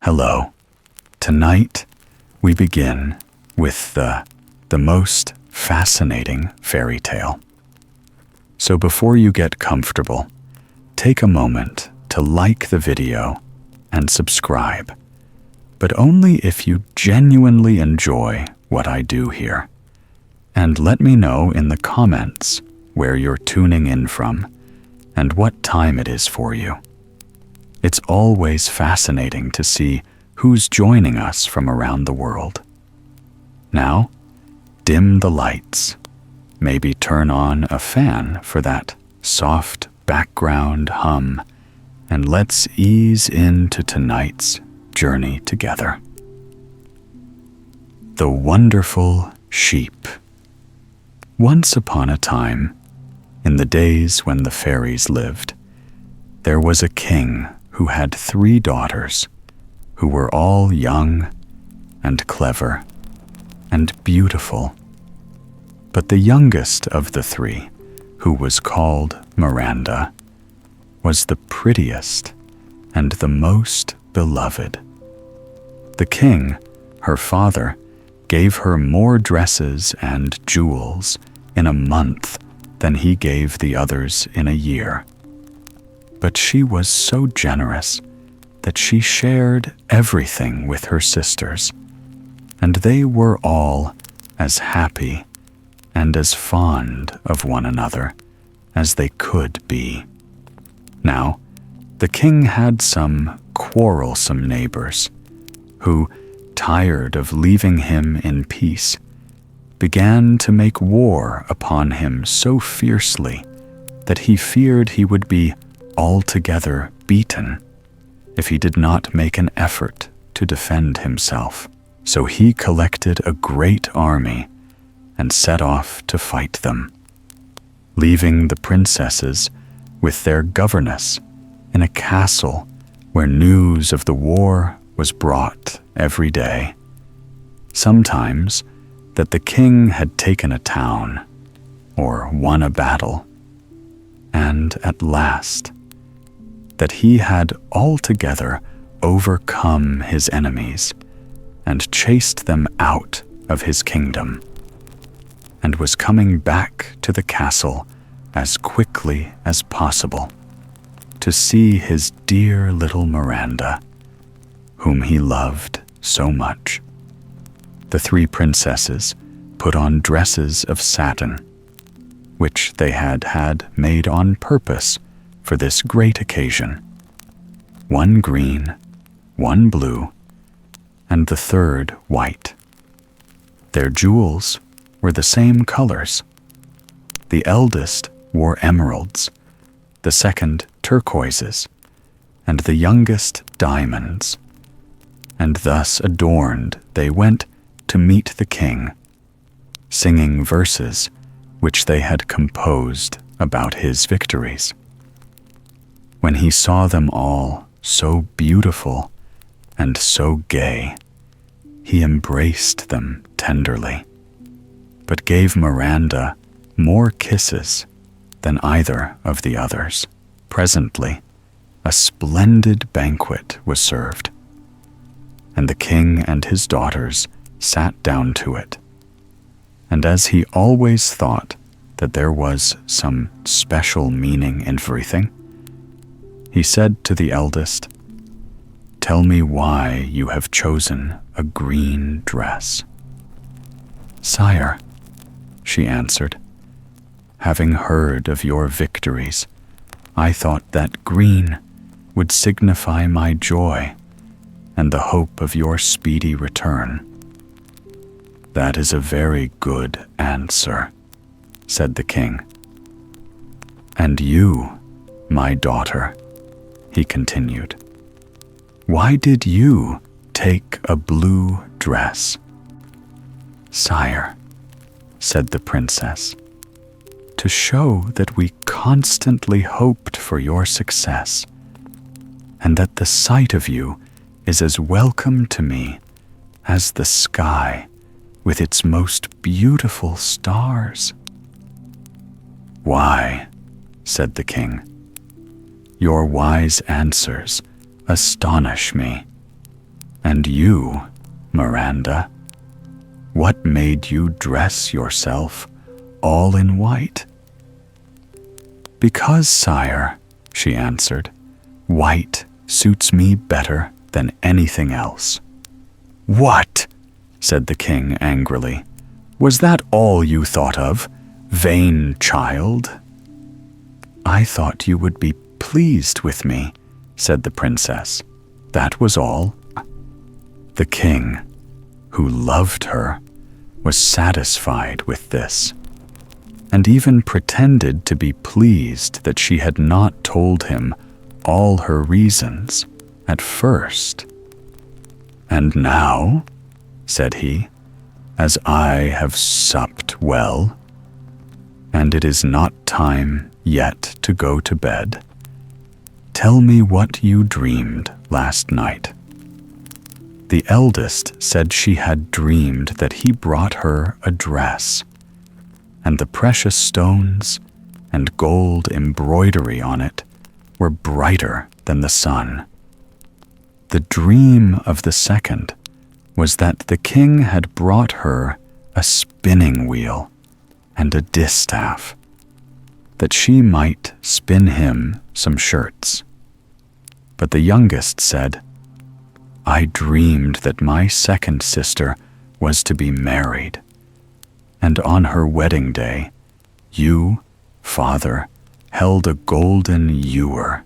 Hello. Tonight, we begin with the most fascinating fairy tale. So before you get comfortable, take a moment to like the video and subscribe, but only if you genuinely enjoy what I do here. And let me know in the comments where you're tuning in from and what time it is for you. It's always fascinating to see who's joining us from around the world. Now, dim the lights. Maybe turn on a fan for that soft background hum, and let's ease into tonight's journey together. The Wonderful Sheep. Once upon a time, in the days when the fairies lived, there was a king who had 3 daughters who were all young and clever and beautiful. But the youngest of the 3, who was called Miranda, was the prettiest and the most beloved. The king, her father, gave her more dresses and jewels in a month than he gave the others in a year. But she was so generous that she shared everything with her sisters, and they were all as happy and as fond of one another as they could be. Now, the king had some quarrelsome neighbors who, tired of leaving him in peace, began to make war upon him so fiercely that he feared he would be altogether beaten if he did not make an effort to defend himself. So he collected a great army and set off to fight them, leaving the princesses with their governess in a castle where news of the war was brought every day. Sometimes that the king had taken a town or won a battle, and at last that he had altogether overcome his enemies and chased them out of his kingdom, and was coming back to the castle as quickly as possible to see his dear little Miranda, whom he loved so much. The 3 princesses put on dresses of satin, which they had had made on purpose for this great occasion, 1 green, 1 blue, and the 3rd white. Their jewels were the same colors. The eldest wore emeralds, the 2nd turquoises, and the youngest diamonds. And thus adorned they went to meet the king, singing verses which they had composed about his victories. When he saw them all so beautiful and so gay, he embraced them tenderly, but gave Miranda more kisses than either of the others. Presently, a splendid banquet was served, and the king and his daughters sat down to it. And as he always thought that there was some special meaning in everything, he said to the eldest, "Tell me why you have chosen a green dress." "Sire," she answered, "having heard of your victories, I thought that green would signify my joy and the hope of your speedy return." "That is a very good answer," said the king. "And you, my daughter," he continued, "why did you take a blue dress?" "Sire," said the princess, "to show that we constantly hoped for your success, and that the sight of you is as welcome to me as the sky with its most beautiful stars." "Why," said the king, "your wise answers astonish me. And you, Miranda, what made you dress yourself all in white?" "Because, sire," she answered, "white suits me better than anything else." "What?" said the king angrily. "Was that all you thought of, vain child?" "I thought you would be pleased with me," said the princess. "That was all." The king, who loved her, was satisfied with this, and even pretended to be pleased that she had not told him all her reasons at first. "And now," said he, "as I have supped well, and it is not time yet to go to bed, tell me what you dreamed last night." The eldest said she had dreamed that he brought her a dress, and the precious stones and gold embroidery on it were brighter than the sun. The dream of the second was that the king had brought her a spinning wheel and a distaff, that she might spin him some shirts. But the youngest said, "I dreamed that my second sister was to be married, and on her wedding day, you, father, held a golden ewer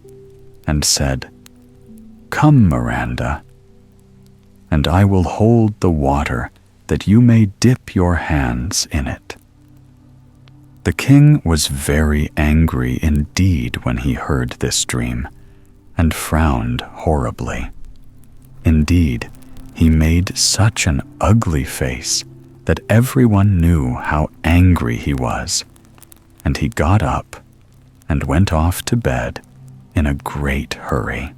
and said, 'Come, Miranda, and I will hold the water that you may dip your hands in it.'" The king was very angry indeed when he heard this dream, and frowned horribly. Indeed, he made such an ugly face that everyone knew how angry he was, and he got up and went off to bed in a great hurry.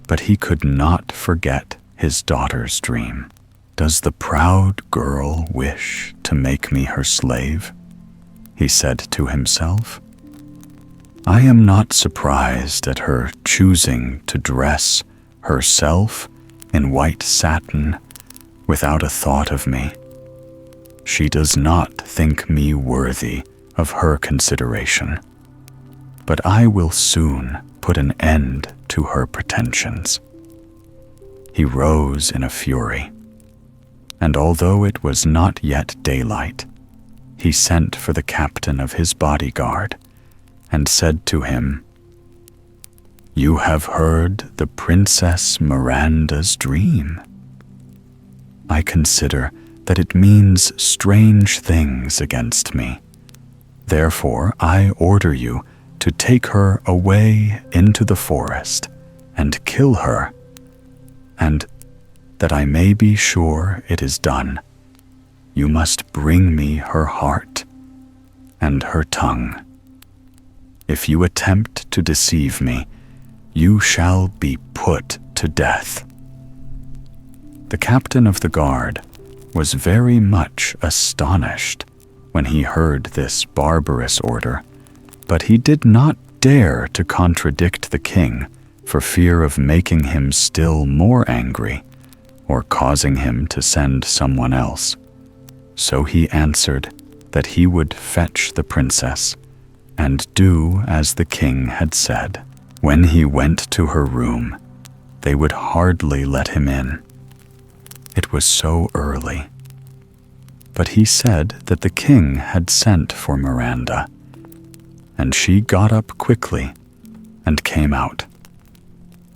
But he could not forget his daughter's dream. "Does the proud girl wish to make me her slave?" he said to himself. "I am not surprised at her choosing to dress herself in white satin without a thought of me. She does not think me worthy of her consideration, but I will soon put an end to her pretensions." He rose in a fury, and although it was not yet daylight, he sent for the captain of his bodyguard and said to him, "You have heard the Princess Miranda's dream. I consider that it means strange things against me. Therefore, I order you to take her away into the forest and kill her, and that I may be sure it is done, you must bring me her heart and her tongue. If you attempt to deceive me, you shall be put to death." The captain of the guard was very much astonished when he heard this barbarous order, but he did not dare to contradict the king for fear of making him still more angry or causing him to send someone else. So he answered that he would fetch the princess and do as the king had said. When he went to her room, they would hardly let him in. It was so early. But he said that the king had sent for Miranda, and she got up quickly and came out.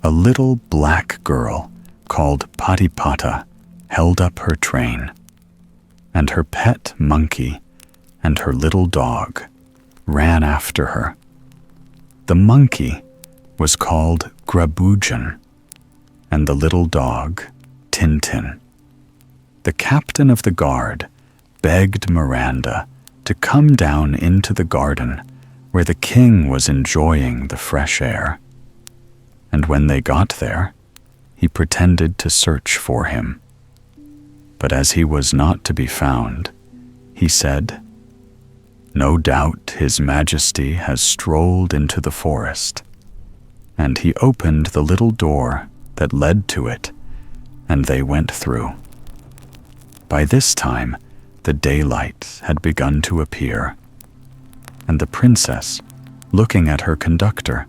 A little black girl called Patipata held up her train, and her pet monkey and her little dog ran after her. The monkey was called Grabugeon, and the little dog Tintin. The captain of the guard begged Miranda to come down into the garden where the king was enjoying the fresh air. And when they got there, he pretended to search for him. But as he was not to be found, he said, "No doubt His Majesty has strolled into the forest." And he opened the little door that led to it and they went through. By this time, the daylight had begun to appear, and the princess, looking at her conductor,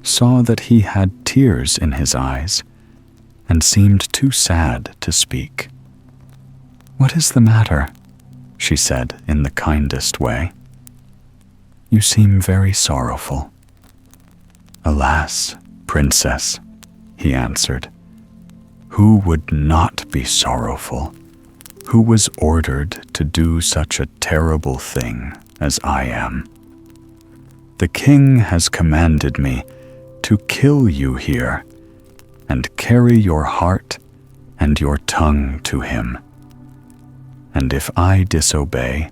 saw that he had tears in his eyes and seemed too sad to speak. "What is the matter?" she said in the kindest way. "You seem very sorrowful." "Alas, princess," he answered, "who would not be sorrowful? Who was ordered to do such a terrible thing as I am? The king has commanded me to kill you here and carry your heart and your tongue to him. And if I disobey,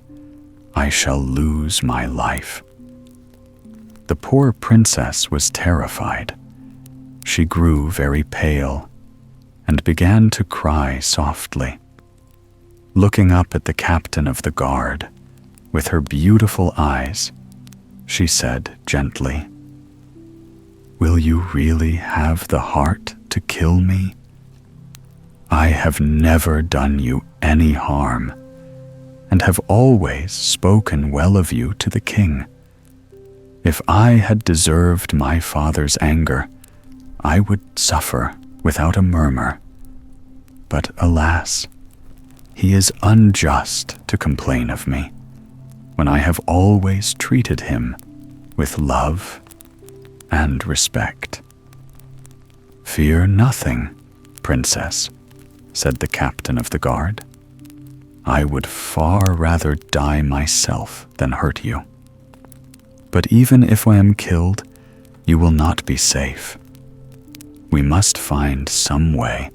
I shall lose my life." The poor princess was terrified. She grew very pale and began to cry softly. Looking up at the captain of the guard with her beautiful eyes, she said gently, "Will you really have the heart to kill me? I have never done you any harm, and have always spoken well of you to the king. If I had deserved my father's anger, I would suffer without a murmur. But alas, he is unjust to complain of me, when I have always treated him with love and respect." "Fear nothing, princess," said the captain of the guard. "I would far rather die myself than hurt you. But even if I am killed, you will not be safe. We must find some way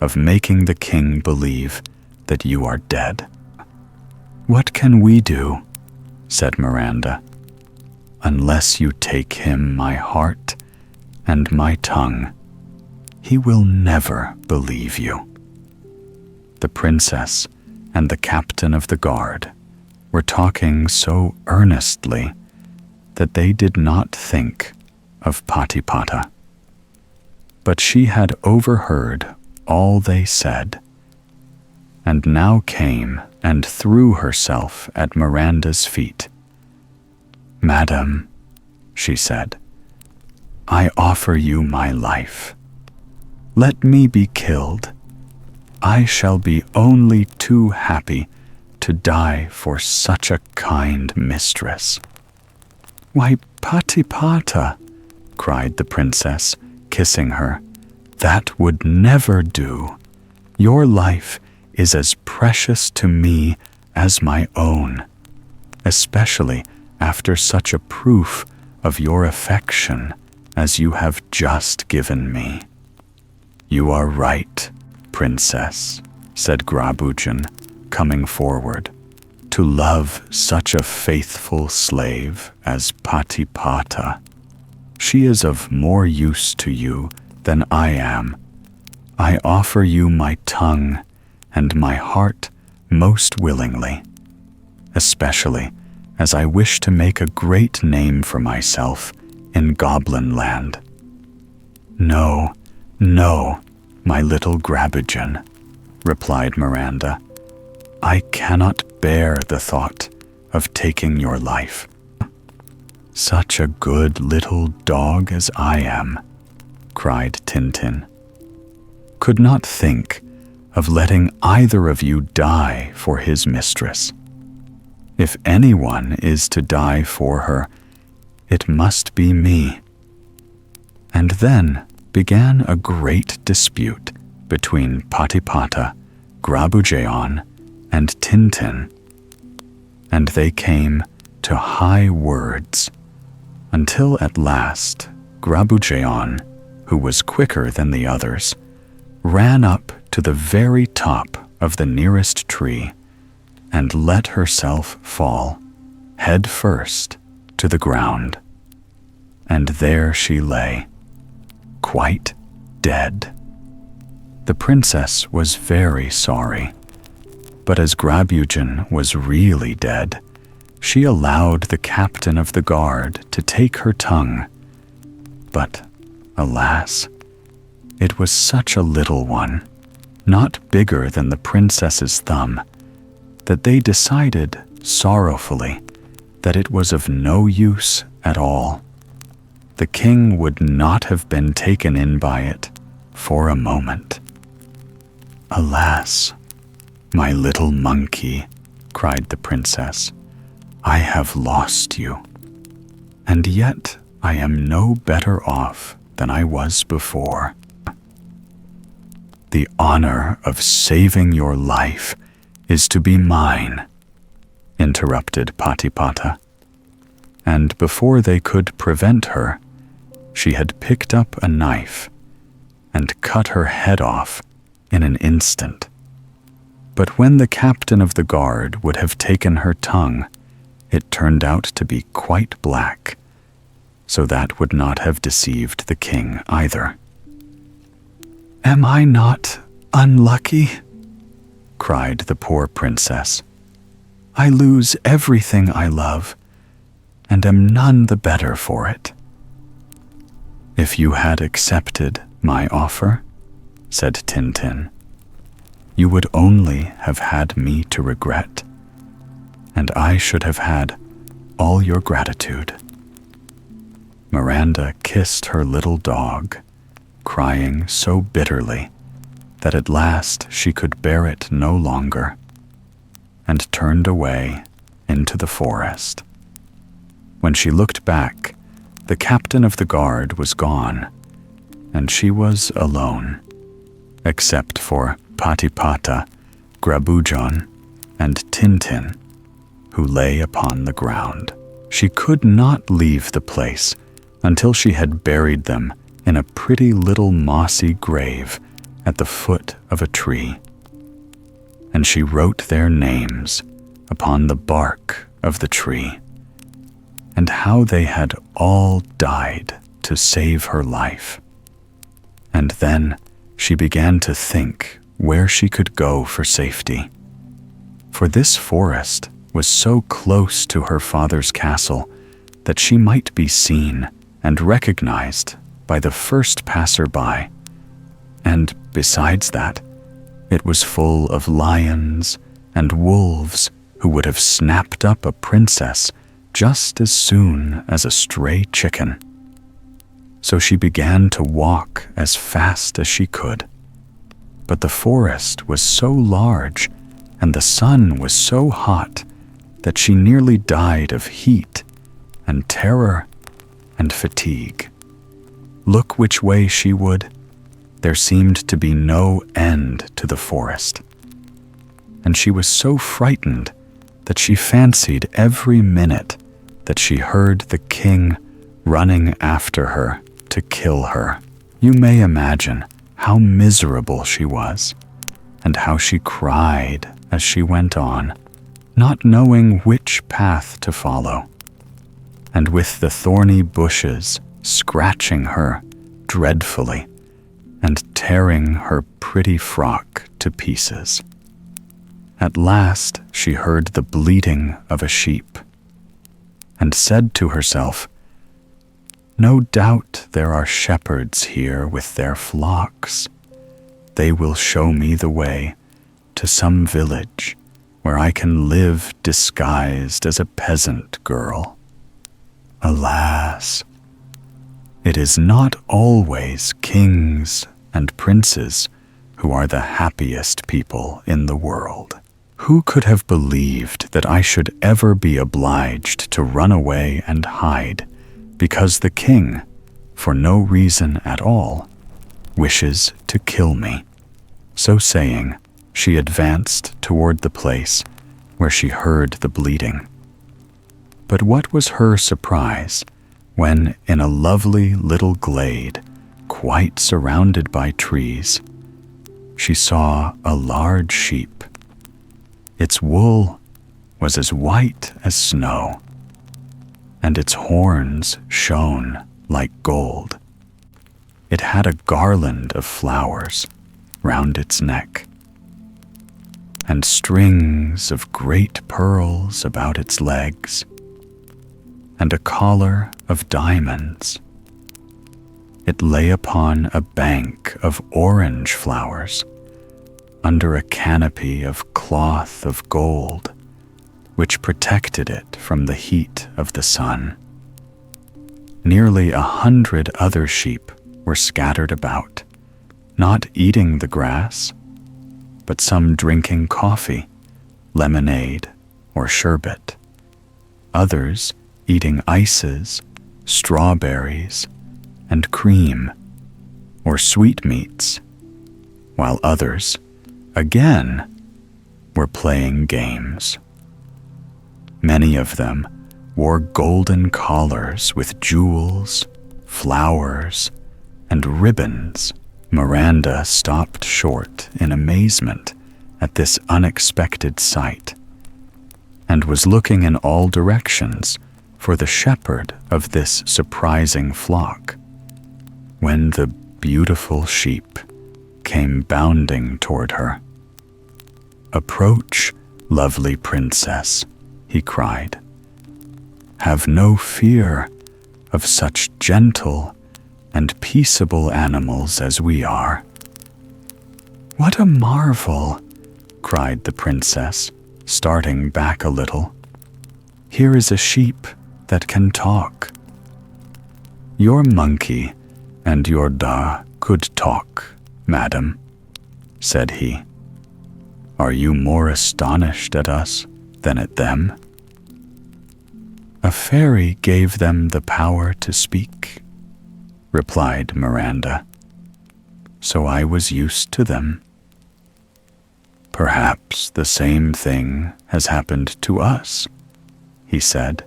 of making the king believe that you are dead." "What can we do?" said Miranda. "Unless you take him my heart and my tongue, he will never believe you." The princess and the captain of the guard were talking so earnestly that they did not think of Patipata. But she had overheard all they said, and now came and threw herself at Miranda's feet. "Madam," she said, "I offer you my life. Let me be killed. I shall be only too happy to die for such a kind mistress." "Why, Patipata," cried the princess, kissing her, "that would never do. Your life is as precious to me as my own, especially after such a proof of your affection as you have just given me." "You are right, princess," said Grabugeon, coming forward, "to love such a faithful slave as Patipata. She is of more use to you than I am. I offer you my tongue and my heart most willingly, especially as I wish to make a great name for myself in Goblin Land." "No, no, my little Grabugeon," replied Miranda. "I cannot bear the thought of taking your life. Such a good little dog as I am," cried Tintin, "could not think of letting either of you die for his mistress. If anyone is to die for her, it must be me." And then began a great dispute between Patipata, Grabugeon, and Tintin, and they came to high words, until at last Grabugeon, who was quicker than the others, ran up to the very top of the nearest tree and let herself fall, head first, to the ground. And there she lay, quite dead. The princess was very sorry, but as Grabugeon was really dead, she allowed the captain of the guard to take her tongue. But, alas, it was such a little one, not bigger than the princess's thumb, that they decided sorrowfully that it was of no use at all. The king would not have been taken in by it for a moment. "Alas, my little monkey," cried the princess, "I have lost you, and yet I am no better off than I was before." "The honor of saving your life is to be mine," interrupted Patipata, and before they could prevent her, she had picked up a knife and cut her head off in an instant. But when the captain of the guard would have taken her tongue, it turned out to be quite black, so that would not have deceived the king either. "Am I not unlucky?" cried the poor princess. "I lose everything I love, and am none the better for it." "If you had accepted my offer," said Tintin, "you would only have had me to regret, and I should have had all your gratitude." Miranda kissed her little dog, crying so bitterly that at last she could bear it no longer, and turned away into the forest. When she looked back, the captain of the guard was gone, and she was alone, except for Patipata, Grabujon, and Tintin, who lay upon the ground. She could not leave the place until she had buried them in a pretty little mossy grave at the foot of a tree, and she wrote their names upon the bark of the tree, and how they had all died to save her life. And then she began to think where she could go for safety, for this forest was so close to her father's castle that she might be seen and recognized by the first passer-by. And besides that, it was full of lions and wolves who would have snapped up a princess just as soon as a stray chicken. So she began to walk as fast as she could. But the forest was so large and the sun was so hot that she nearly died of heat and terror and fatigue. Look which way she would, there seemed to be no end to the forest. And she was so frightened that she fancied every minute that she heard the king running after her to kill her. You may imagine how miserable she was, and how she cried as she went on, not knowing which path to follow, and with the thorny bushes scratching her dreadfully and tearing her pretty frock to pieces. At last she heard the bleating of a sheep, and said to herself, "No doubt there are shepherds here with their flocks. They will show me the way to some village where I can live disguised as a peasant girl." Alas, it is not always kings and princes who are the happiest people in the world. Who could have believed that I should ever be obliged to run away and hide because the king, for no reason at all, wishes to kill me? So saying, she advanced toward the place where she heard the bleating. But what was her surprise when, in a lovely little glade, quite surrounded by trees, she saw a large sheep. Its wool was as white as snow, and its horns shone like gold. It had a garland of flowers round its neck, and strings of great pearls about its legs, and a collar of diamonds. " It lay upon a bank of orange flowers, round its neck, and strings of great pearls about its legs, and a collar of diamonds. It lay upon a bank of orange flowers, round its neck, and strings of great pearls about its legs, and a collar of diamonds. It lay upon a bank of orange flowers, round its neck, and strings of great pearls about its legs, and a collar of diamonds. It lay upon a bank of under a canopy of cloth of gold, which protected it from the heat of the sun. Nearly 100 other sheep were scattered about, not eating the grass, but some drinking coffee, lemonade, or sherbet, others eating ices, strawberries, and cream, or sweetmeats, while others, again, were playing games. Many of them wore golden collars with jewels, flowers, and ribbons. Miranda stopped short in amazement at this unexpected sight, and was looking in all directions for the shepherd of this surprising flock, when the beautiful sheep came bounding toward her. "Approach, lovely princess," he cried. "Have no fear of such gentle and peaceable animals as we are." "What a marvel!" cried the princess, starting back a little. "Here is a sheep that can talk." "Your monkey and your dog could talk, madam," said he. "Are you more astonished at us than at them?" "A fairy gave them the power to speak," replied Miranda, "so I was used to them." "Perhaps the same thing has happened to us," he said,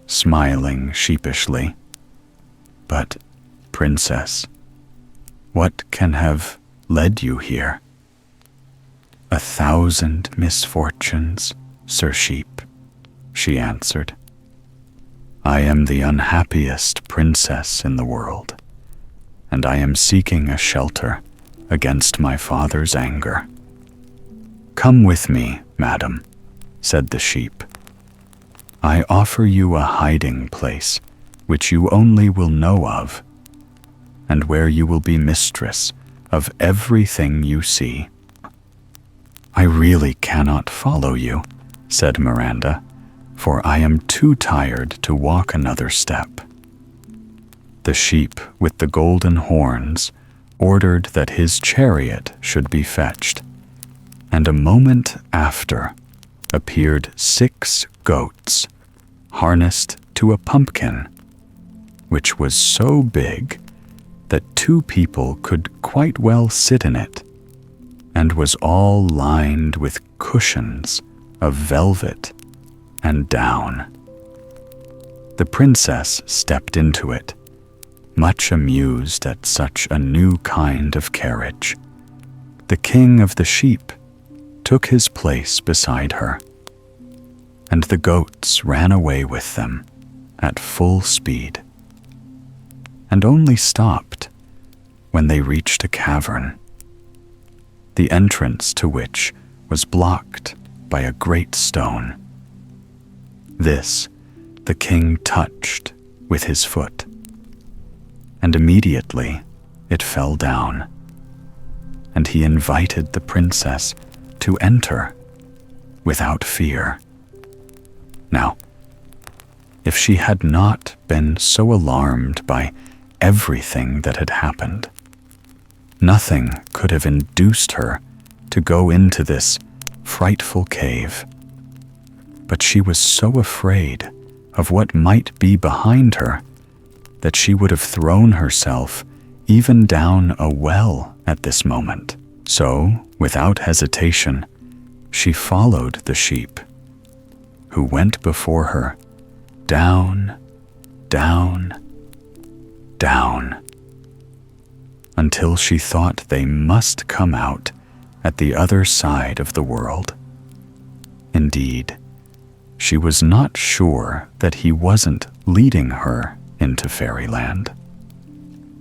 smiling sheepishly. "But, princess, what can have led you here?" "1,000 misfortunes, Sir Sheep," she answered. "I am the unhappiest princess in the world, and I am seeking a shelter against my father's anger." "Come with me, madam," said the sheep. "I offer you a hiding place which you only will know of, and where you will be mistress of everything you see." "I really cannot follow you," said Miranda, "for I am too tired to walk another step." The sheep with the golden horns ordered that his chariot should be fetched, and a moment after appeared 6 goats harnessed to a pumpkin, which was so big that 2 people could quite well sit in it, and was all lined with cushions of velvet and down. The princess stepped into it, much amused at such a new kind of carriage. The king of the sheep took his place beside her, and the goats ran away with them at full speed, and only stopped when they reached a cavern, the entrance to which was blocked by a great stone. This the king touched with his foot, and immediately it fell down, and he invited the princess to enter without fear. Now, if she had not been so alarmed by everything that had happened, nothing could have induced her to go into this frightful cave. But she was so afraid of what might be behind her that she would have thrown herself even down a well at this moment. So, without hesitation, she followed the sheep, who went before her, down, down, down, until she thought they must come out at the other side of the world. Indeed, she was not sure that he wasn't leading her into fairyland.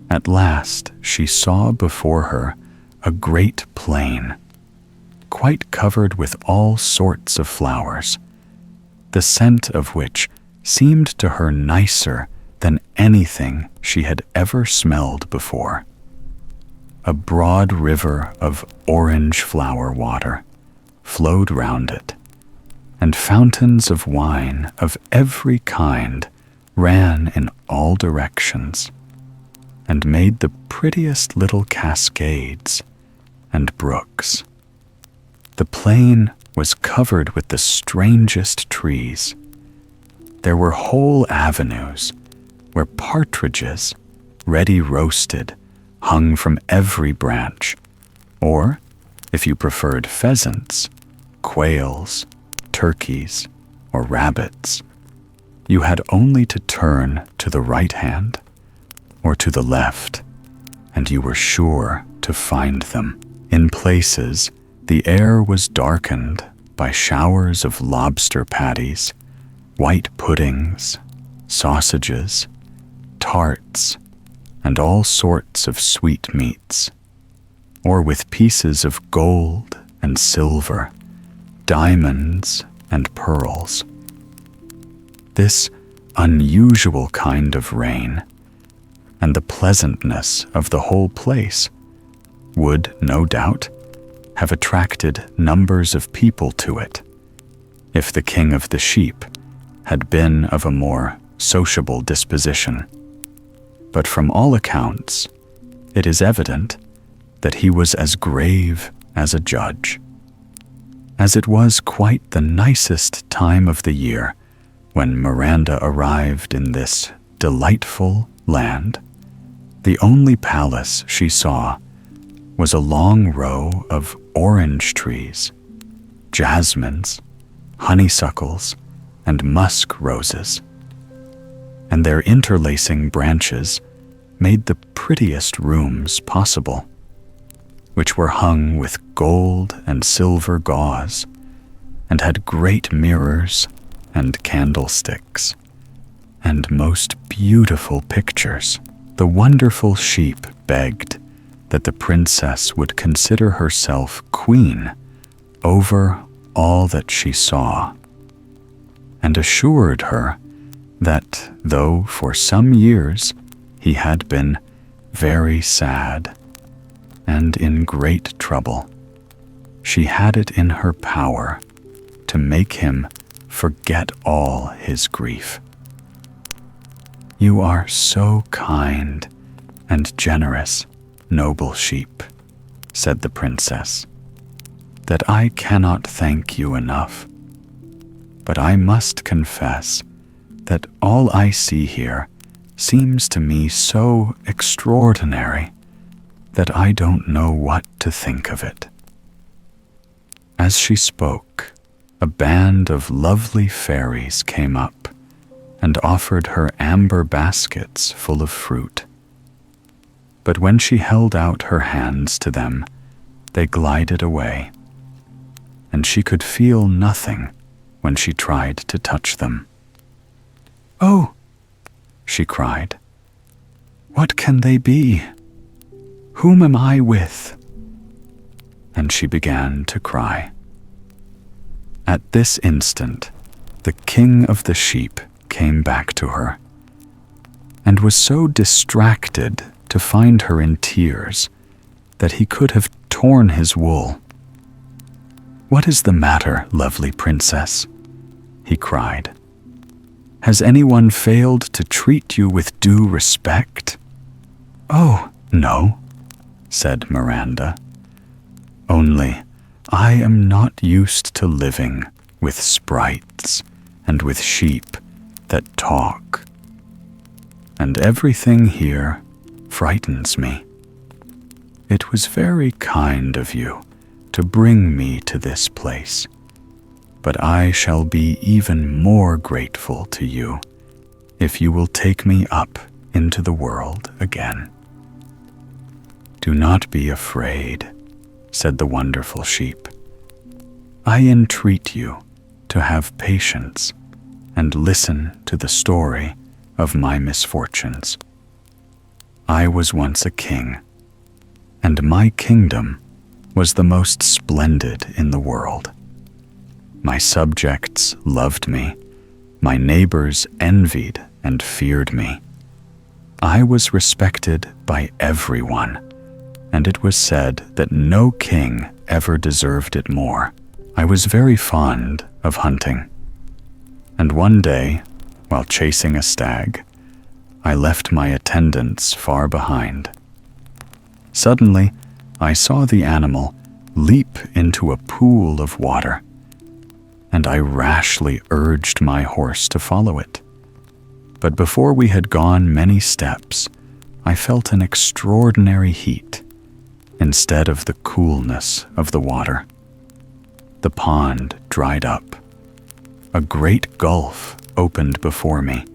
At last she saw before her a great plain, quite covered with all sorts of flowers, the scent of which seemed to her nicer than anything she had ever smelled before. a broad river of orange flower water flowed round it, and fountains of wine of every kind ran in all directions, and made the prettiest little cascades and brooks. The plain was covered with the strangest trees. There were whole avenues where partridges, ready roasted, hung from every branch, or, if you preferred pheasants, quails, turkeys, or rabbits, you had only to turn to the right hand or to the left, and you were sure to find them. In places, the air was darkened by showers of lobster patties, white puddings, sausages, tarts, and all sorts of sweetmeats, or with pieces of gold and silver, diamonds and pearls. This unusual kind of rain, and the pleasantness of the whole place, would, no doubt, have attracted numbers of people to it, if the king of the sheep had been of a more sociable disposition. But from all accounts, it is evident that he was as grave as a judge. As it was quite the nicest time of the year when Miranda arrived in this delightful land, the only palace she saw was a long row of orange trees, jasmines, honeysuckles, and musk roses, and their interlacing branches made the prettiest rooms possible, which were hung with gold and silver gauze, and had great mirrors and candlesticks, and most beautiful pictures. The wonderful sheep begged that the princess would consider herself queen over all that she saw, and assured her that though for some years he had been very sad and in great trouble, she had it in her power to make him forget all his grief. "You are so kind and generous, noble sheep," said the princess, "that I cannot thank you enough. But I must confess that all I see here seems to me so extraordinary that I don't know what to think of it." As she spoke, a band of lovely fairies came up and offered her amber baskets full of fruit. But when she held out her hands to them, they glided away, and she could feel nothing when she tried to touch them. "Oh," she cried, "what can they be? Whom am I with?" And she began to cry. At this instant, the king of the sheep came back to her, and was so distracted to find her in tears that he could have torn his wool. "What is the matter, lovely princess?" he cried. "Has anyone failed to treat you with due respect?" "Oh, no," said Miranda. "Only I am not used to living with sprites and with sheep that talk, and everything here frightens me. It was very kind of you to bring me to this place, but I shall be even more grateful to you if you will take me up into the world again." "Do not be afraid," said the wonderful sheep. "I entreat you to have patience and listen to the story of my misfortunes. I was once a king, and my kingdom was the most splendid in the world. My subjects loved me, my neighbors envied and feared me. I was respected by everyone, and it was said that no king ever deserved it more. I was very fond of hunting, and one day, while chasing a stag, I left my attendants far behind. Suddenly, I saw the animal leap into a pool of water, and I rashly urged my horse to follow it. But before we had gone many steps, I felt an extraordinary heat instead of the coolness of the water. The pond dried up. A great gulf opened before me,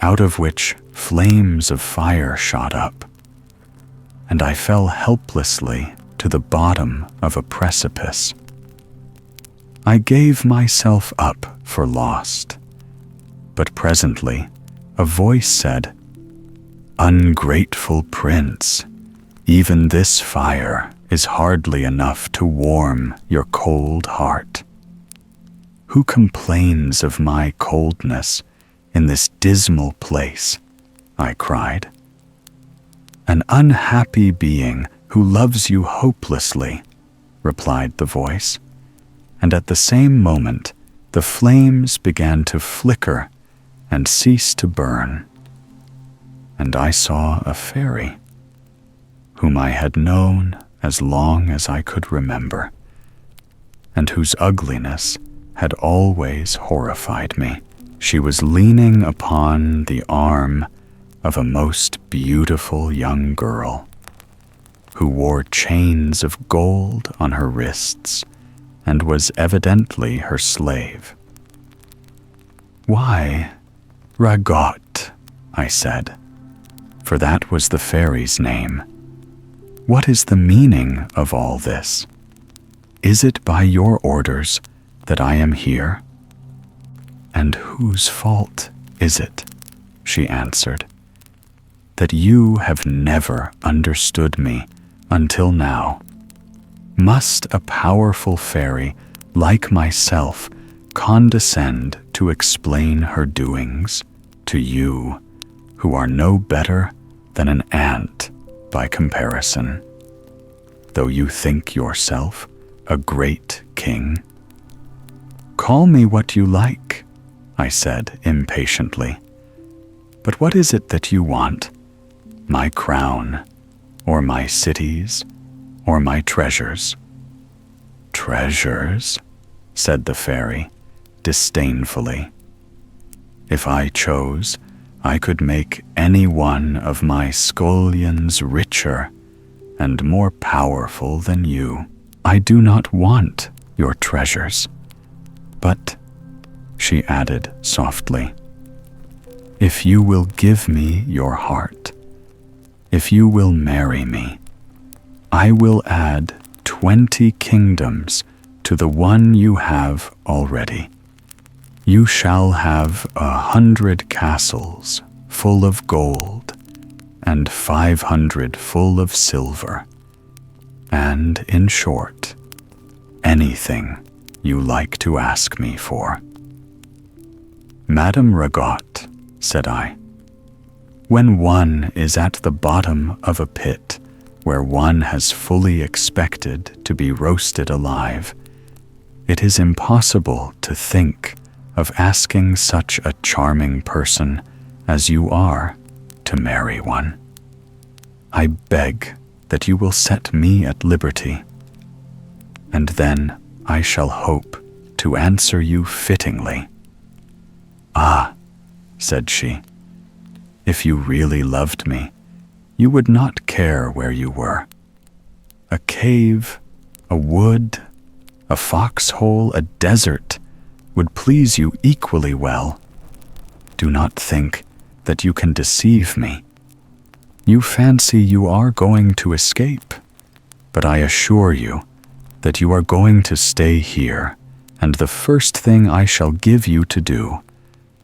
out of which flames of fire shot up, and I fell helplessly to the bottom of a precipice. I gave myself up for lost, but presently a voice said, "Ungrateful prince, even this fire is hardly enough to warm your cold heart. Who complains of my coldness in this dismal place?" I cried. "An unhappy being who loves you hopelessly," replied the voice, and at the same moment the flames began to flicker and cease to burn, and I saw a fairy, whom I had known as long as I could remember, and whose ugliness had always horrified me. She was leaning upon the arm of a most beautiful young girl, who wore chains of gold on her wrists and was evidently her slave. "Why, Ragot," I said, for that was the fairy's name. "What is the meaning of all this? Is it by your orders that I am here?" "And whose fault is it," she answered, "that you have never understood me until now? Must a powerful fairy like myself condescend to explain her doings to you, who are no better than an ant by comparison, though you think yourself a great king?" "Call me what you like," I said impatiently. "But what is it that you want? My crown, or my cities, or my treasures?" "Treasures?" said the fairy disdainfully. "If I chose, I could make any one of my scullions richer and more powerful than you. I do not want your treasures, but," she added softly, "if you will give me your heart, if you will marry me, I will add 20 kingdoms to the one you have already. You shall have 100 castles full of gold and 500 full of silver, and, in short, anything you like to ask me for." "Madame Ragot," said I, "when one is at the bottom of a pit where one has fully expected to be roasted alive, it is impossible to think of asking such a charming person as you are to marry one. I beg that you will set me at liberty, and then I shall hope to answer you fittingly." "Ah," said she, "if you really loved me, you would not care where you were. A cave, a wood, a foxhole, a desert would please you equally well. Do not think that you can deceive me. You fancy you are going to escape, but I assure you that you are going to stay here, and the first thing I shall give you to do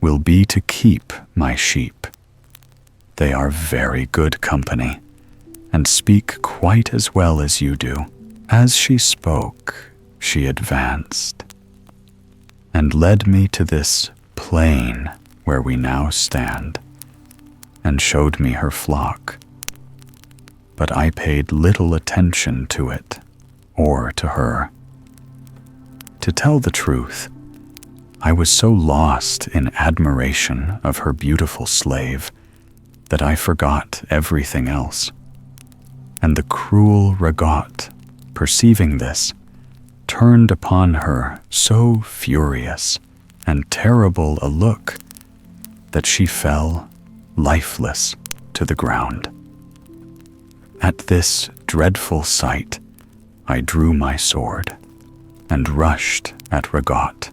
will be to keep my sheep. They are very good company, and speak quite as well as you do." As she spoke, she advanced and led me to this plain where we now stand, and showed me her flock. but I paid little attention to it or to her. To tell the truth, I was so lost in admiration of her beautiful slave that I forgot everything else. And the cruel Ragot, perceiving this, turned upon her so furious and terrible a look that she fell lifeless to the ground. At this dreadful sight, I drew my sword and rushed at Ragot,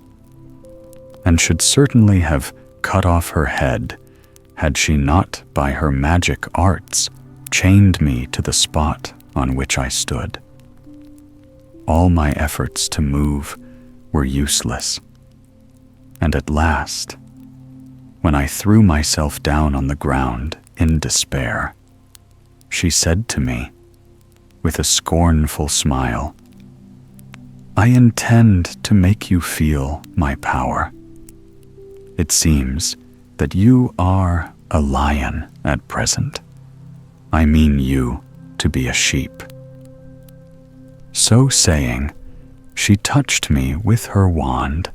and should certainly have cut off her head had she not by her magic arts chained me to the spot on which I stood. All my efforts to move were useless, and at last, when I threw myself down on the ground in despair, she said to me, with a scornful smile, "I intend to make you feel my power. It seems that you are a lion at present. I mean you to be a sheep." So saying, she touched me with her wand,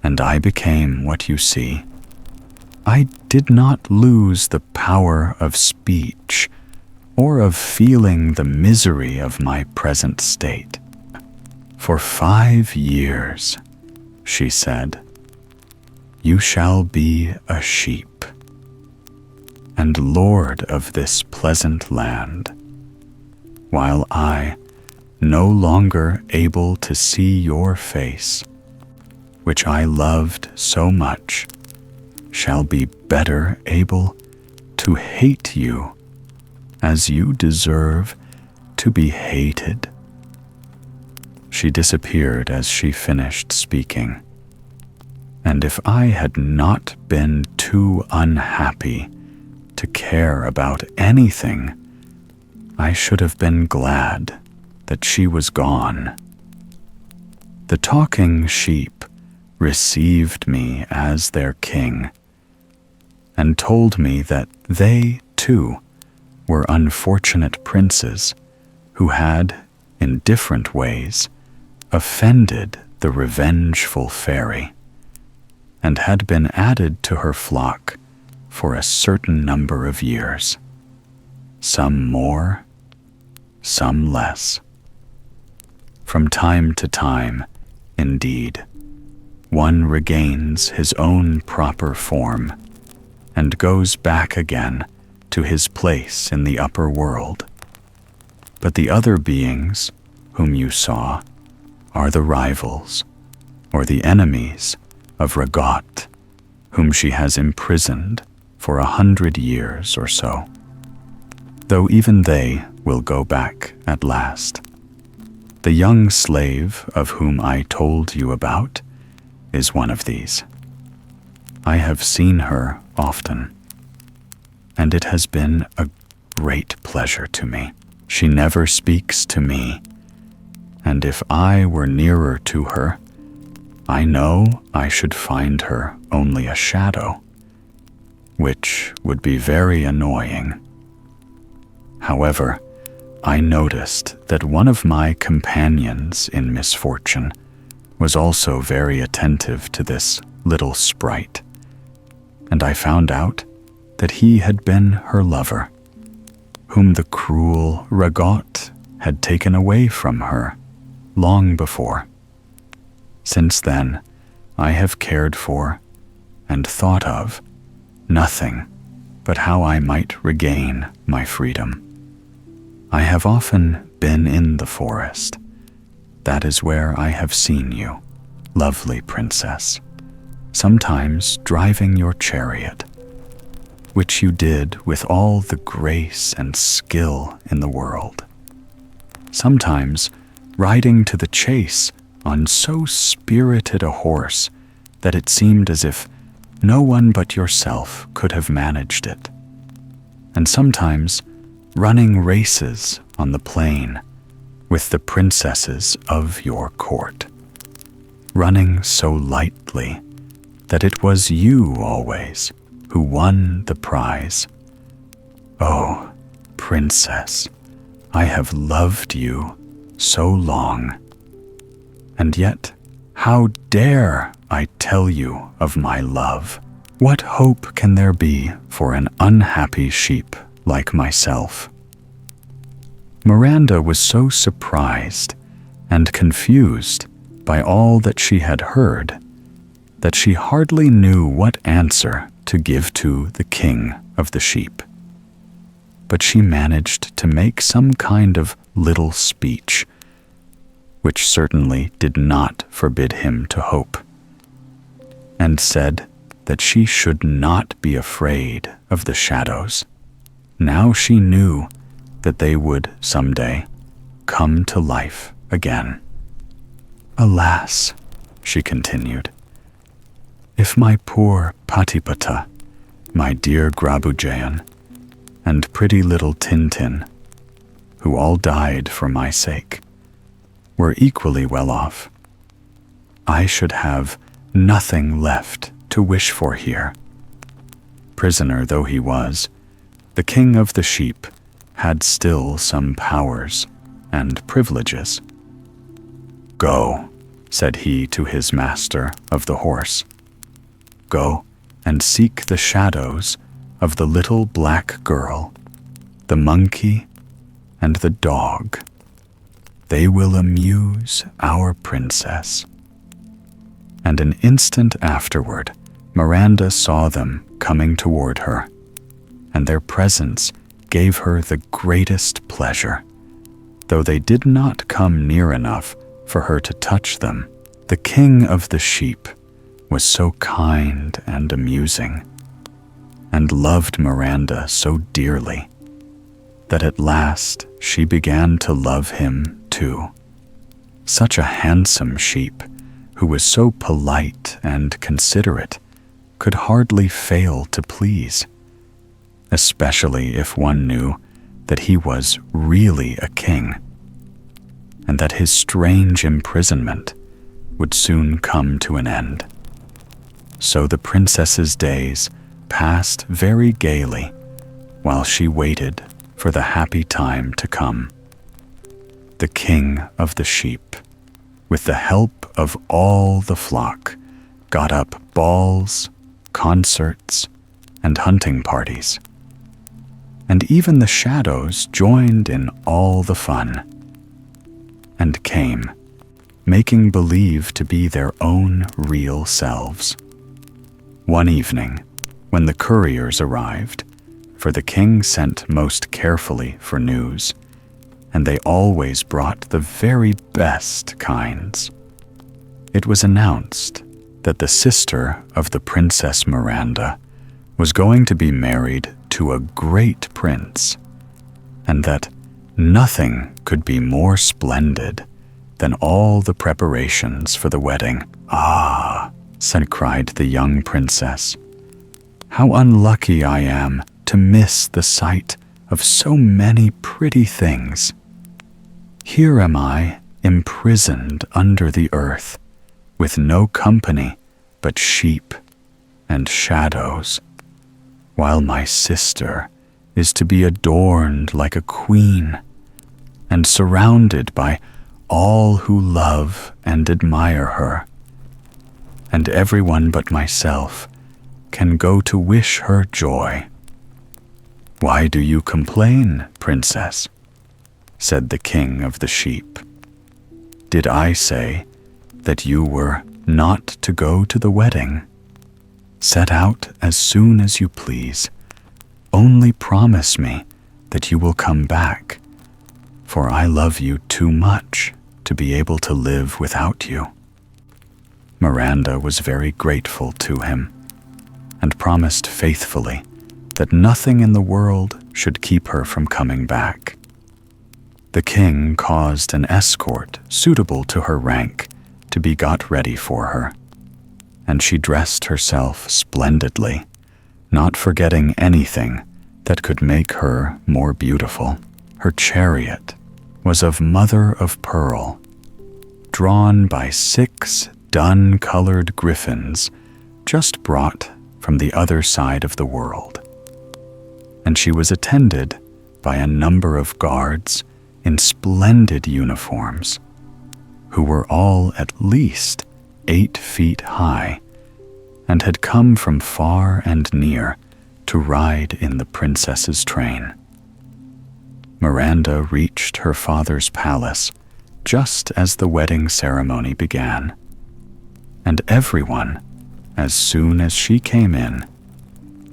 and I became what you see. I did not lose the power of speech or of feeling the misery of my present state. "For 5 years," she said, "you shall be a sheep, and lord of this pleasant land, while I, no longer able to see your face, which I loved so much, shall be better able to hate you as you deserve to be hated." She disappeared as she finished speaking, and if I had not been too unhappy to care about anything, I should have been glad that she was gone. The talking sheep received me as their king, and told me that they, too, were unfortunate princes who had, in different ways, offended the revengeful fairy, and had been added to her flock for a certain number of years, some more, some less. From time to time, indeed, one regains his own proper form and goes back again to his place in the upper world. But the other beings whom you saw are the rivals or the enemies of Ragot, whom she has imprisoned for 100 years or so, though even they will go back at last. The young slave of whom I told you about is one of these. I have seen her often, and it has been a great pleasure to me. She never speaks to me, and if I were nearer to her, I know I should find her only a shadow, which would be very annoying. However, I noticed that one of my companions in misfortune was also very attentive to this little sprite, and I found out that he had been her lover, whom the cruel Ragot had taken away from her long before. Since then, I have cared for and thought of nothing but how I might regain my freedom. I have often been in the forest. That is where I have seen you, lovely princess, sometimes driving your chariot, which you did with all the grace and skill in the world, sometimes riding to the chase on so spirited a horse that it seemed as if no one but yourself could have managed it, and sometimes running races on the plain with the princesses of your court, running so lightly that it was you always who won the prize. Oh, princess, I have loved you so long. And yet, how dare I tell you of my love? What hope can there be for an unhappy sheep like myself?" Miranda was so surprised and confused by all that she had heard that she hardly knew what answer to give to the king of the sheep. But she managed to make some kind of little speech, which certainly did not forbid him to hope, and said that she should not be afraid of the shadows. Now she knew that they would someday come to life again. "Alas," she continued, "if my poor Patipata, my dear Grabugeon, and pretty little Tintin, who all died for my sake, were equally well off, I should have nothing left to wish for here." Prisoner though he was, the king of the sheep had still some powers and privileges. "Go," said he to his master of the horse. "Go and seek the shadows of the little black girl, the monkey, and the dog. They will amuse our princess." And an instant afterward, Miranda saw them coming toward her, and their presence gave her the greatest pleasure. Though they did not come near enough for her to touch them, the king of the sheep was so kind and amusing, and loved Miranda so dearly, that at last she began to love him too. Such a handsome sheep, who was so polite and considerate, could hardly fail to please, especially if one knew that he was really a king, and that his strange imprisonment would soon come to an end. So the princess's days passed very gaily while she waited for the happy time to come. The king of the sheep, with the help of all the flock, got up balls, concerts, and hunting parties. And even the shadows joined in all the fun, and came, making believe to be their own real selves. One evening, when the couriers arrived, for the king sent most carefully for news, and they always brought the very best kinds, it was announced that the sister of the Princess Miranda was going to be married to a great prince, and that nothing could be more splendid than all the preparations for the wedding. "Ah," cried the young princess, "how unlucky I am to miss the sight of so many pretty things. Here am I, imprisoned under the earth, with no company but sheep and shadows, while my sister is to be adorned like a queen, and surrounded by all who love and admire her, and everyone but myself can go to wish her joy." "Why do you complain, princess?" said the king of the sheep. "Did I say that you were not to go to the wedding? Set out as soon as you please. Only promise me that you will come back, for I love you too much to be able to live without you." Miranda was very grateful to him, and promised faithfully that nothing in the world should keep her from coming back. The king caused an escort suitable to her rank to be got ready for her, and she dressed herself splendidly, not forgetting anything that could make her more beautiful. Her chariot was of mother of pearl, drawn by 6 dun-colored griffins just brought from the other side of the world, and she was attended by a number of guards in splendid uniforms, who were all at least 8 feet high and had come from far and near to ride in the princess's train. Miranda reached her father's palace just as the wedding ceremony began, and everyone, as soon as she came in,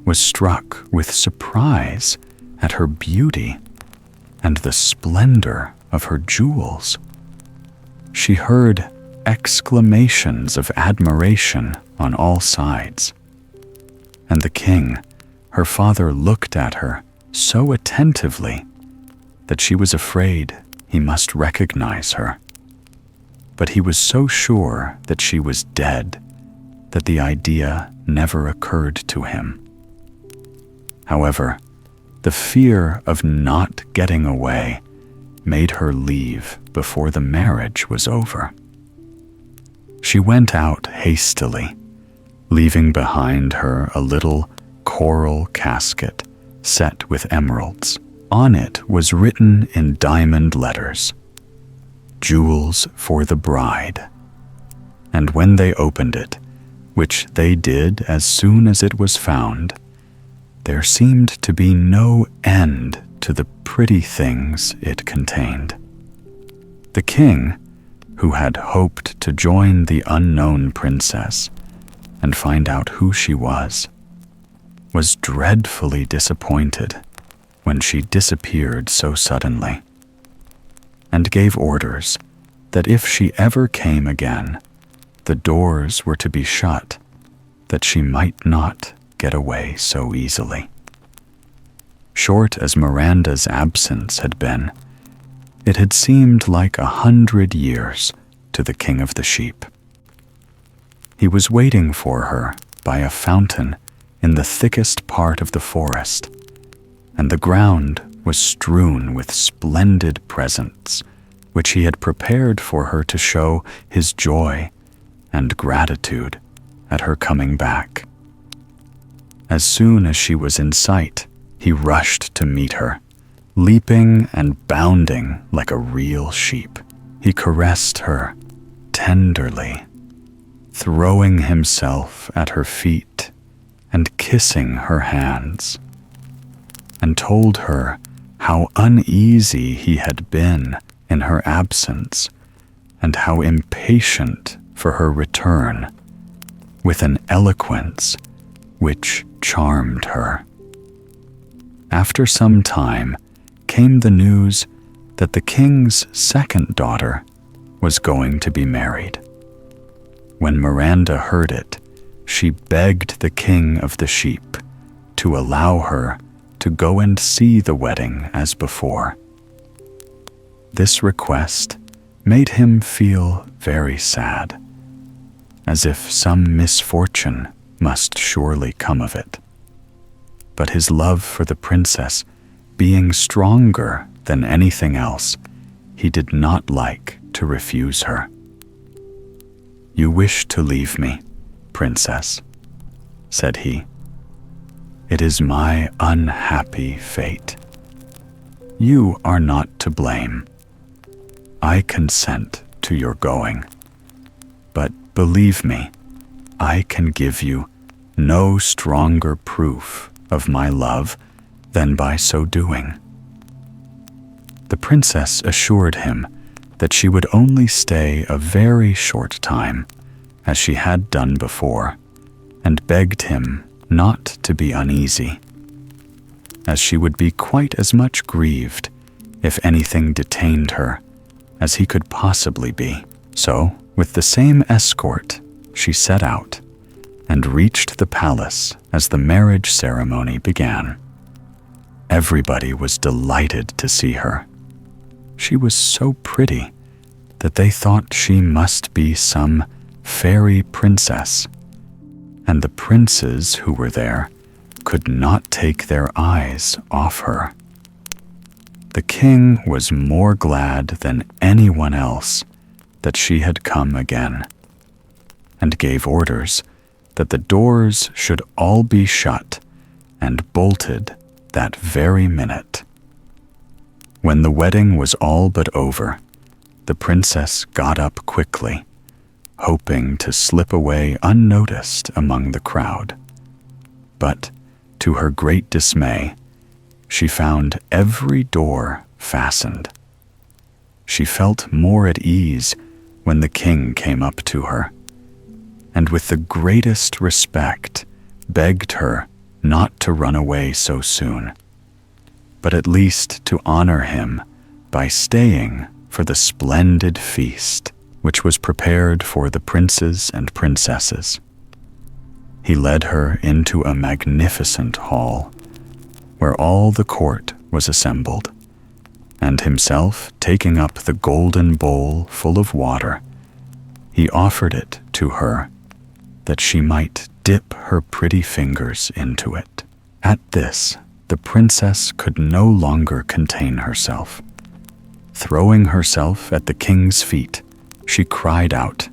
was struck with surprise at her beauty and the splendor of her jewels. She heard exclamations of admiration on all sides, and the king, her father, looked at her so attentively that she was afraid he must recognize her. But he was so sure that she was dead that the idea never occurred to him. However, the fear of not getting away made her leave before the marriage was over. She went out hastily, leaving behind her a little coral casket set with emeralds. On it was written in diamond letters, "Jewels for the bride." And when they opened it, which they did as soon as it was found, there seemed to be no end to the pretty things it contained. The king, who had hoped to join the unknown princess and find out who she was dreadfully disappointed when she disappeared so suddenly, and gave orders that if she ever came again, the doors were to be shut, that she might not get away so easily. Short as Miranda's absence had been, it had seemed like 100 years to the King of the Sheep. He was waiting for her by a fountain in the thickest part of the forest, and the ground was strewn with splendid presents, which he had prepared for her to show his joy and gratitude at her coming back. As soon as she was in sight, he rushed to meet her, leaping and bounding like a real sheep. He caressed her tenderly, throwing himself at her feet and kissing her hands, and told her how uneasy he had been in her absence and how impatient for her return, with an eloquence which charmed her. After some time came the news that the king's second daughter was going to be married. When Miranda heard it, she begged the King of the Sheep to allow her to go and see the wedding as before. This request made him feel very sad, as if some misfortune must surely come of it. But his love for the princess being stronger than anything else, he did not like to refuse her. "You wish to leave me, princess," said he. "It is my unhappy fate. You are not to blame. I consent to your going. But believe me, I can give you no stronger proof of my love than by so doing." The princess assured him that she would only stay a very short time, as she had done before, and begged him not to be uneasy, as she would be quite as much grieved if anything detained her as he could possibly be. So, with the same escort, she set out and reached the palace as the marriage ceremony began. Everybody was delighted to see her. She was so pretty that they thought she must be some fairy princess, and the princes who were there could not take their eyes off her. The king was more glad than anyone else that she had come again, and gave orders that the doors should all be shut and bolted that very minute. When the wedding was all but over, the princess got up quickly, hoping to slip away unnoticed among the crowd. But, to her great dismay, she found every door fastened. She felt more at ease when the king came up to her, and with the greatest respect begged her not to run away so soon, but at least to honor him by staying for the splendid feast which was prepared for the princes and princesses. He led her into a magnificent hall, where all the court was assembled, and himself taking up the golden bowl full of water, he offered it to her, that she might dip her pretty fingers into it. At this, the princess could no longer contain herself. Throwing herself at the king's feet, she cried out,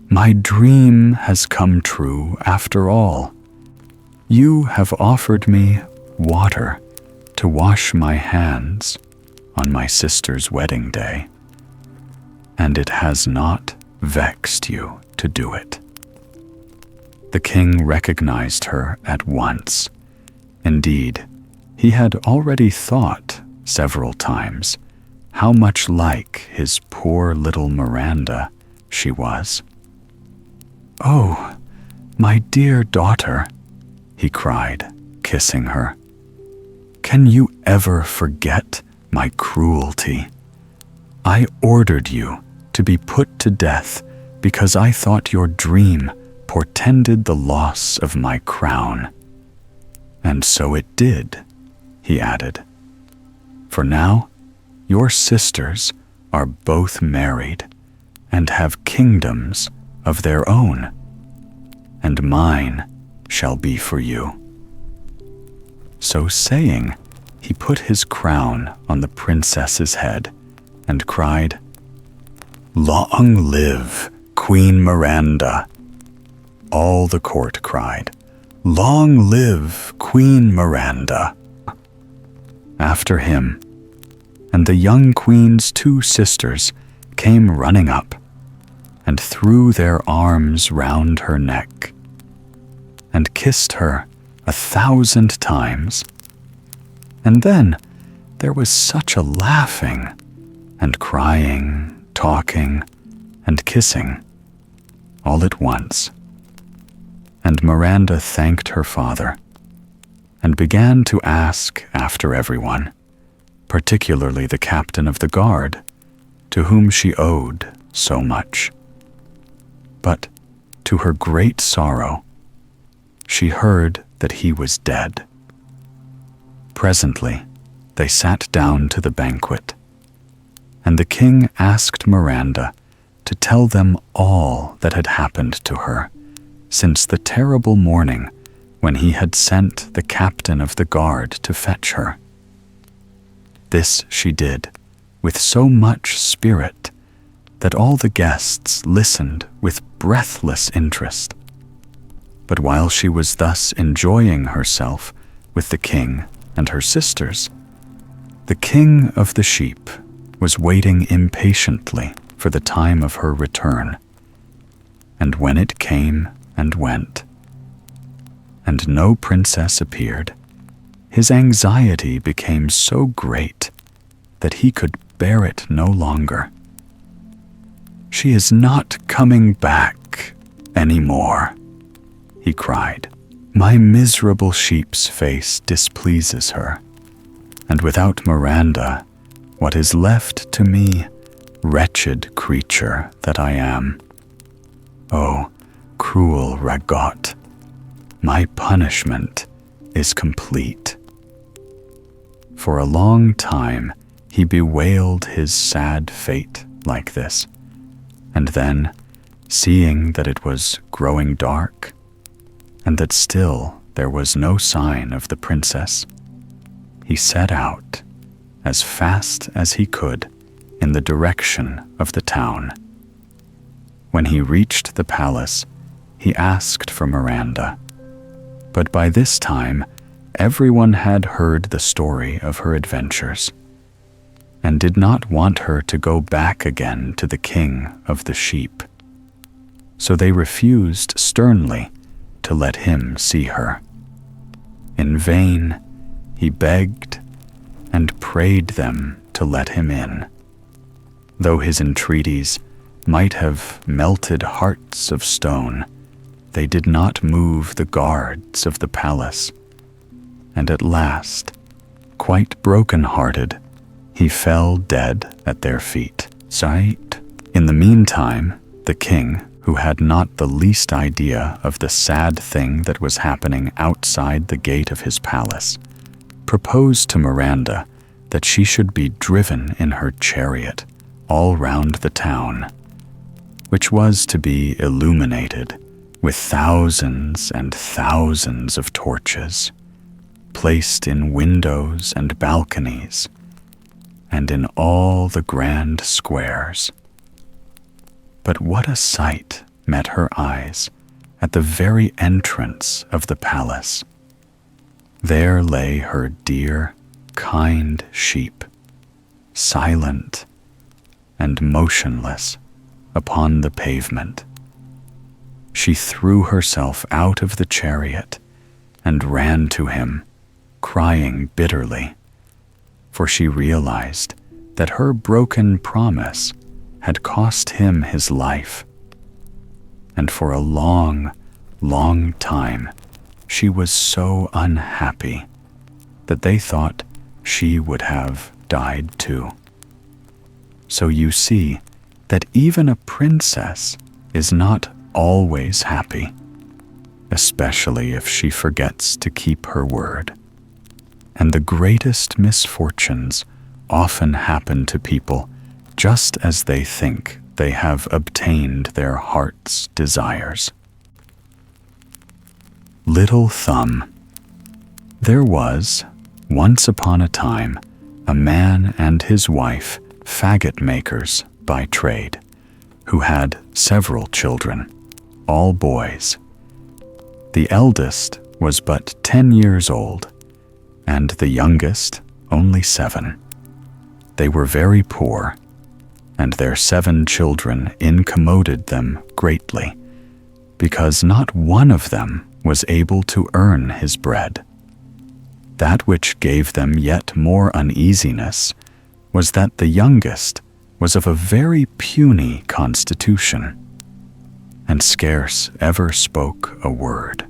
"My dream has come true after all. You have offered me water to wash my hands on my sister's wedding day, and it has not vexed you to do it." The king recognized her at once. Indeed, he had already thought several times how much like his poor little Miranda she was. "Oh, my dear daughter," he cried, kissing her, "can you ever forget my cruelty? I ordered you to be put to death because I thought your dream portended the loss of my crown. And so it did," he added. "For now, your sisters are both married and have kingdoms of their own, and mine shall be for you." So saying, he put his crown on the princess's head and cried, "Long live Queen Miranda!" All the court cried, "Long live Queen Miranda!" After him, and the young queen's 2 sisters came running up and threw their arms round her neck and kissed her 1,000 times. And then there was such a laughing and crying, talking, and kissing all at once. And Miranda thanked her father and began to ask after everyone, particularly the captain of the guard, to whom she owed so much. But, to her great sorrow, she heard that he was dead. Presently, they sat down to the banquet, and the king asked Miranda to tell them all that had happened to her since the terrible morning when he had sent the captain of the guard to fetch her. This she did with so much spirit that all the guests listened with breathless interest. But while she was thus enjoying herself with the king and her sisters, the king of the sheep was waiting impatiently for the time of her return. And when it came and went, and no princess appeared, his anxiety became so great that he could bear it no longer. "She is not coming back any more," he cried. "My miserable sheep's face displeases her, and without Miranda, what is left to me, wretched creature that I am? Oh, cruel Ragot, my punishment is complete." For a long time he bewailed his sad fate like this, and then, seeing that it was growing dark, and that still there was no sign of the princess, he set out, as fast as he could, in the direction of the town. When he reached the palace, he asked for Miranda, but by this time everyone had heard the story of her adventures, and did not want her to go back again to the king of the sheep. So they refused sternly to let him see her. In vain he begged and prayed them to let him in, though his entreaties might have melted hearts of stone. They did not move the guards of the palace, and at last, quite broken-hearted, he fell dead at their feet. Sight. In the meantime, the king, who had not the least idea of the sad thing that was happening outside the gate of his palace, proposed to Miranda that she should be driven in her chariot all round the town, which was to be illuminated with thousands and thousands of torches, placed in windows and balconies, and in all the grand squares. But what a sight met her eyes at the very entrance of the palace! There lay her dear, kind sheep, silent and motionless upon the pavement. She threw herself out of the chariot and ran to him, crying bitterly, for she realized that her broken promise had cost him his life, and for a long, long time she was so unhappy that they thought she would have died too. So you see that even a princess is not always happy, especially if she forgets to keep her word. And the greatest misfortunes often happen to people just as they think they have obtained their heart's desires. Little Thumb. There was, once upon a time, a man and his wife, faggot makers by trade, who had several children, all boys. The eldest was but 10 years old, and the youngest only 7. They were very poor, and their 7 children incommoded them greatly, because not one of them was able to earn his bread. That which gave them yet more uneasiness was that the youngest was of a very puny constitution, and scarce ever spoke a word,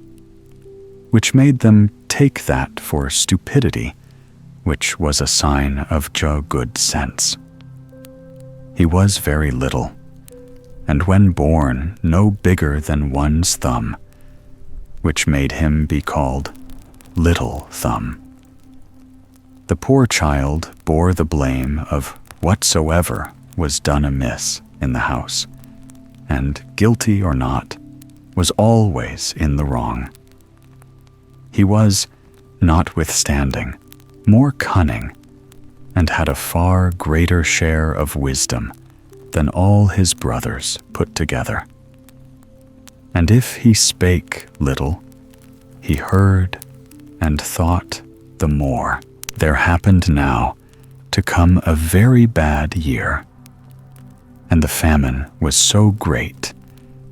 which made them take that for stupidity, which was a sign of good sense. He was very little, and when born no bigger than one's thumb, which made him be called Little Thumb. The poor child bore the blame of whatsoever was done amiss in the house, and, guilty or not, was always in the wrong. He was, notwithstanding, more cunning, and had a far greater share of wisdom than all his brothers put together. And if he spake little, he heard and thought the more. There happened now to come a very bad year, and the famine was so great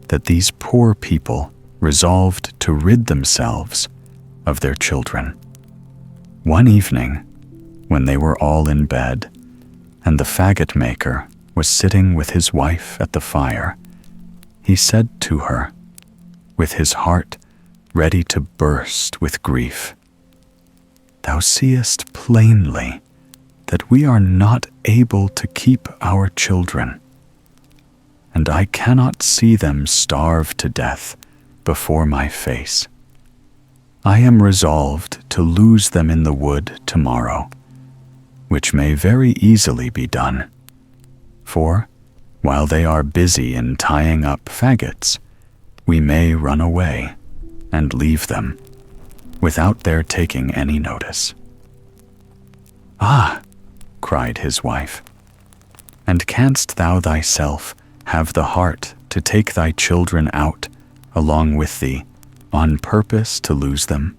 that these poor people resolved to rid themselves of their children. One evening, when they were all in bed, and the faggot maker was sitting with his wife at the fire, he said to her, with his heart ready to burst with grief, "Thou seest plainly that we are not able to keep our children, and I cannot see them starve to death before my face. I am resolved to lose them in the wood tomorrow, which may very easily be done, for, while they are busy in tying up faggots, we may run away and leave them, without their taking any notice." "Ah," cried his wife, "and canst thou thyself have the heart to take thy children out along with thee, on purpose to lose them?"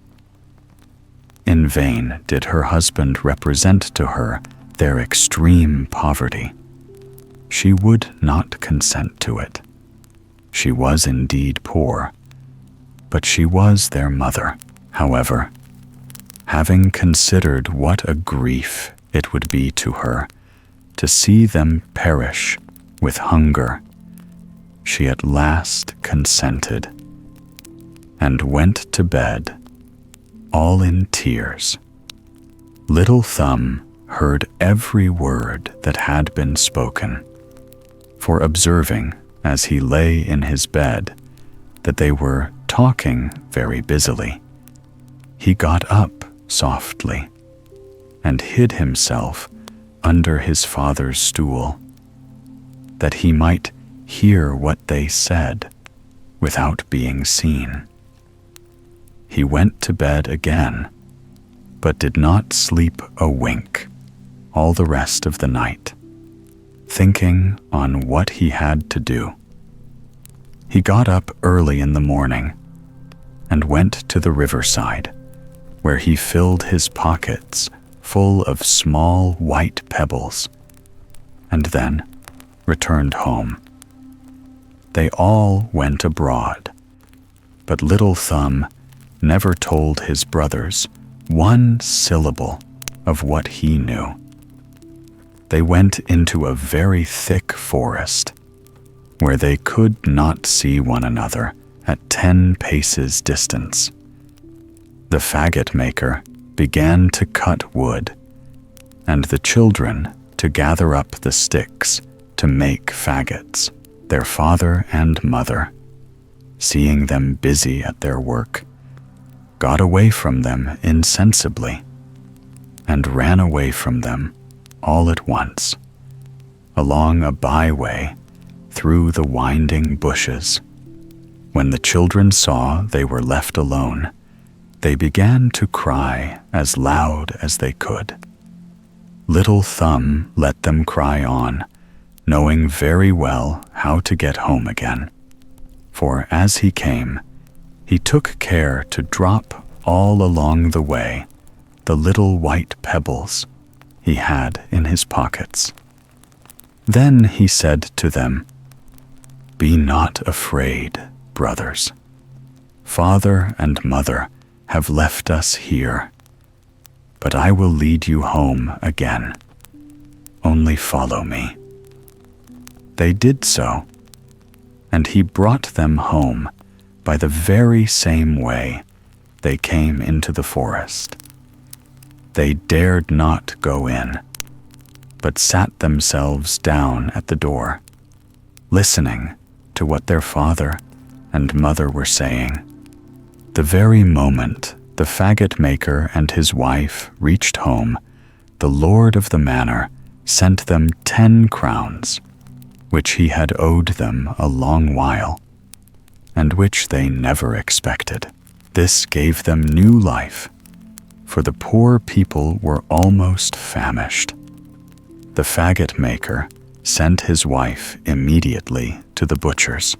In vain did her husband represent to her their extreme poverty. She would not consent to it. She was indeed poor, but she was their mother. However, having considered what a grief it would be to her to see them perish with hunger, she at last consented and went to bed, all in tears. Little Thumb heard every word that had been spoken, for observing, as he lay in his bed, that they were talking very busily, he got up softly and hid himself under his father's stool, that he might hear what they said without being seen. He went to bed again, but did not sleep a wink all the rest of the night, thinking on what he had to do. He got up early in the morning and went to the riverside, where he filled his pockets full of small white pebbles, and then returned home. They all went abroad, but Little Thumb never told his brothers one syllable of what he knew. They went into a very thick forest, where they could not see one another at 10 paces distance. The faggot maker began to cut wood, and the children to gather up the sticks to make faggots. Their father and mother, seeing them busy at their work, got away from them insensibly, and ran away from them all at once, along a byway through the winding bushes. When the children saw they were left alone, they began to cry as loud as they could. Little Thumb let them cry on, knowing very well how to get home again. For as he came, he took care to drop all along the way the little white pebbles he had in his pockets. Then he said to them, "Be not afraid, brothers. Father and mother have left us here, but I will lead you home again. Only follow me." They did so, and he brought them home by the very same way they came into the forest. They dared not go in, but sat themselves down at the door, listening to what their father and mother were saying. The very moment the faggot maker and his wife reached home, the lord of the manor sent them 10 crowns, which he had owed them a long while, and which they never expected. This gave them new life, for the poor people were almost famished. The faggot maker sent his wife immediately to the butcher's.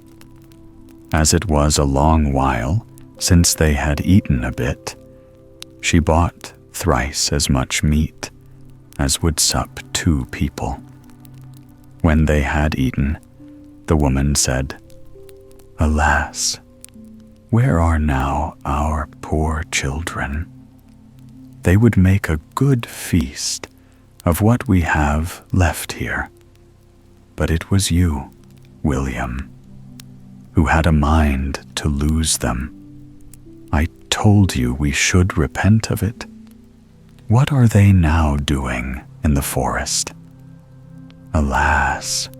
As it was a long while since they had eaten a bit, she bought thrice as much meat as would sup 2 people. When they had eaten, the woman said, "Alas, where are now our poor children? They would make a good feast of what we have left here. But it was you, William, who had a mind to lose them. I told you we should repent of it. What are they now doing in the forest? Alas,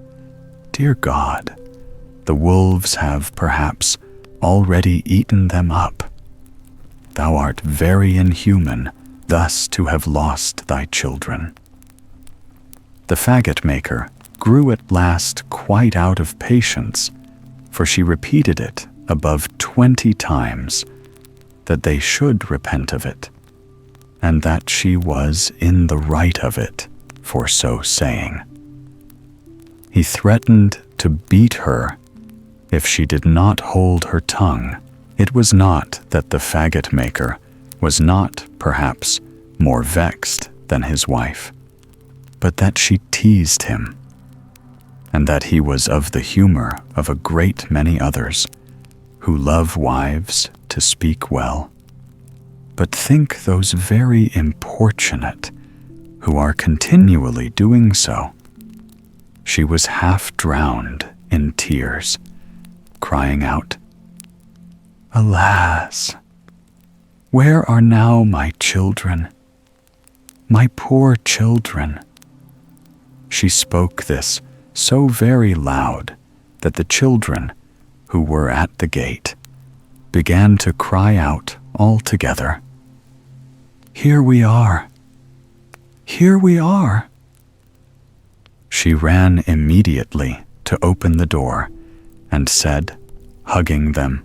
dear God, the wolves have perhaps already eaten them up. Thou art very inhuman thus to have lost thy children." The faggot maker grew at last quite out of patience, for she repeated it above 20 times, that they should repent of it, and that she was in the right of it for so saying. He threatened to beat her if she did not hold her tongue. It was not that the faggot maker was not, perhaps, more vexed than his wife, but that she teased him, and that he was of the humor of a great many others, who love wives to speak well, but think those very importunate, who are continually doing so. She was half drowned in tears, crying out, "Alas! Where are now my children? My poor children!" She spoke this so very loud that the children, who were at the gate, began to cry out all together, "Here we are! Here we are!" She ran immediately to open the door and said, hugging them,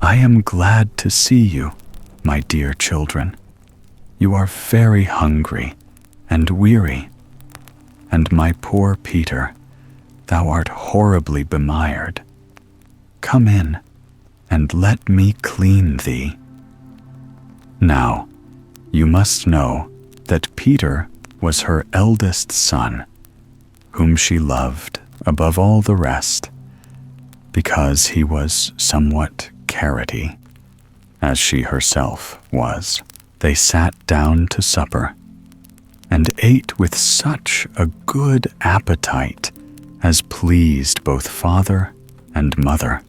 "I am glad to see you, my dear children. You are very hungry and weary, and my poor Peter, thou art horribly bemired. Come in, and let me clean thee." Now, you must know that Peter was her eldest son, whom she loved above all the rest, because he was somewhat carroty, as she herself was. They sat down to supper, and ate with such a good appetite as pleased both father and mother,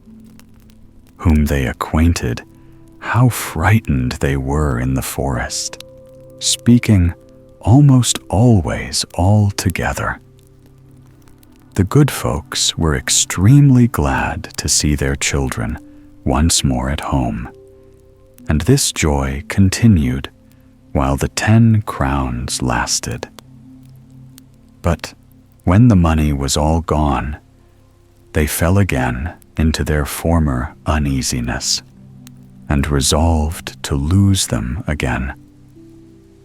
whom they acquainted how frightened they were in the forest, speaking almost always all together. The good folks were extremely glad to see their children once more at home, and this joy continued while the 10 crowns lasted. But when the money was all gone, they fell again into their former uneasiness, and resolved to lose them again,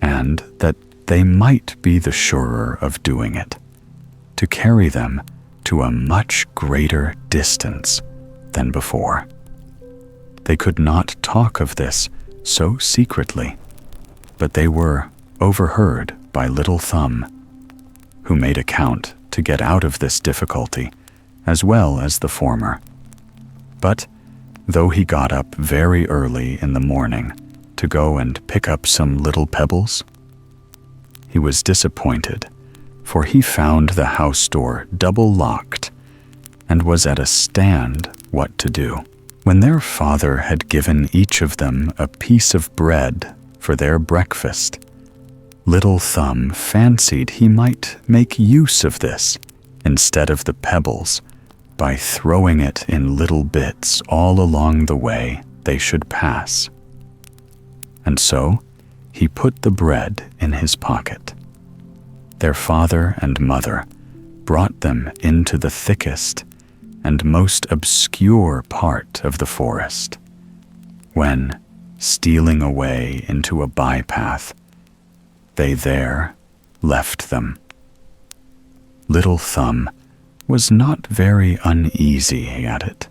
and that they might be the surer of doing it, to carry them to a much greater distance than before. They could not talk of this so secretly, but they were overheard by Little Thumb, who made account to get out of this difficulty as well as the former. But though he got up very early in the morning to go and pick up some little pebbles, he was disappointed, for he found the house door double locked and was at a stand what to do. When their father had given each of them a piece of bread for their breakfast, Little Thumb fancied he might make use of this instead of the pebbles by throwing it in little bits all along the way they should pass. And so he put the bread in his pocket. Their father and mother brought them into the thickest and most obscure part of the forest, when, stealing away into a bypath, they there left them. Little Thumb was not very uneasy at it,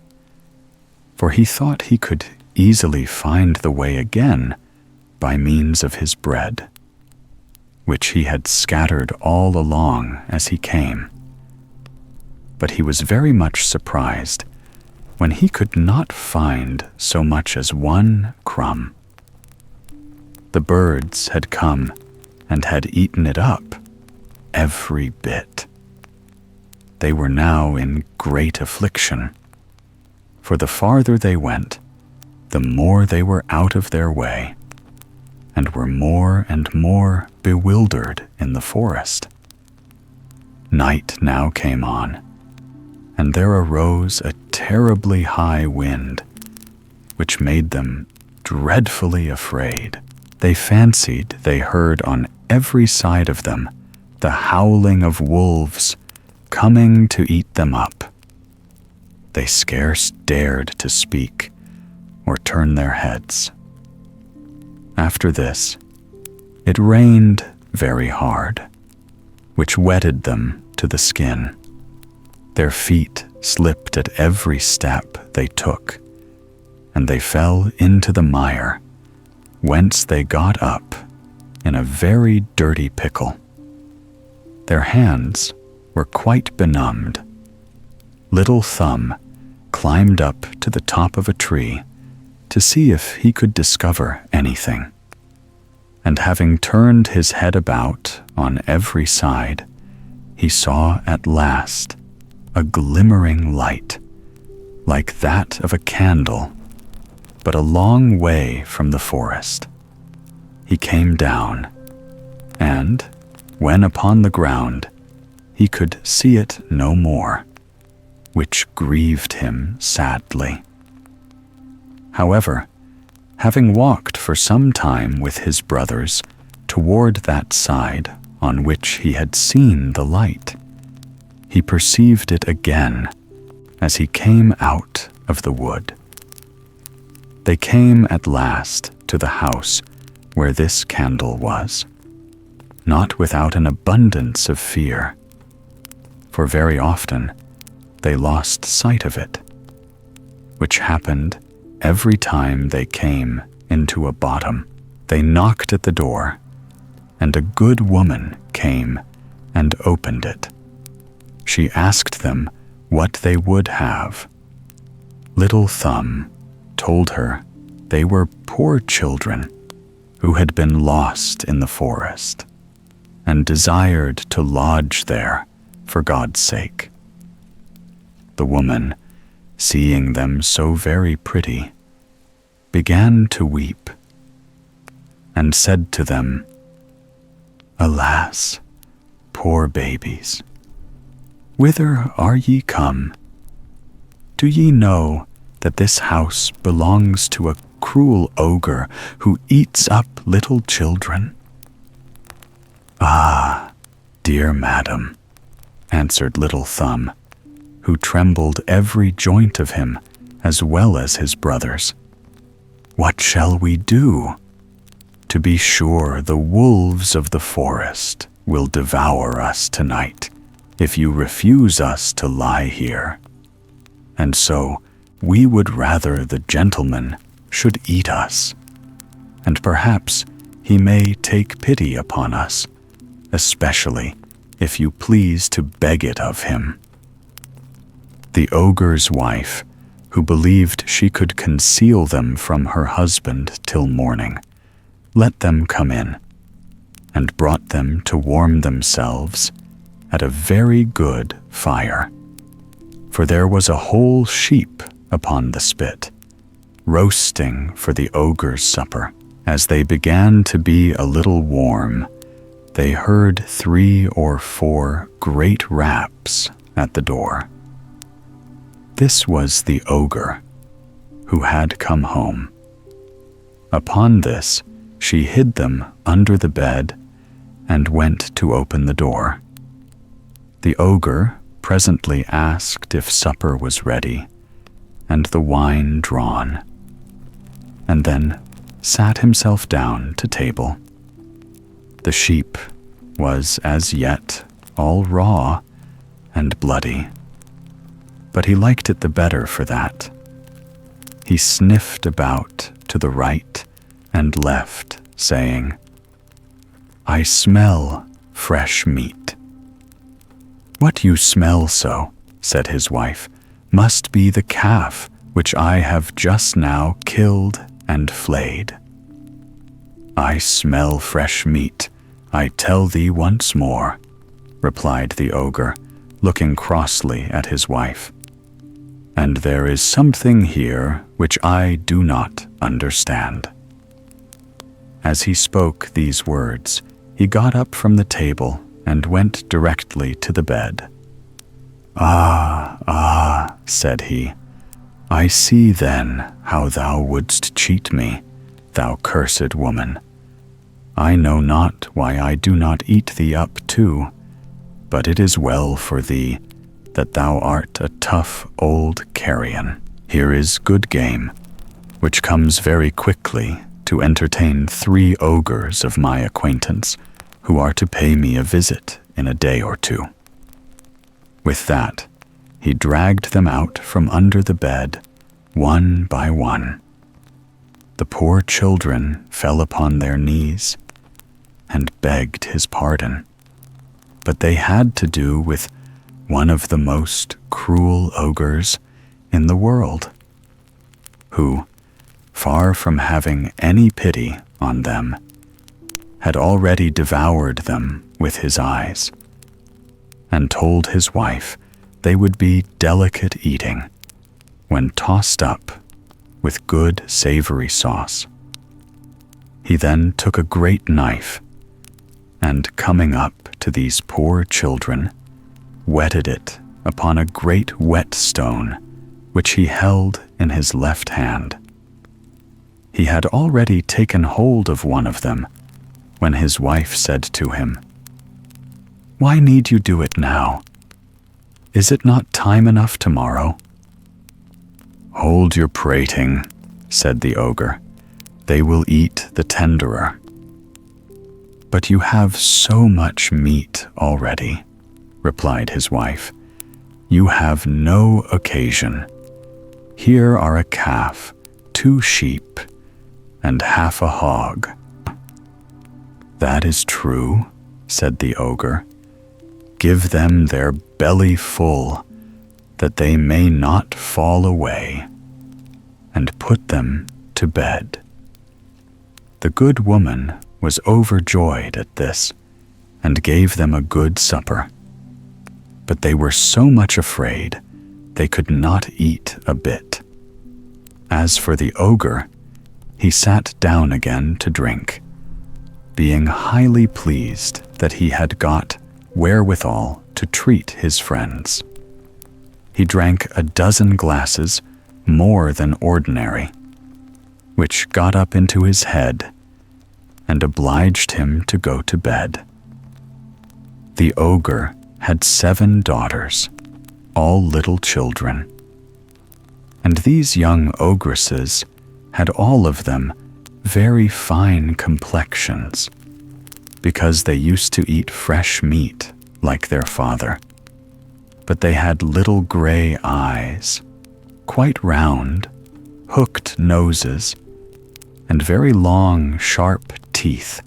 for he thought he could easily find the way again by means of his bread, which he had scattered all along as he came. But he was very much surprised when he could not find so much as one crumb. The birds had come and had eaten it up, every bit. They were now in great affliction, for the farther they went, the more they were out of their way, and were more and more bewildered in the forest. Night now came on, and there arose a terribly high wind, which made them dreadfully afraid. They fancied they heard on every side of them the howling of wolves coming to eat them up. They scarce dared to speak or turn their heads. After this, it rained very hard, which wetted them to the skin. Their feet slipped at every step they took, and they fell into the mire, whence they got up in a very dirty pickle. Their hands were quite benumbed. Little Thumb climbed up to the top of a tree to see if he could discover anything. And having turned his head about on every side, he saw at last a glimmering light, like that of a candle, but a long way from the forest. He came down, and, when upon the ground, he could see it no more, which grieved him sadly. However, having walked for some time with his brothers toward that side on which he had seen the light, he perceived it again as he came out of the wood. They came at last to the house where this candle was, not without an abundance of fear, for very often they lost sight of it, which happened every time they came into a bottom. They knocked at the door, and a good woman came and opened it. She asked them what they would have. Little Thumb told her they were poor children who had been lost in the forest and desired to lodge there for God's sake. The woman, seeing them so very pretty, began to weep and said to them, "Alas, poor babies, whither are ye come? Do ye know that this house belongs to a cruel ogre who eats up little children?" "Ah, dear madam," answered Little Thumb, who trembled every joint of him as well as his brothers. "What shall we do? To be sure, the wolves of the forest will devour us tonight if you refuse us to lie here. And so we would rather the gentleman should eat us, and perhaps he may take pity upon us, especially if you please to beg it of him." The ogre's wife, who believed she could conceal them from her husband till morning, let them come in, and brought them to warm themselves at a very good fire. For there was a whole sheep upon the spit, roasting for the ogre's supper. As they began to be a little warm, they heard 3 or 4 great raps at the door. This was the ogre, who had come home. Upon this, she hid them under the bed and went to open the door. The ogre presently asked if supper was ready and the wine drawn, and then sat himself down to table. The sheep was as yet all raw and bloody, but he liked it the better for that. He sniffed about to the right and left, saying, "I smell fresh meat." "What you smell so," said his wife, "must be the calf which I have just now killed and flayed." "I smell fresh meat, I tell thee once more," replied the ogre, looking crossly at his wife. "And there is something here which I do not understand." As he spoke these words, he got up from the table and went directly to the bed. Ah, said he, "I see then how thou wouldst cheat me, thou cursed woman. I know not why I do not eat thee up too, but it is well for thee that thou art a tough old carrion. Here is good game, which comes very quickly to entertain 3 ogres of my acquaintance, who are to pay me a visit in a day or 2. With that, he dragged them out from under the bed, one by one. The poor children fell upon their knees and begged his pardon. but they had to do with one of the most cruel ogres in the world, who, far from having any pity on them, had already devoured them with his eyes, and told his wife they would be delicate eating when tossed up with good savory sauce. He then took a great knife, and coming up to these poor children, whetted it upon a great whetstone which he held in his left hand. He had already taken hold of one of them when his wife said to him, "Why need you do it now? Is it not time enough tomorrow?" "Hold your prating," said the ogre. "They will eat the tenderer." "But you have so much meat already," replied his wife. "You have no occasion. Here are a calf, 2 sheep, and half a hog." "That is true," said the ogre. "Give them their belly full, that they may not fall away, and put them to bed." The good woman was overjoyed at this, and gave them a good supper. But they were so much afraid they could not eat a bit. As for the ogre, he sat down again to drink, being highly pleased that he had got wherewithal to treat his friends. He drank 12 glasses more than ordinary, which got up into his head and obliged him to go to bed. The ogre had 7 daughters, all little children, and these young ogresses had all of them very fine complexions, because they used to eat fresh meat like their father. But they had little gray eyes, quite round, hooked noses, and very long, sharp teeth,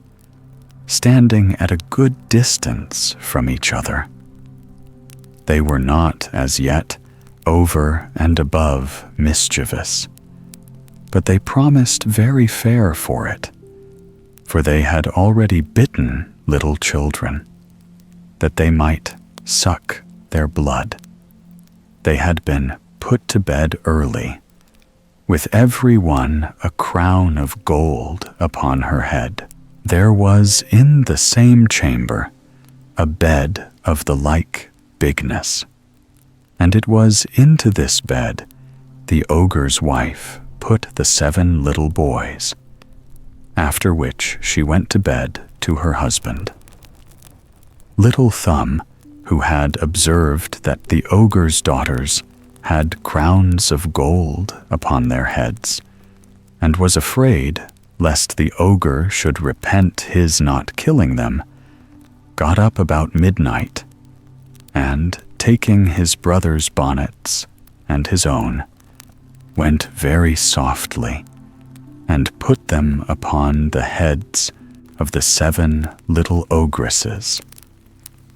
standing at a good distance from each other. They were not, as yet, over and above mischievous, but they promised very fair for it, for they had already bitten little children, that they might suck their blood. They had been put to bed early, with every one a crown of gold upon her head. There was in the same chamber a bed of the like bigness, and it was into this bed the ogre's wife put the 7 little boys, after which she went to bed to her husband. Little Thumb, who had observed that the ogre's daughters had crowns of gold upon their heads, and was afraid lest the ogre should repent his not killing them, got up about midnight, and, taking his brother's bonnets and his own, went very softly, and put them upon the heads of the 7 little ogresses,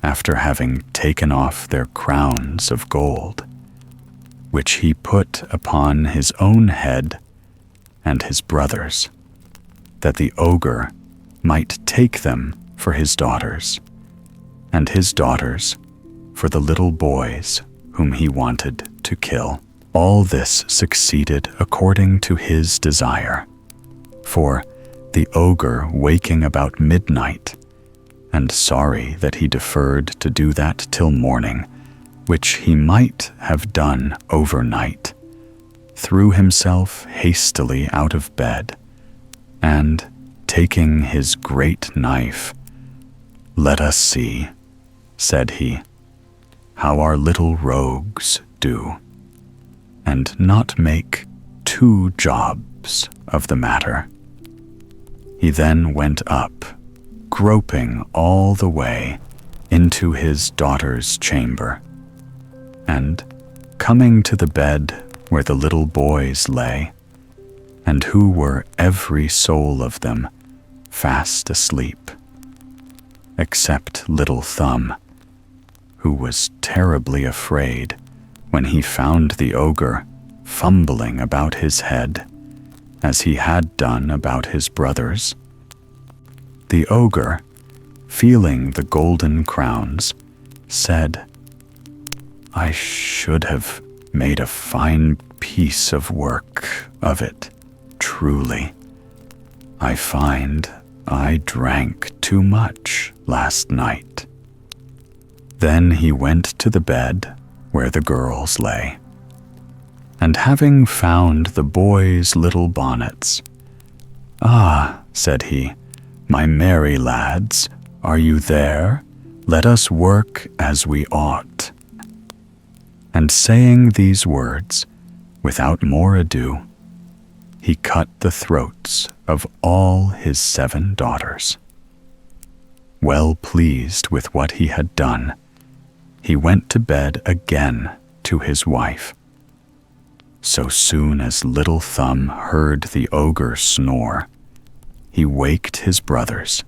after having taken off their crowns of gold, which he put upon his own head and his brother's, that the ogre might take them for his daughters, and his daughters for the little boys whom he wanted to kill. All this succeeded according to his desire, for the ogre, waking about midnight, and sorry that he deferred to do that till morning, which he might have done overnight, threw himself hastily out of bed, and, taking his great knife, "Let us see," said he, "how our little rogues do, and not make 2 jobs of the matter." He then went up, groping all the way into his daughter's chamber, and, coming to the bed where the little boys lay, and who were every soul of them fast asleep, except Little Thumb, who was terribly afraid when he found the ogre fumbling about his head, as he had done about his brothers. The ogre, feeling the golden crowns, said, "I should have made a fine piece of work of it, truly. I find I drank too much last night." Then he went to the bed where the girls lay, and having found the boys' little bonnets, "Ah," said he, "my merry lads, are you there? Let us work as we ought." And saying these words, without more ado, he cut the throats of all his 7 daughters. Well pleased with what he had done, he went to bed again to his wife. So soon as Little Thumb heard the ogre snore, he waked his brothers,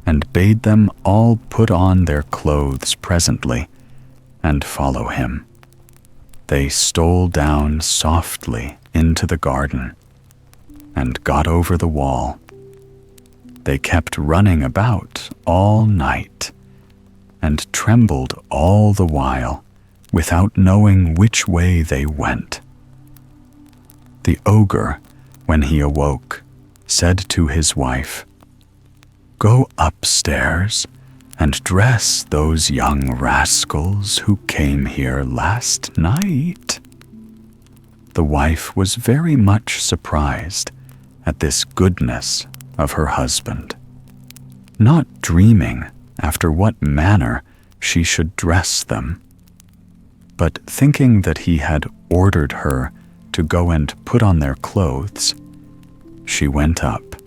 and bade them all put on their clothes presently, and follow him. They stole down softly into the garden, and got over the wall. They kept running about all night, and trembled all the while, without knowing which way they went. The ogre, when he awoke, said to his wife, "Go upstairs and dress those young rascals who came here last night." The wife was very much surprised at this goodness of her husband, not dreaming after what manner she should dress them, but thinking that he had ordered her to go and put on their clothes, she went up,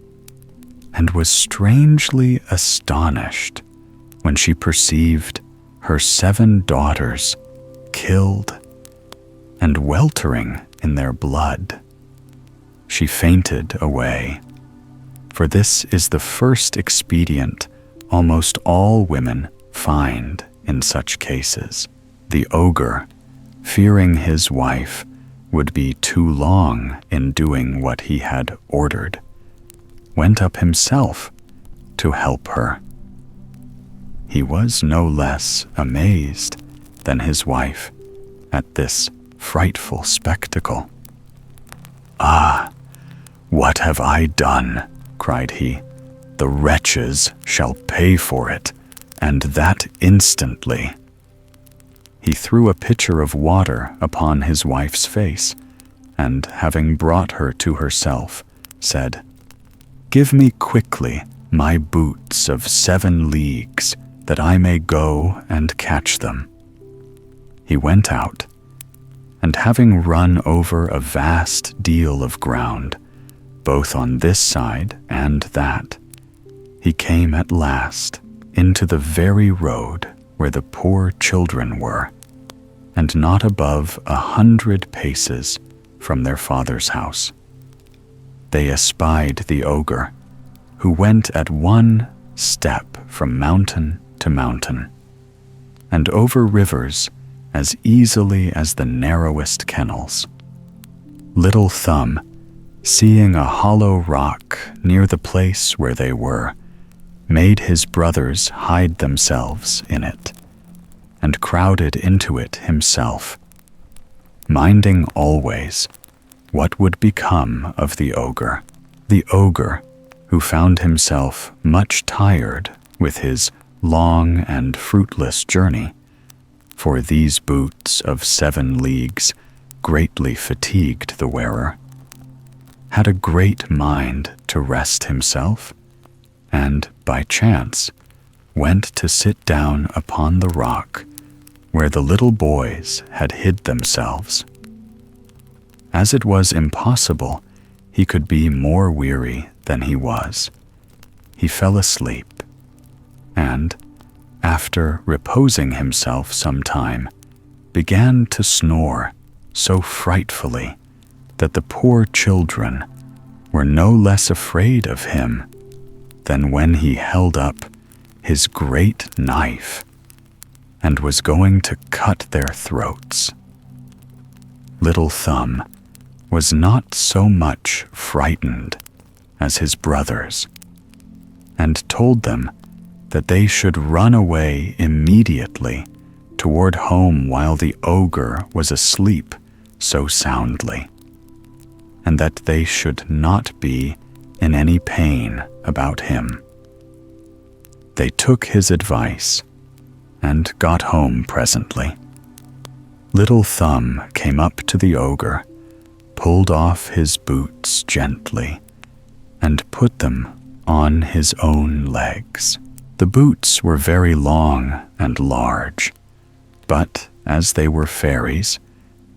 and was strangely astonished when she perceived her 7 daughters killed and weltering in their blood. She fainted away, for this is the first expedient almost all women find in such cases. The ogre, fearing his wife would be too long in doing what he had ordered, went up himself to help her. He was no less amazed than his wife at this frightful spectacle. "Ah, what have I done?" cried he. "The wretches shall pay for it, and that instantly." He threw a pitcher of water upon his wife's face, and having brought her to herself, said, "Give me quickly my boots of 7 leagues, that I may go and catch them." He went out, and having run over a vast deal of ground, both on this side and that, he came at last into the very road where the poor children were, and not above 100 paces from their father's house. They espied the ogre, who went at one step from mountain to mountain, and over rivers as easily as the narrowest kennels. Little Thumb, seeing a hollow rock near the place where they were, made his brothers hide themselves in it, and crowded into it himself, minding always what would become of the ogre. The ogre, who found himself much tired with his long and fruitless journey, for these boots of 7 leagues greatly fatigued the wearer, had a great mind to rest himself, and by chance went to sit down upon the rock where the little boys had hid themselves. As it was impossible he could be more weary than he was, he fell asleep, and, after reposing himself some time, began to snore so frightfully that the poor children were no less afraid of him than when he held up his great knife and was going to cut their throats. Little Thumb was not so much frightened as his brothers, and told them that they should run away immediately toward home while the ogre was asleep so soundly, and that they should not be in any pain about him. They took his advice and got home presently. Little Thumb came up to the ogre, pulled off his boots gently, and put them on his own legs. The boots were very long and large, but as they were fairies,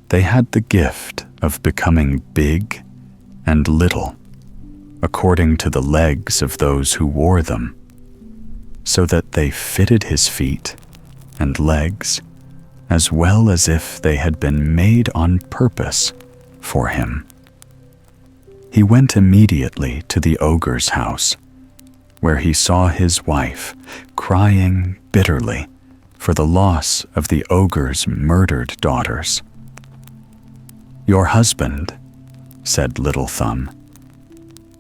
they had the gift of becoming big and little, according to the legs of those who wore them, so that they fitted his feet and legs as well as if they had been made on purpose for him. He went immediately to the ogre's house, where he saw his wife crying bitterly for the loss of the ogre's murdered daughters. "Your husband," said Little Thumb,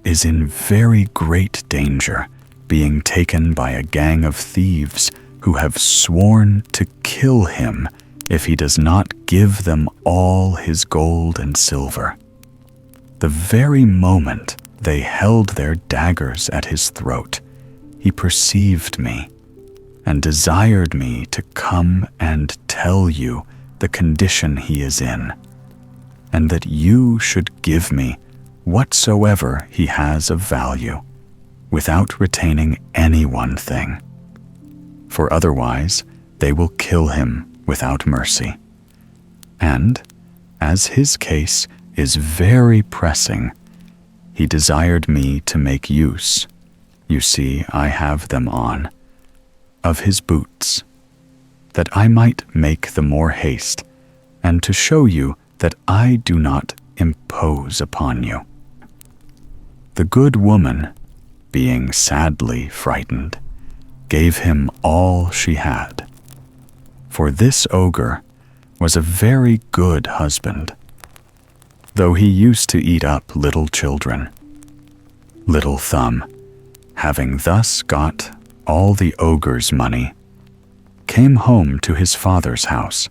"is in very great danger, being taken by a gang of thieves who have sworn to kill him if he does not give them all his gold and silver. The very moment they held their daggers at his throat, he perceived me and desired me to come and tell you the condition he is in, and that you should give me whatsoever he has of value, without retaining any one thing. For otherwise they will kill him without mercy. And, as his case is very pressing, he desired me to make use, you see I have them on, of his boots, that I might make the more haste, and to show you that I do not impose upon you." The good woman, being sadly frightened, gave him all she had. For this ogre was a very good husband, though he used to eat up little children. Little Thumb, having thus got all the ogre's money, came home to his father's house,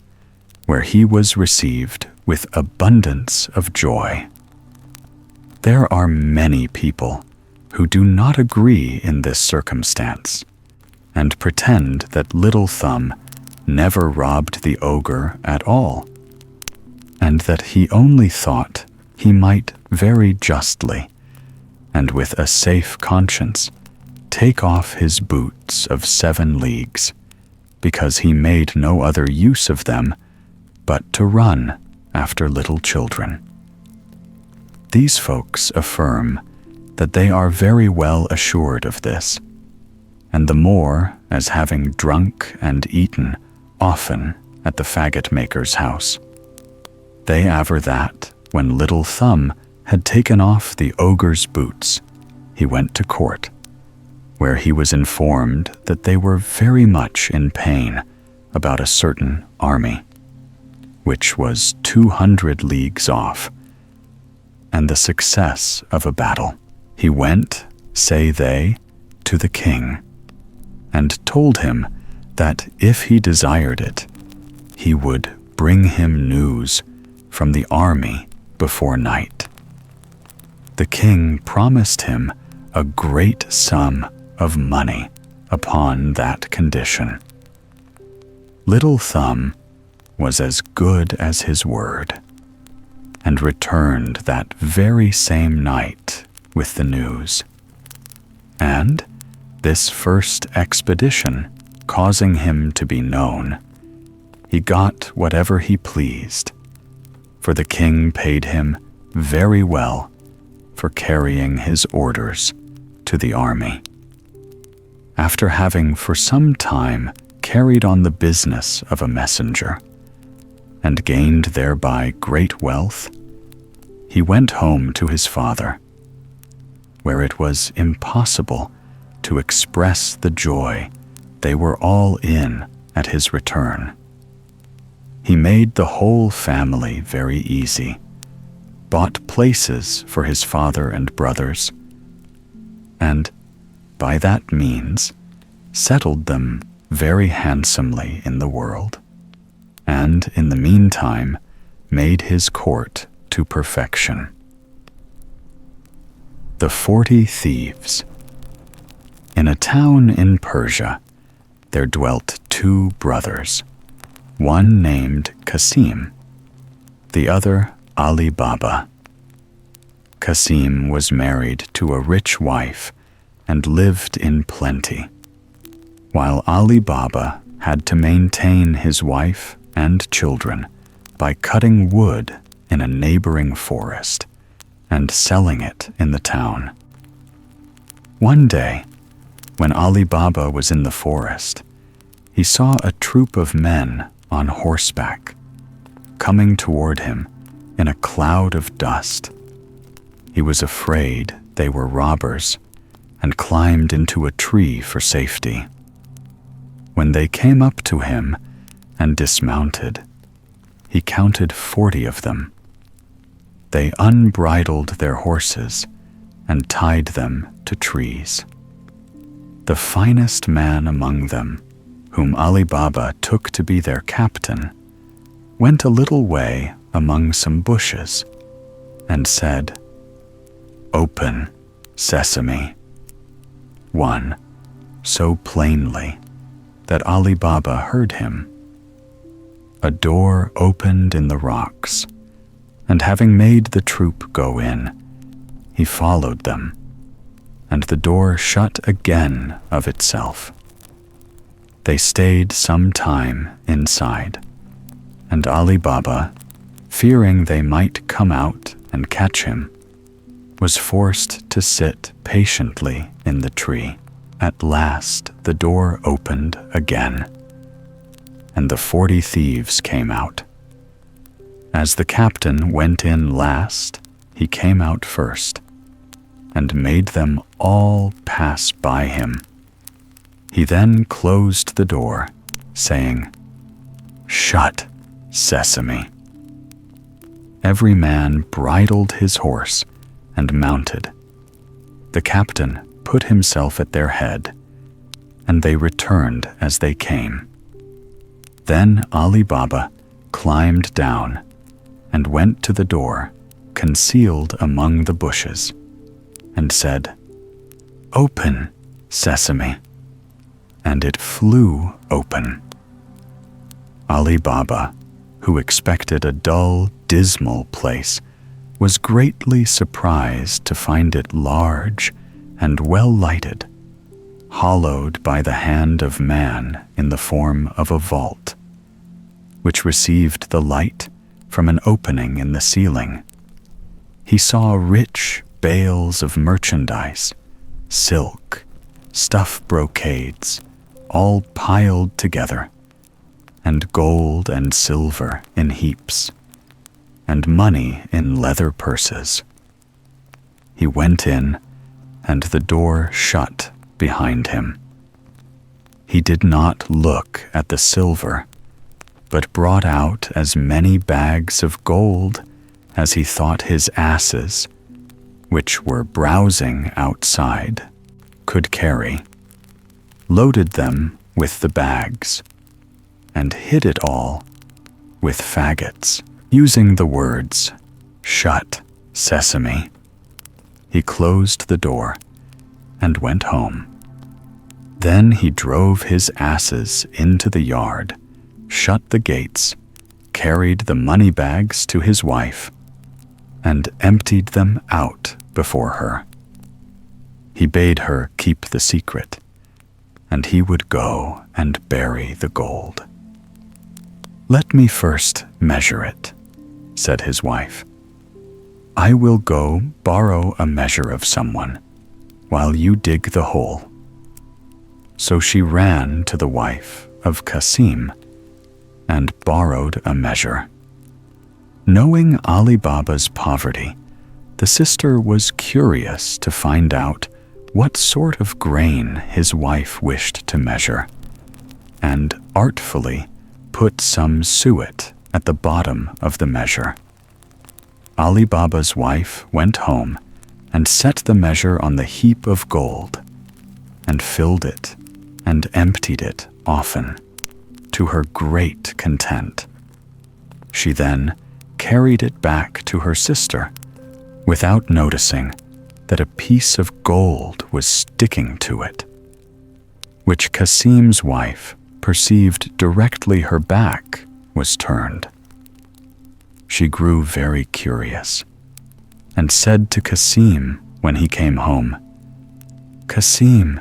where he was received with abundance of joy. There are many people who do not agree in this circumstance, and pretend that Little Thumb never robbed the ogre at all, and that he only thought he might very justly, and with a safe conscience, take off his boots of 7 leagues, because he made no other use of them but to run after little children. These folks affirm that they are very well assured of this, and the more as having drunk and eaten often at the faggot-maker's house. They aver that, when Little Thumb had taken off the ogre's boots, he went to court, where he was informed that they were very much in pain about a certain army, which was 200 leagues off, and the success of a battle. He went, say they, to the king, and told him that if he desired it, he would bring him news from the army before night. The king promised him a great sum of money upon that condition. Little Thumb was as good as his word, and returned that very same night with the news. And this first expedition causing him to be known, he got whatever he pleased, for the king paid him very well for carrying his orders to the army. After having for some time carried on the business of a messenger, and gained thereby great wealth, he went home to his father, where it was impossible to express the joy they were all in at his return. He made the whole family very easy, bought places for his father and brothers, and, by that means, settled them very handsomely in the world, and in the meantime made his court to perfection. The 40 Thieves. In a town in Persia, there dwelt 2 brothers, one named Qasim, the other Ali Baba. Qasim was married to a rich wife and lived in plenty, while Ali Baba had to maintain his wife and children by cutting wood in a neighboring forest and selling it in the town. One day, when Ali Baba was in the forest, he saw a troop of men on horseback coming toward him in a cloud of dust. He was afraid they were robbers and climbed into a tree for safety. When they came up to him and dismounted, he counted 40 of them. They unbridled their horses and tied them to trees. The finest man among them, whom Ali Baba took to be their captain, went a little way among some bushes and said, "Open, Sesame," one, so plainly that Ali Baba heard him. A door opened in the rocks, and having made the troop go in, he followed them, and the door shut again of itself. They stayed some time inside, and Ali Baba, fearing they might come out and catch him, was forced to sit patiently in the tree. At last the door opened again, and the 40 thieves came out. As the captain went in last, he came out first, and made them all pass by him. He then closed the door, saying, "Shut, Sesame." Every man bridled his horse and mounted. The captain put himself at their head, and they returned as they came. Then Ali Baba climbed down and went to the door, concealed among the bushes, and said, "Open, Sesame," and it flew open. Ali Baba, who expected a dull, dismal place, was greatly surprised to find it large and well lighted, hollowed by the hand of man in the form of a vault, which received the light from an opening in the ceiling. He saw rich bales of merchandise, silk, stuff brocades, all piled together, and gold and silver in heaps, and money in leather purses. He went in, and the door shut behind him. He did not look at the silver, but brought out as many bags of gold as he thought his asses, which were browsing outside, could carry, loaded them with the bags, and hid it all with faggots. Using the words, "Shut, Sesame," he closed the door and went home. Then he drove his asses into the yard, shut the gates, carried the money bags to his wife, and emptied them out before her. He bade her keep the secret, and he would go and bury the gold. "Let me first measure it," said his wife. "I will go borrow a measure of someone, while you dig the hole." So she ran to the wife of Qasim and borrowed a measure. Knowing Ali Baba's poverty, the sister was curious to find out what sort of grain his wife wished to measure. and artfully put some suet at the bottom of the measure. Ali Baba's wife went home and set the measure on the heap of gold, and filled it and emptied it often, to her great content. She then carried it back to her sister, without noticing that a piece of gold was sticking to it, which Kasim's wife perceived directly her back was turned. She grew very curious, and said to Kasim when he came home, "Kasim,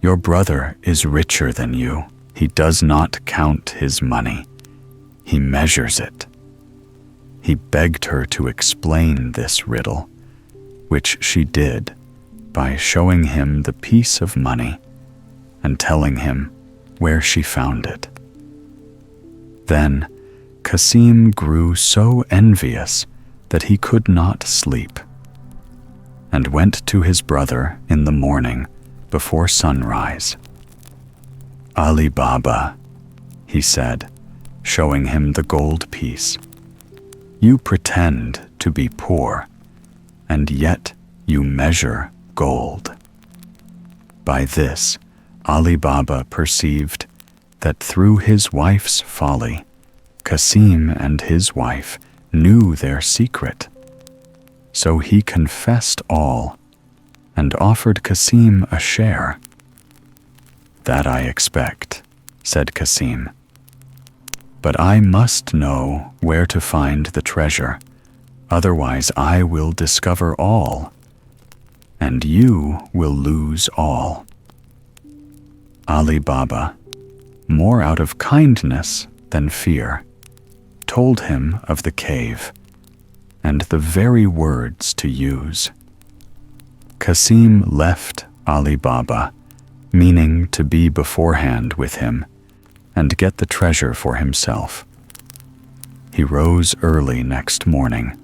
your brother is richer than you. He does not count his money. He measures it." He begged her to explain this riddle, which she did by showing him the piece of money and telling him where she found it. Then Kasim grew so envious that he could not sleep, and went to his brother in the morning before sunrise. "Ali Baba," he said, showing him the gold piece, "you pretend to be poor, and yet you measure gold." By this, Ali Baba perceived that through his wife's folly, Kasim and his wife knew their secret. So he confessed all and offered Kasim a share. "That I expect," said Kasim. "But I must know where to find the treasure, otherwise I will discover all, and you will lose all." Ali Baba, more out of kindness than fear, told him of the cave and the very words to use. Kasim left Ali Baba, meaning to be beforehand with him and get the treasure for himself. He rose early next morning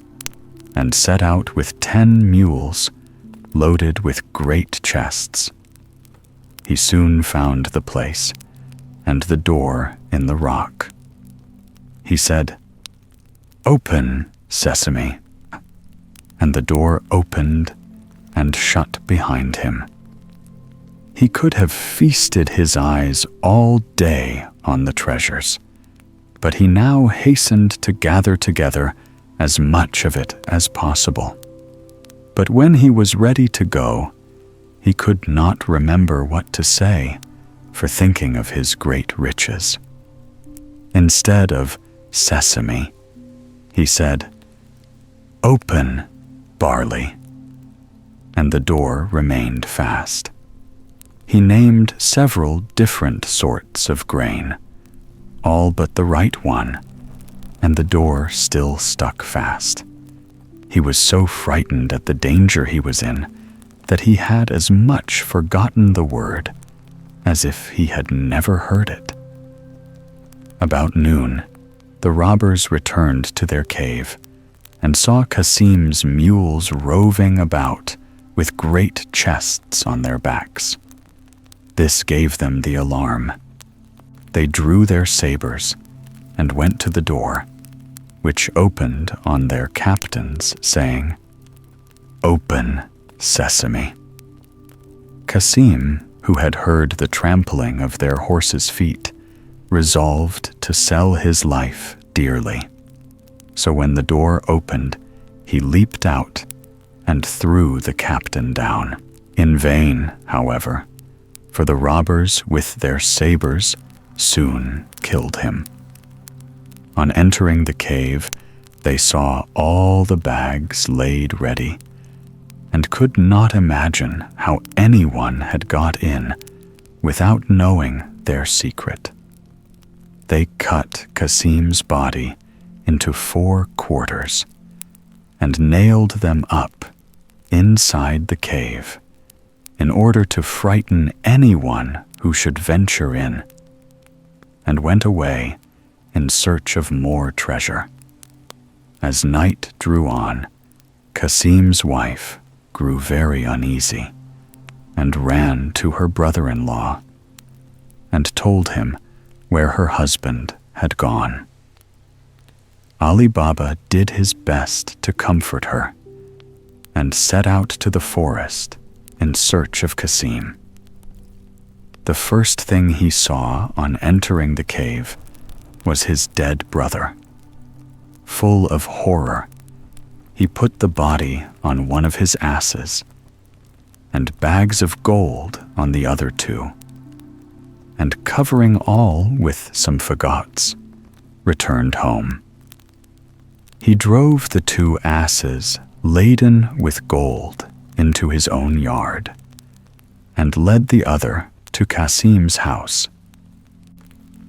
and set out with 10 mules loaded with great chests. He soon found the place and the door in the rock. He said, "Open, Sesame," and the door opened and shut behind him. He could have feasted his eyes all day on the treasures, but he now hastened to gather together as much of it as possible. But when he was ready to go, he could not remember what to say for thinking of his great riches. Instead of "Sesame," he said, "Open, barley," and the door remained fast. He named several different sorts of grain, all but the right one, and the door still stuck fast. He was so frightened at the danger he was in that he had as much forgotten the word as if he had never heard it. About noon, the robbers returned to their cave and saw Kasim's mules roving about with great chests on their backs. This gave them the alarm. They drew their sabers and went to the door, which opened on their captains, saying, "Open, Sesame." Kasim, who had heard the trampling of their horses' feet, resolved to sell his life dearly. So when the door opened, he leaped out and threw the captain down. In vain, however, for the robbers with their sabers soon killed him. On entering the cave, they saw all the bags laid ready, and could not imagine how anyone had got in without knowing their secret. They cut Kasim's body into 4 quarters and nailed them up inside the cave in order to frighten anyone who should venture in, and went away in search of more treasure. As night drew on, Kasim's wife grew very uneasy and ran to her brother-in-law and told him where her husband had gone. Ali Baba did his best to comfort her and set out to the forest in search of Cassim. The first thing he saw on entering the cave was his dead brother. Full of horror, he put the body on one of his asses and bags of gold on the other two, and covering all with some fagots, returned home. He drove the two asses laden with gold into his own yard, and led the other to Cassim's house.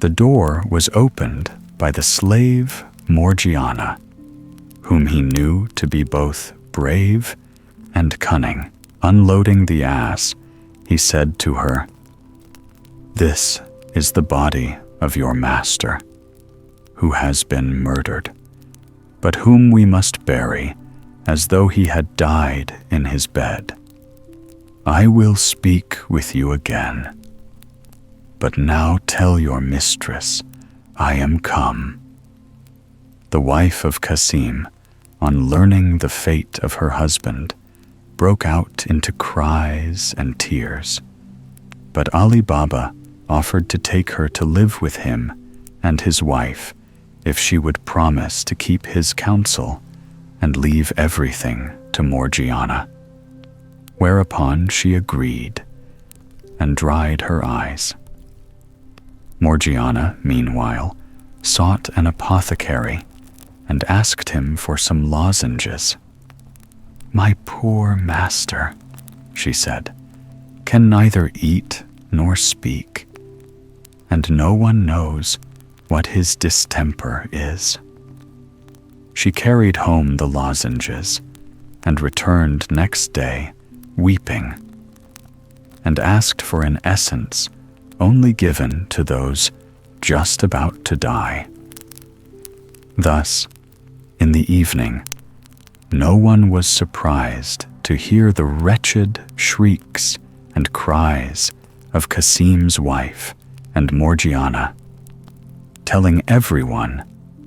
The door was opened by the slave Morgiana, whom he knew to be both brave and cunning. Unloading the ass, he said to her, "This is the body of your master, who has been murdered, but whom we must bury as though he had died in his bed. I will speak with you again, but now tell your mistress I am come." The wife of Cassim, on learning the fate of her husband, broke out into cries and tears. But Ali Baba offered to take her to live with him and his wife if she would promise to keep his counsel and leave everything to Morgiana. Whereupon she agreed and dried her eyes. Morgiana, meanwhile, sought an apothecary and asked him for some lozenges. "My poor master," she said, "can neither eat nor speak, and no one knows what his distemper is." She carried home the lozenges and returned next day weeping, and asked for an essence only given to those just about to die. Thus, in the evening, no one was surprised to hear the wretched shrieks and cries of Cassim's wife and Morgiana, telling everyone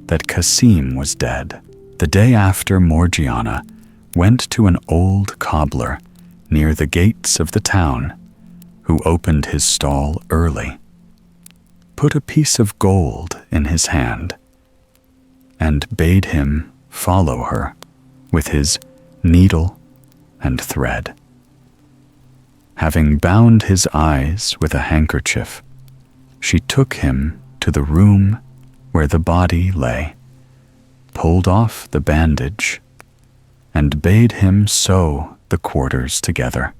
that Cassim was dead. The day after, Morgiana went to an old cobbler near the gates of the town, who opened his stall early, put a piece of gold in his hand, and bade him follow her with his needle and thread. Having bound his eyes with a handkerchief, she took him to the room where the body lay, pulled off the bandage, and bade him sew the quarters together,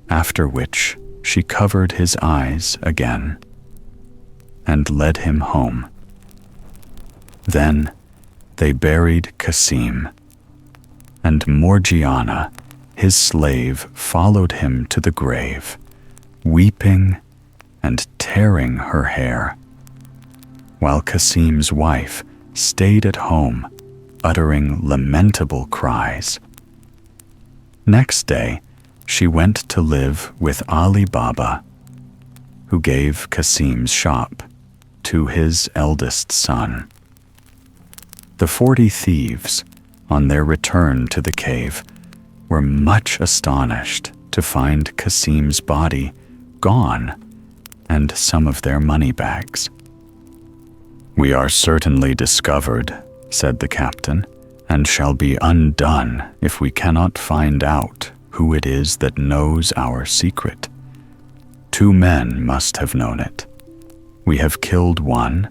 after which she covered his eyes again and led him home. Then they buried Cassim, and Morgiana, his slave, followed him to the grave, weeping and tearing her hair, while Cassim's wife stayed at home, uttering lamentable cries. Next day, she went to live with Ali Baba, who gave Cassim's shop to his eldest son. The 40 thieves, on their return to the cave, were much astonished to find Cassim's body gone and some of their money bags. "We are certainly discovered," said the captain, "and shall be undone if we cannot find out who it is that knows our secret. 2 men must have known it. We have killed one,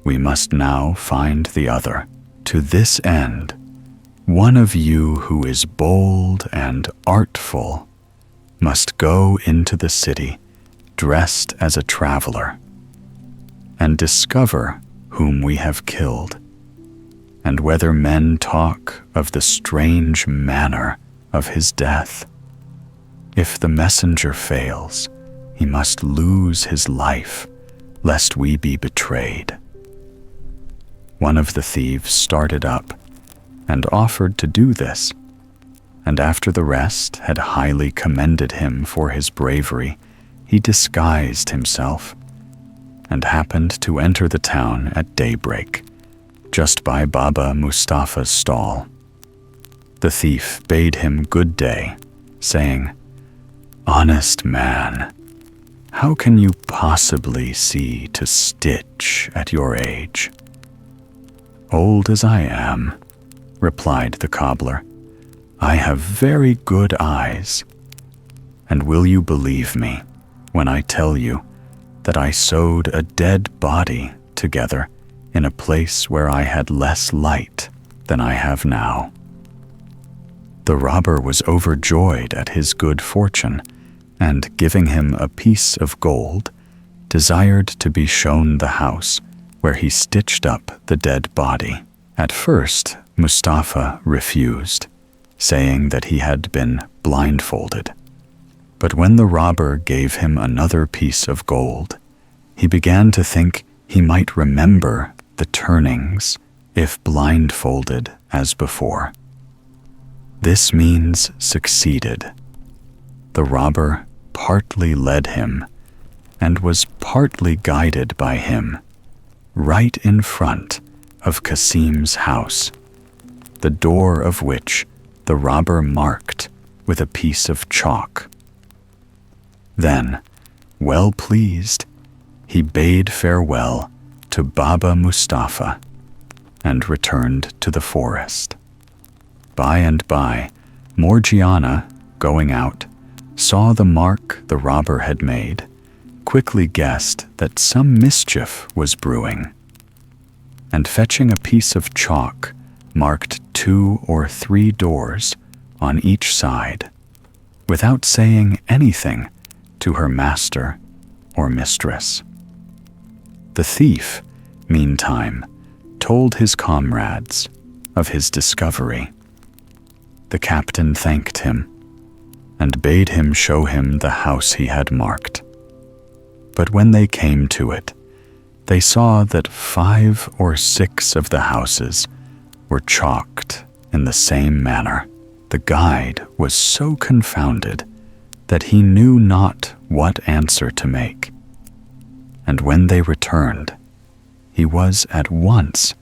we must now find the other. To this end, one of you who is bold and artful must go into the city dressed as a traveler and discover whom we have killed, and whether men talk of the strange manner of his death. If the messenger fails, he must lose his life, lest we be betrayed." One of the thieves started up and offered to do this, and after the rest had highly commended him for his bravery, he disguised himself and happened to enter the town at daybreak, just by Baba Mustafa's stall. The thief bade him good day, saying, "Honest man, how can you possibly see to stitch at your age?" "Old as I am," replied the cobbler, "I have very good eyes. And will you believe me when I tell you that I sewed a dead body together in a place where I had less light than I have now?" The robber was overjoyed at his good fortune, and giving him a piece of gold, desired to be shown the house where he stitched up the dead body. At first, Mustafa refused, saying that he had been blindfolded. But when the robber gave him another piece of gold, he began to think he might remember the turnings if blindfolded as before. This means succeeded. The robber partly led him and was partly guided by him, right in front of Kasim's house, the door of which the robber marked with a piece of chalk. Then, well pleased, he bade farewell to Baba Mustafa and returned to the forest. By and by, Morgiana, going out, saw the mark the robber had made, quickly guessed that some mischief was brewing, and fetching a piece of chalk, marked 2 or 3 doors on each side, without saying anything to her master or mistress. The thief, meantime, told his comrades of his discovery. The captain thanked him and bade him show him the house he had marked. But when they came to it, they saw that 5 or 6 of the houses were chalked in the same manner. The guide was so confounded that he knew not what answer to make. And when they returned, he was at once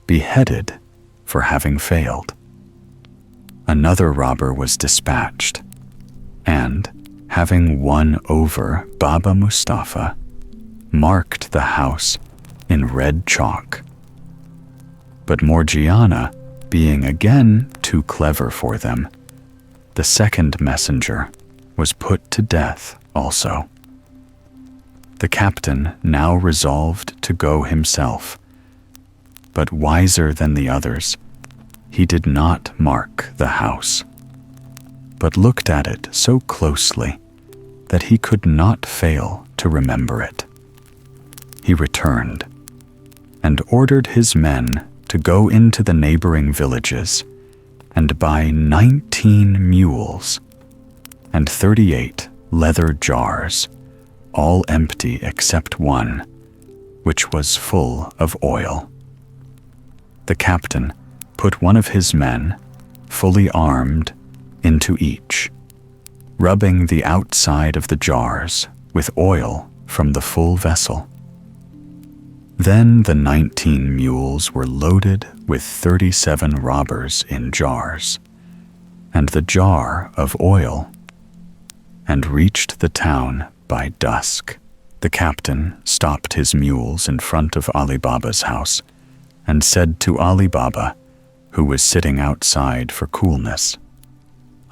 beheaded for having failed. Another robber was dispatched, and, having won over Baba Mustafa, marked the house in red chalk. But Morgiana, being again too clever for them, the second messenger was put to death also. The captain now resolved to go himself, but wiser than the others, he did not mark the house, but looked at it so closely that he could not fail to remember it. He returned and ordered his men to go into the neighboring villages and buy 19 mules and 38 leather jars, all empty except one, which was full of oil. The captain put one of his men, fully armed, into each, rubbing the outside of the jars with oil from the full vessel. Then the 19 mules were loaded with 37 robbers in jars, and the jar of oil, and reached the town by dusk. The captain stopped his mules in front of Ali Baba's house and said to Ali Baba, who was sitting outside for coolness,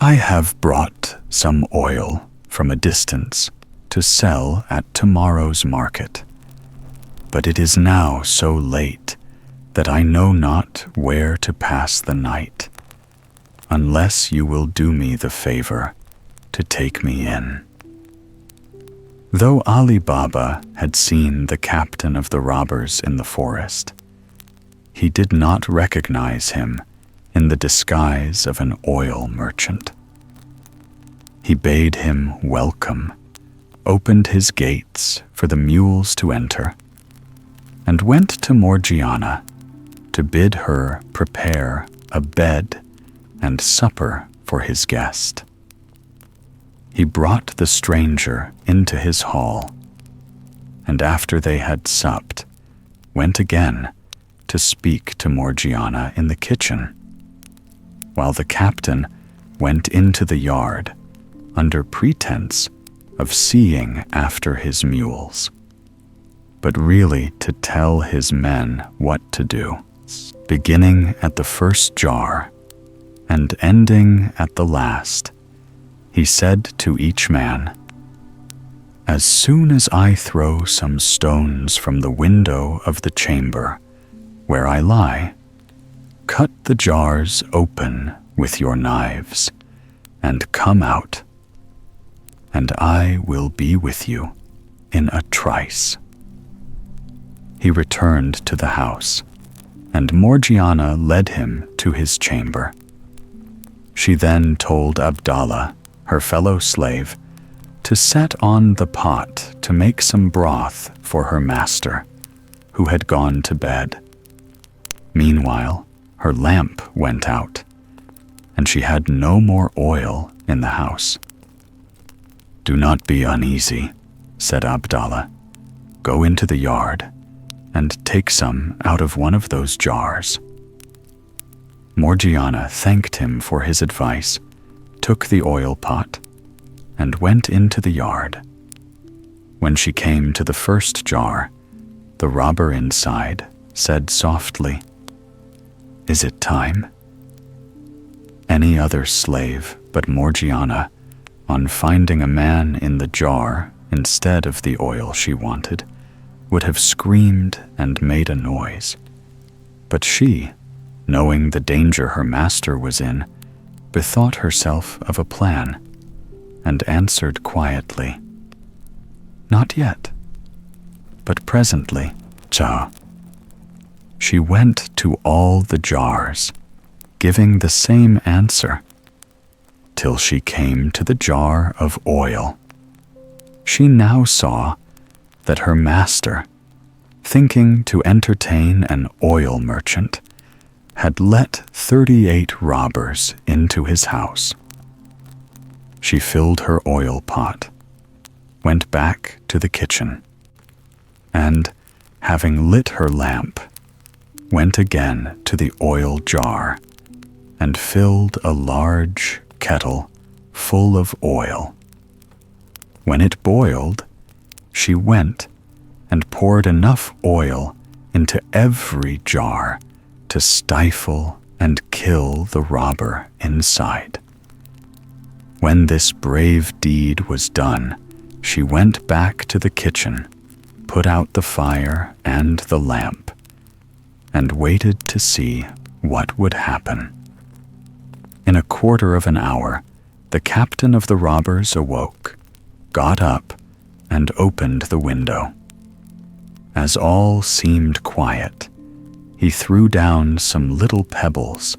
"I have brought some oil from a distance to sell at tomorrow's market. But it is now so late that I know not where to pass the night, unless you will do me the favor to take me in." Though Ali Baba had seen the captain of the robbers in the forest, he did not recognize him in the disguise of an oil merchant. He bade him welcome, opened his gates for the mules to enter, and went to Morgiana to bid her prepare a bed and supper for his guest. He brought the stranger into his hall, and after they had supped, went again to speak to Morgiana in the kitchen, while the captain went into the yard under pretense of seeing after his mules, but really to tell his men what to do, beginning at the first jar and ending at the last. He said to each man, "As soon as I throw some stones from the window of the chamber where I lie, cut the jars open with your knives and come out, and I will be with you in a trice." He returned to the house, and Morgiana led him to his chamber. She then told Abdallah, her fellow slave, to set on the pot to make some broth for her master, who had gone to bed. Meanwhile, her lamp went out, and she had no more oil in the house. "Do not be uneasy," said Abdallah. "Go into the yard and take some out of one of those jars." Morgiana thanked him for his advice, took the oil pot, and went into the yard. When she came to the first jar, the robber inside said softly, "Is it time?" Any other slave but Morgiana, on finding a man in the jar instead of the oil she wanted, would have screamed and made a noise. But she, knowing the danger her master was in, bethought herself of a plan, and answered quietly, "Not yet, but presently, Cha." She went to all the jars, giving the same answer, till she came to the jar of oil. She now saw that her master, thinking to entertain an oil merchant, had let 38 robbers into his house. She filled her oil pot, went back to the kitchen, and, having lit her lamp, went again to the oil jar and filled a large kettle full of oil. When it boiled, she went and poured enough oil into every jar to stifle and kill the robber inside. When this brave deed was done, she went back to the kitchen, put out the fire and the lamp, and waited to see what would happen. In a quarter of an hour, the captain of the robbers awoke, got up, and opened the window. As all seemed quiet, he threw down some little pebbles,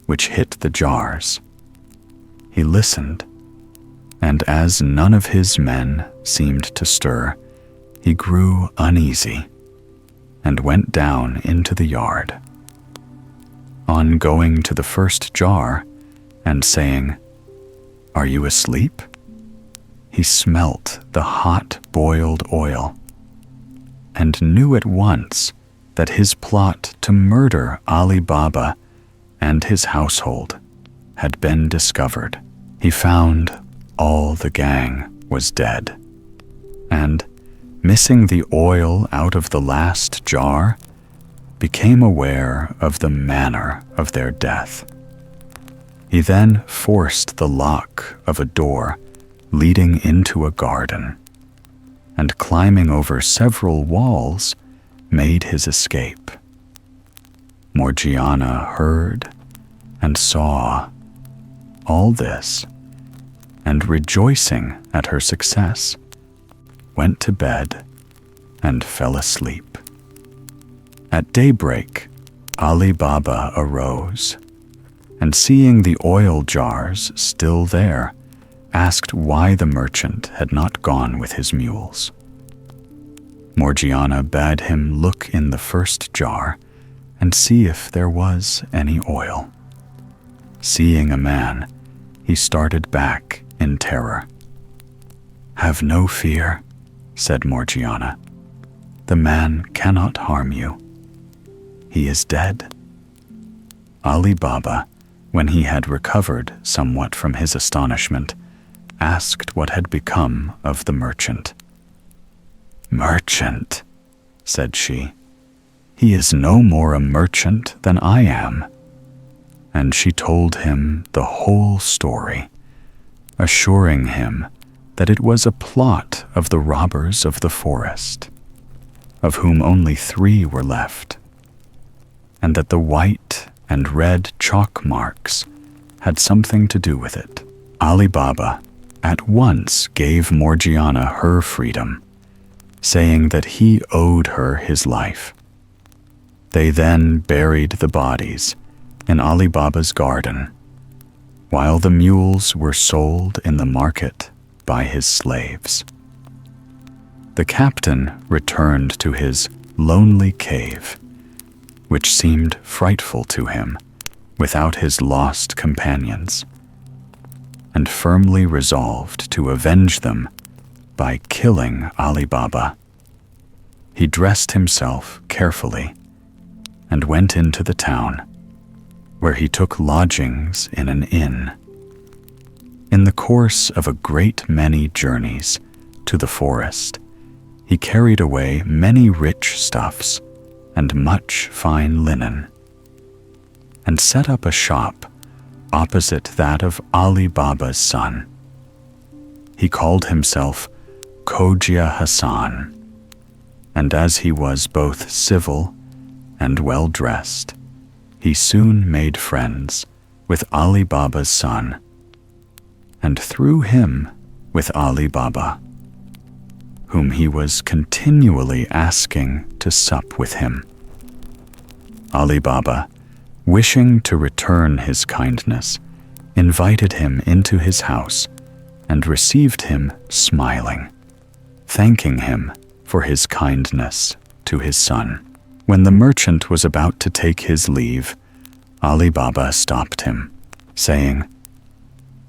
which hit the jars. He listened, and as none of his men seemed to stir, he grew uneasy and went down into the yard. On going to the first jar and saying, "Are you asleep?" he smelt the hot boiled oil and knew at once that his plot to murder Ali Baba and his household had been discovered. He found all the gang was dead, and, missing the oil out of the last jar, became aware of the manner of their death. He then forced the lock of a door leading into a garden, and climbing over several walls, made his escape. Morgiana heard and saw all this, and rejoicing at her success, went to bed and fell asleep. At daybreak, Ali Baba arose, and seeing the oil jars still there, asked why the merchant had not gone with his mules. Morgiana bade him look in the first jar and see if there was any oil. Seeing a man, he started back in terror. "Have no fear," said Morgiana. the man cannot harm you. He is dead." Ali Baba, when he had recovered somewhat from his astonishment, asked what had become of the merchant. "Merchant," said she, "he is no more a merchant than I am." And she told him the whole story, assuring him that it was a plot of the robbers of the forest, of whom only 3 were left, and that the white and red chalk marks had something to do with it. Ali Baba at once gave Morgiana her freedom, saying that he owed her his life. They then buried the bodies in Ali Baba's garden, while the mules were sold in the market by his slaves. The captain returned to his lonely cave, which seemed frightful to him without his lost companions, and firmly resolved to avenge them by killing Ali Baba. He dressed himself carefully and went into the town, where he took lodgings in an inn. In the course of a great many journeys to the forest, he carried away many rich stuffs and much fine linen, and set up a shop opposite that of Ali Baba's son. He called himself Khoja Hassan, and as he was both civil and well-dressed, he soon made friends with Ali Baba's son, and through him with Ali Baba, whom he was continually asking to sup with him. Ali Baba, wishing to return his kindness, invited him into his house and received him smiling, thanking him for his kindness to his son. When the merchant was about to take his leave, Ali Baba stopped him, saying,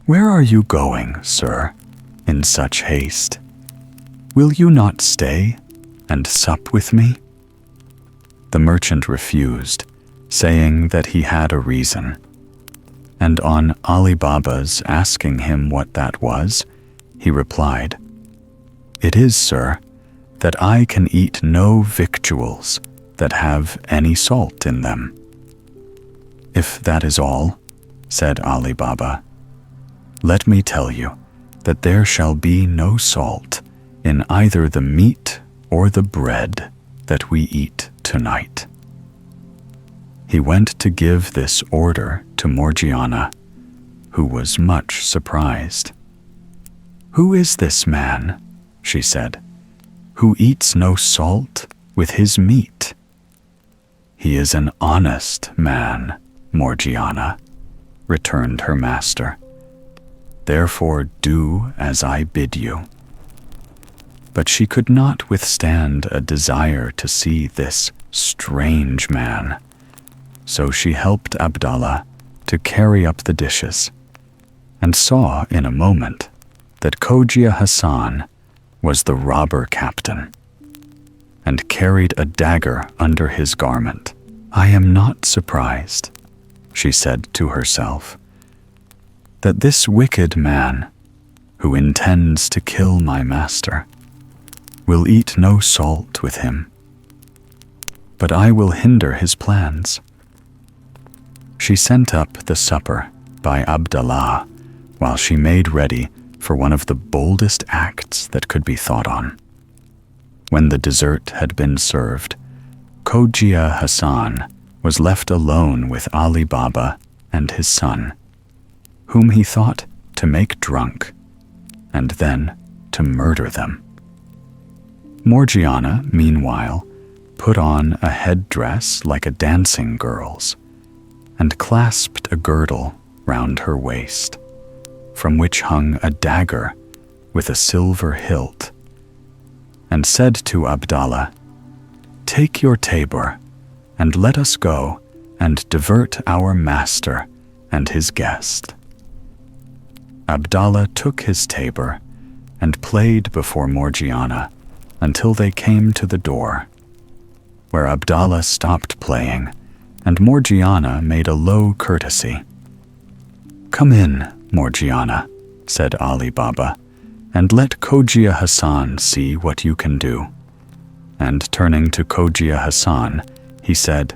"Where are you going, sir, in such haste? Will you not stay and sup with me?" The merchant refused, saying that he had a reason. And on Ali Baba's asking him what that was, he replied, "It is, sir, that I can eat no victuals that have any salt in them." "If that is all," said Ali Baba, "let me tell you that there shall be no salt in either the meat or the bread that we eat tonight." He went to give this order to Morgiana, who was much surprised. "Who is this man," she said, "who eats no salt with his meat?" "He is an honest man, Morgiana," returned her master. "Therefore do as I bid you." But she could not withstand a desire to see this strange man, so she helped Abdallah to carry up the dishes, and saw in a moment that Khoja Hassan was the robber captain, and carried a dagger under his garment. "I am not surprised," she said to herself, "that this wicked man, who intends to kill my master, will eat no salt with him. But I will hinder his plans." She sent up the supper by Abdallah while she made ready for one of the boldest acts that could be thought on. When the dessert had been served, Khoja Hassan was left alone with Ali Baba and his son, whom he thought to make drunk and then to murder them. Morgiana, meanwhile, put on a headdress like a dancing girl's, and clasped a girdle round her waist, from which hung a dagger with a silver hilt, and said to Abdallah, "Take your tabor, and let us go and divert our master and his guest." Abdallah took his tabor and played before Morgiana until they came to the door, where Abdallah stopped playing and Morgiana made a low courtesy. "Come in, Morgiana," said Ali Baba, "and let Cogia Hassan see what you can do." And turning to Cogia Hassan, he said,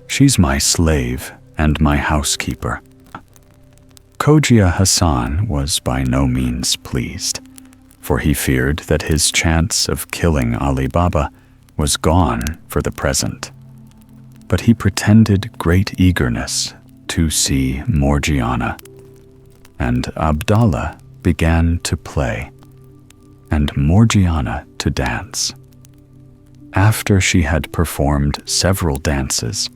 "She's my slave and my housekeeper." Cogia Hassan was by no means pleased, for he feared that his chance of killing Ali Baba was gone for the present. But he pretended great eagerness to see Morgiana, and Abdallah began to play, and Morgiana to dance. After she had performed several dances,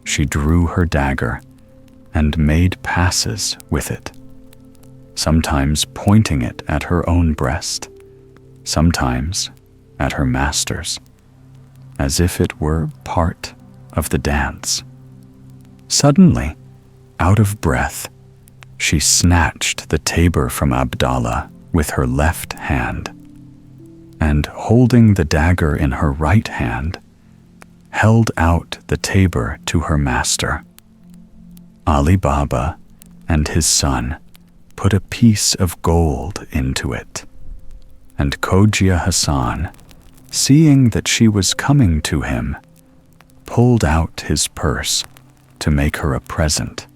she drew her dagger and made passes with it, sometimes pointing it at her own breast, sometimes at her master's, as if it were part of the dance. Suddenly, out of breath, she snatched the tabor from Abdallah with her left hand, and holding the dagger in her right hand, held out the tabor to her master. Ali Baba and his son put a piece of gold into it, and Cogia Hassan, seeing that she was coming to him, pulled out his purse to make her a present.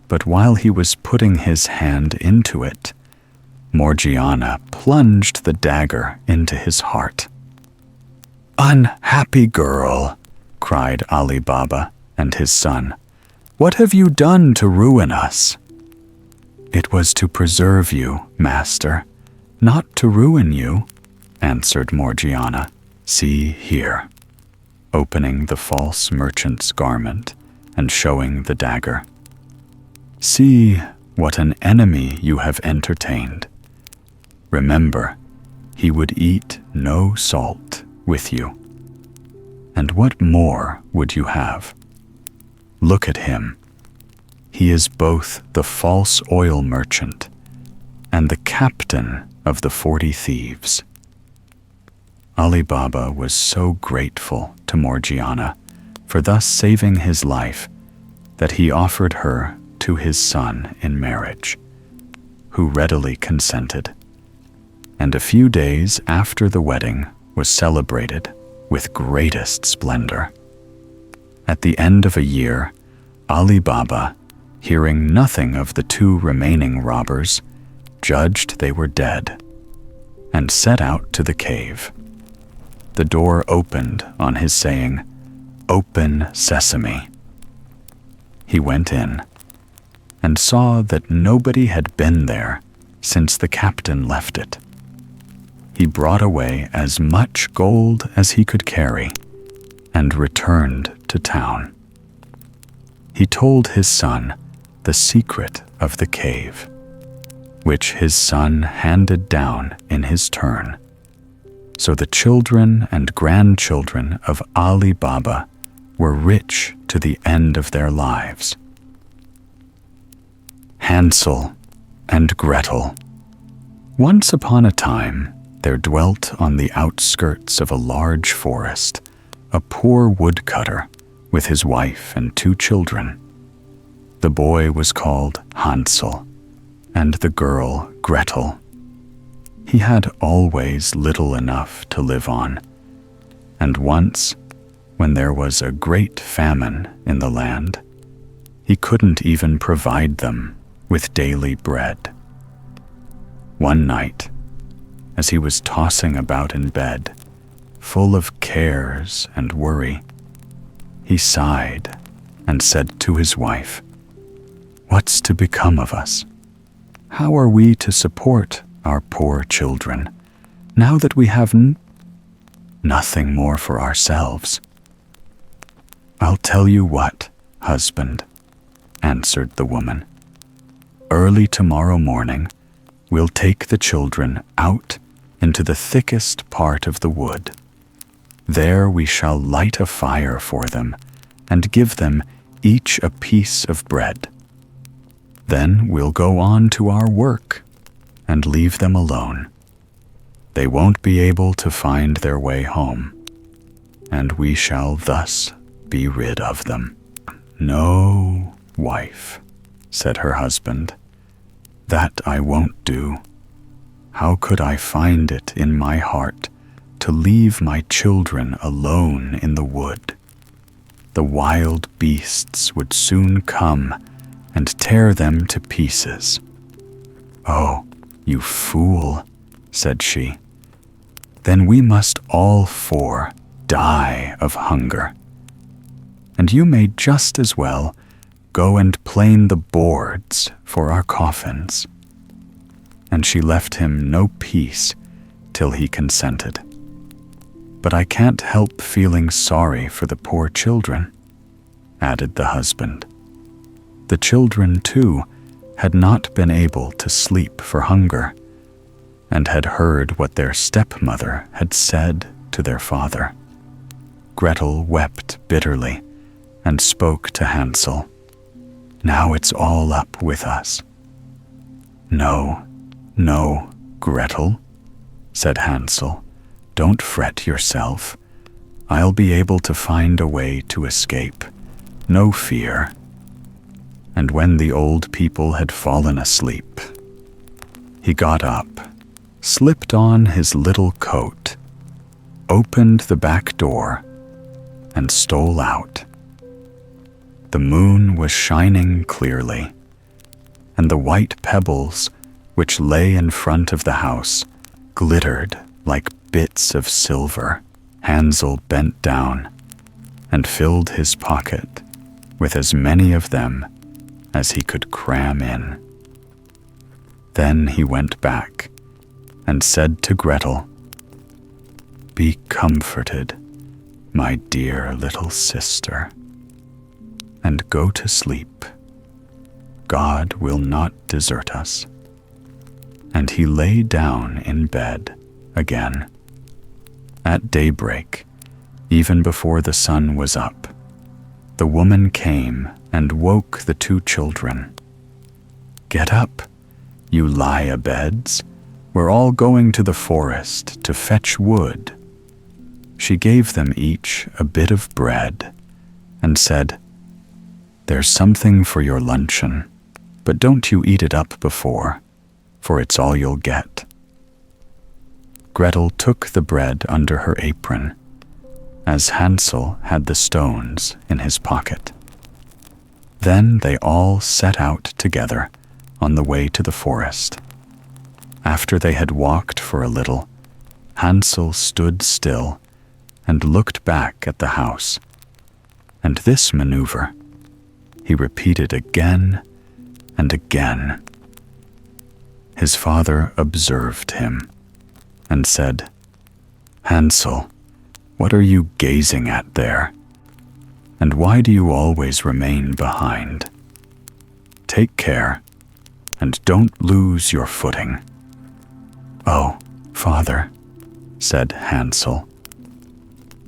But while he was putting his hand into it, Morgiana plunged the dagger into his heart. "Unhappy girl," cried Ali Baba and his son, "what have you done to ruin us?" "It was to preserve you, master, not to ruin you," answered Morgiana. "See here," opening the false merchant's garment and showing the dagger. "See what an enemy you have entertained. Remember, he would eat no salt with you. And what more would you have? Look at him. He is both the false oil merchant and the captain of the 40 Thieves." Ali Baba was so grateful to Morgiana for thus saving his life that he offered her to his son in marriage, who readily consented. And a few days after the wedding was celebrated with greatest splendor. At the end of a year, Ali Baba, hearing nothing of the 2 remaining robbers, judged they were dead, and set out to the cave. The door opened on his saying, "Open sesame." He went in, and saw that nobody had been there since the captain left it. He brought away as much gold as he could carry, and returned to town. He told his son the secret of the cave, which his son handed down in his turn. So the children and grandchildren of Ali Baba were rich to the end of their lives. Hansel and Gretel. Once upon a time, there dwelt on the outskirts of a large forest a poor woodcutter with his wife and 2 children. The boy was called Hansel, and the girl Gretel. He had always little enough to live on, and once, when there was a great famine in the land, he couldn't even provide them with daily bread. One night, as he was tossing about in bed, full of cares and worry, he sighed and said to his wife, "What's to become of us? How are we to support our poor children, now that we have nothing more for ourselves?" "I'll tell you what, husband," answered the woman. "Early tomorrow morning, we'll take the children out into the thickest part of the wood. There we shall light a fire for them and give them each a piece of bread. Then we'll go on to our work and leave them alone. They won't be able to find their way home, and we shall thus be rid of them." "No, wife," said her husband, "that I won't do. How could I find it in my heart to leave my children alone in the wood? The wild beasts would soon come and tear them to pieces." "Oh, you fool," said she. "Then we must all four die of hunger. And you may just as well go and plane the boards for our coffins." And she left him no peace till he consented. "But I can't help feeling sorry for the poor children," added the husband. The children, too, had not been able to sleep for hunger, and had heard what their stepmother had said to their father. Gretel wept bitterly and spoke to Hansel. "Now it's all up with us." "No, no, Gretel," said Hansel. "Don't fret yourself. I'll be able to find a way to escape. No fear." And when the old people had fallen asleep, he got up, slipped on his little coat, opened the back door, and stole out. The moon was shining clearly, and the white pebbles which lay in front of the house glittered like bits of silver. Hansel bent down and filled his pocket with as many of them as he could cram in. Then he went back and said to Gretel, "Be comforted, my dear little sister, and go to sleep. God will not desert us." And he lay down in bed again. At daybreak, even before the sun was up, the woman came and woke the two children. "Get up, you lie-a-beds. We're all going to the forest to fetch wood." She gave them each a bit of bread and said, "There's something for your luncheon, but don't you eat it up before, for it's all you'll get." Gretel took the bread under her apron, as Hansel had the stones in his pocket. Then they all set out together on the way to the forest. After they had walked for a little, Hansel stood still and looked back at the house, and this maneuver he repeated again and again. His father observed him and said, "Hansel, what are you gazing at there? And why do you always remain behind? Take care, and don't lose your footing." "Oh, father," said Hansel,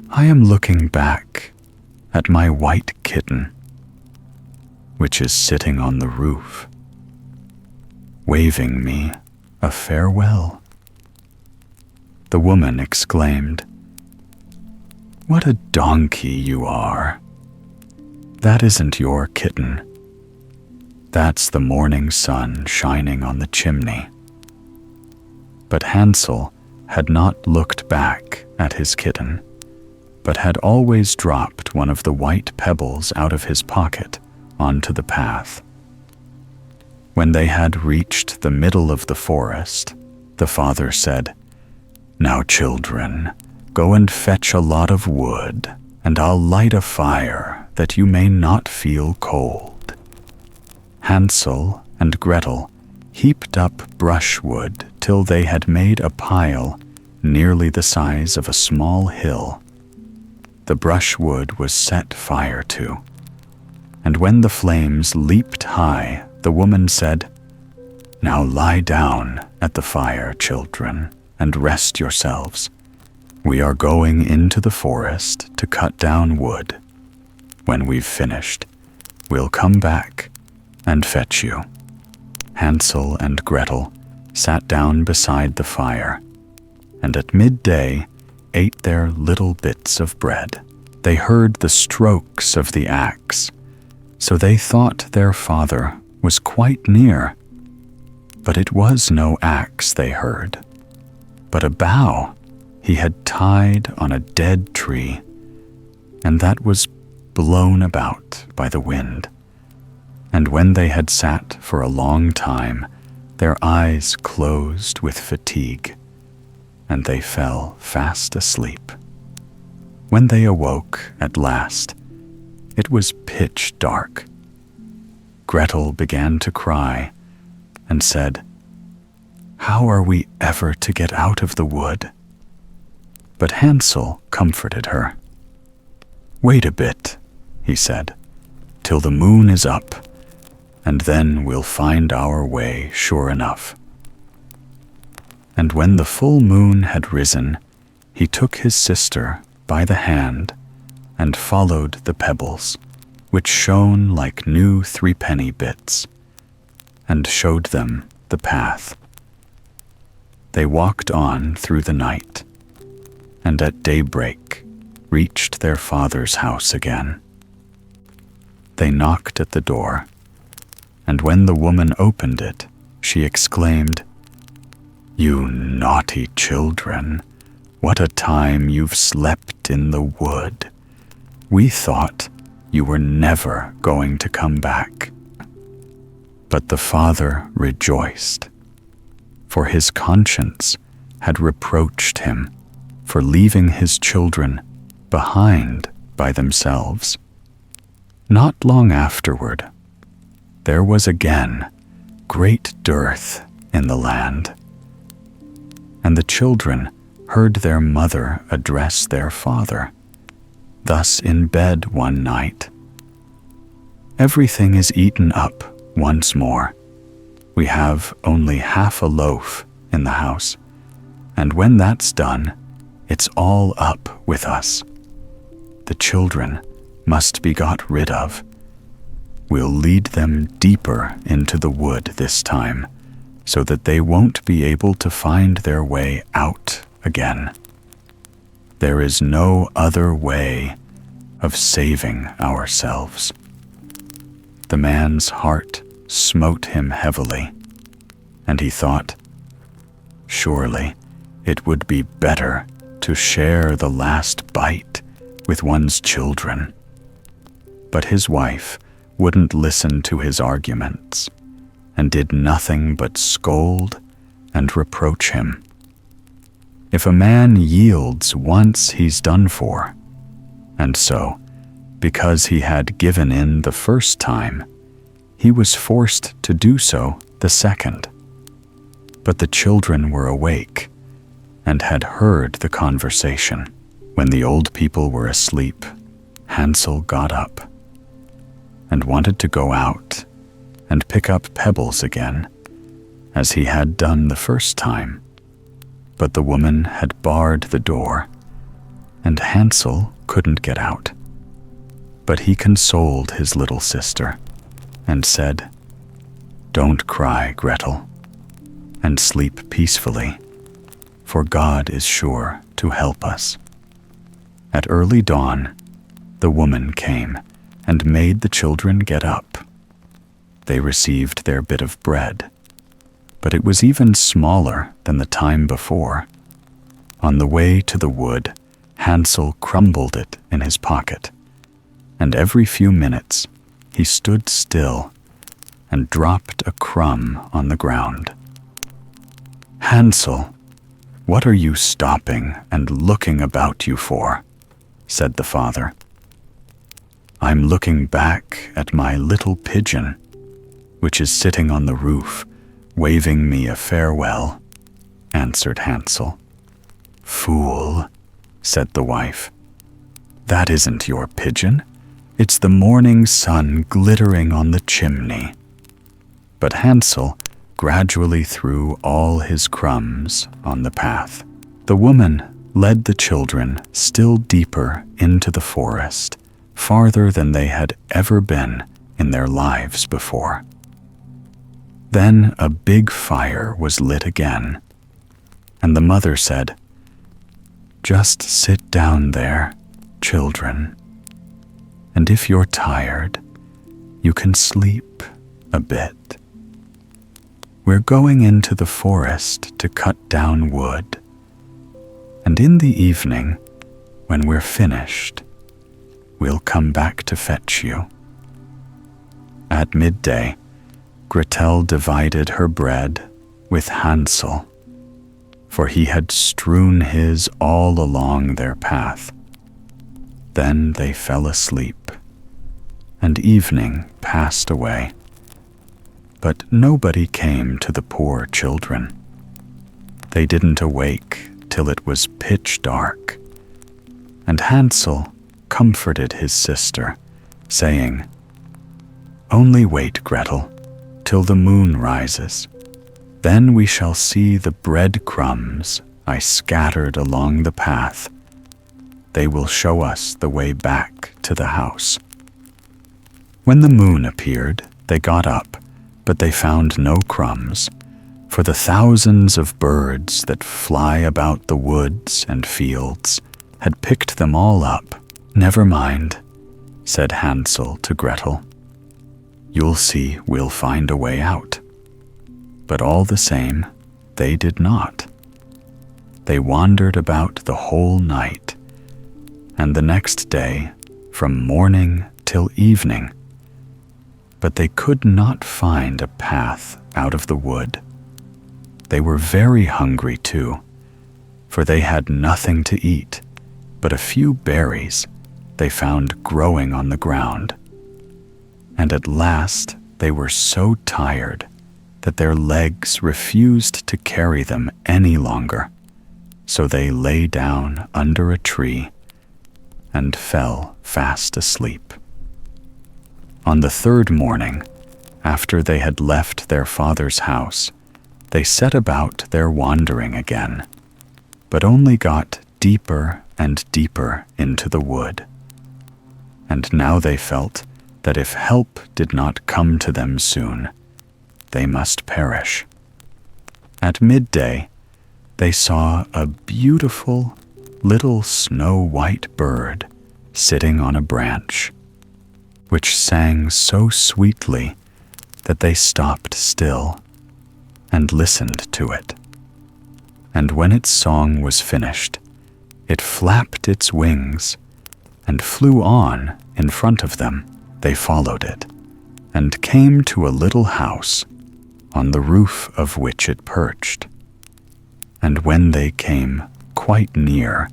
"I am looking back at my white kitten, which is sitting on the roof, waving me a farewell." The woman exclaimed, "What a donkey you are! That isn't your kitten. That's the morning sun shining on the chimney." But Hansel had not looked back at his kitten, but had always dropped one of the white pebbles out of his pocket onto the path. When they had reached the middle of the forest, the father said, "Now, children, go and fetch a lot of wood, and I'll light a fire that you may not feel cold." Hansel and Gretel heaped up brushwood till they had made a pile nearly the size of a small hill. The brushwood was set fire to, and when the flames leaped high, the woman said, "Now lie down at the fire, children, and rest yourselves. We are going into the forest to cut down wood. When we've finished, we'll come back and fetch you." Hansel and Gretel sat down beside the fire, and at midday ate their little bits of bread. They heard the strokes of the axe, so they thought their father was quite near. But it was no axe they heard, but a bough he had tied on a dead tree, and that was blown about by the wind. And when they had sat for a long time, their eyes closed with fatigue, and they fell fast asleep. When they awoke at last, it was pitch dark. Gretel began to cry and said, "How are we ever to get out of the wood?" But Hansel comforted her. "Wait a bit," he said, "till the moon is up, and then we'll find our way sure enough." And when the full moon had risen, he took his sister by the hand and followed the pebbles, which shone like new threepenny bits, and showed them the path. They walked on through the night, and at daybreak reached their father's house again. They knocked at the door, and when the woman opened it, she exclaimed, "You naughty children, what a time you've slept in the wood. We thought you were never going to come back." But the father rejoiced, for his conscience had reproached him for leaving his children behind by themselves. Not long afterward, there was again great dearth in the land, and the children heard their mother address their father, thus in bed one night: "Everything is eaten up once more. We have only half a loaf in the house, and when that's done, it's all up with us. The children must be got rid of. We'll lead them deeper into the wood this time, so that they won't be able to find their way out again. There is no other way of saving ourselves." The man's heart smote him heavily, and he thought, surely it would be better to share the last bite with one's children. But his wife wouldn't listen to his arguments, and did nothing but scold and reproach him. If a man yields once, he's done for, and so, because he had given in the first time, he was forced to do so the second. But the children were awake and had heard the conversation. When the old people were asleep, Hansel got up and wanted to go out and pick up pebbles again, as he had done the first time. But the woman had barred the door, and Hansel couldn't get out. But he consoled his little sister and said, "Don't cry, Gretel, and sleep peacefully, for God is sure to help us." At early dawn, the woman came and made the children get up. They received their bit of bread, but it was even smaller than the time before. On the way to the wood, Hansel crumbled it in his pocket, and every few minutes he stood still and dropped a crumb on the ground. "Hansel, what are you stopping and looking about you for?" said the father. "I'm looking back at my little pigeon, which is sitting on the roof, waving me a farewell," answered Hansel. "Fool," said the wife, "that isn't your pigeon. It's the morning sun glittering on the chimney." But Hansel gradually threw all his crumbs on the path. The woman led the children still deeper into the forest, farther than they had ever been in their lives before. Then a big fire was lit again, and the mother said, Just sit down there, children, and if you're tired, you can sleep a bit. We're going into the forest to cut down wood, and in the evening, when we're finished, we'll come back to fetch you." At midday, Gretel divided her bread with Hansel, for he had strewn his all along their path. Then they fell asleep, and evening passed away. But nobody came to the poor children. They didn't awake till it was pitch dark, and Hansel comforted his sister, saying, "Only wait, Gretel, till the moon rises. Then we shall see the breadcrumbs I scattered along the path. They will show us the way back to the house." When the moon appeared, they got up, but they found no crumbs, for the thousands of birds that fly about the woods and fields had picked them all up. "Never mind," said Hansel to Gretel. "You'll see we'll find a way out." But all the same, they did not. They wandered about the whole night, and the next day, from morning till evening, but they could not find a path out of the wood. They were very hungry too, for they had nothing to eat but a few berries they found growing on the ground. And at last they were so tired that their legs refused to carry them any longer, so they lay down under a tree and fell fast asleep. On the third morning, after they had left their father's house, they set about their wandering again, but only got deeper and deeper into the wood. And now they felt that if help did not come to them soon, they must perish. At midday, they saw a beautiful little snow-white bird sitting on a branch, which sang so sweetly that they stopped still and listened to it. And when its song was finished, it flapped its wings and flew on in front of them. They followed it and came to a little house on the roof of which it perched. And when they came quite near,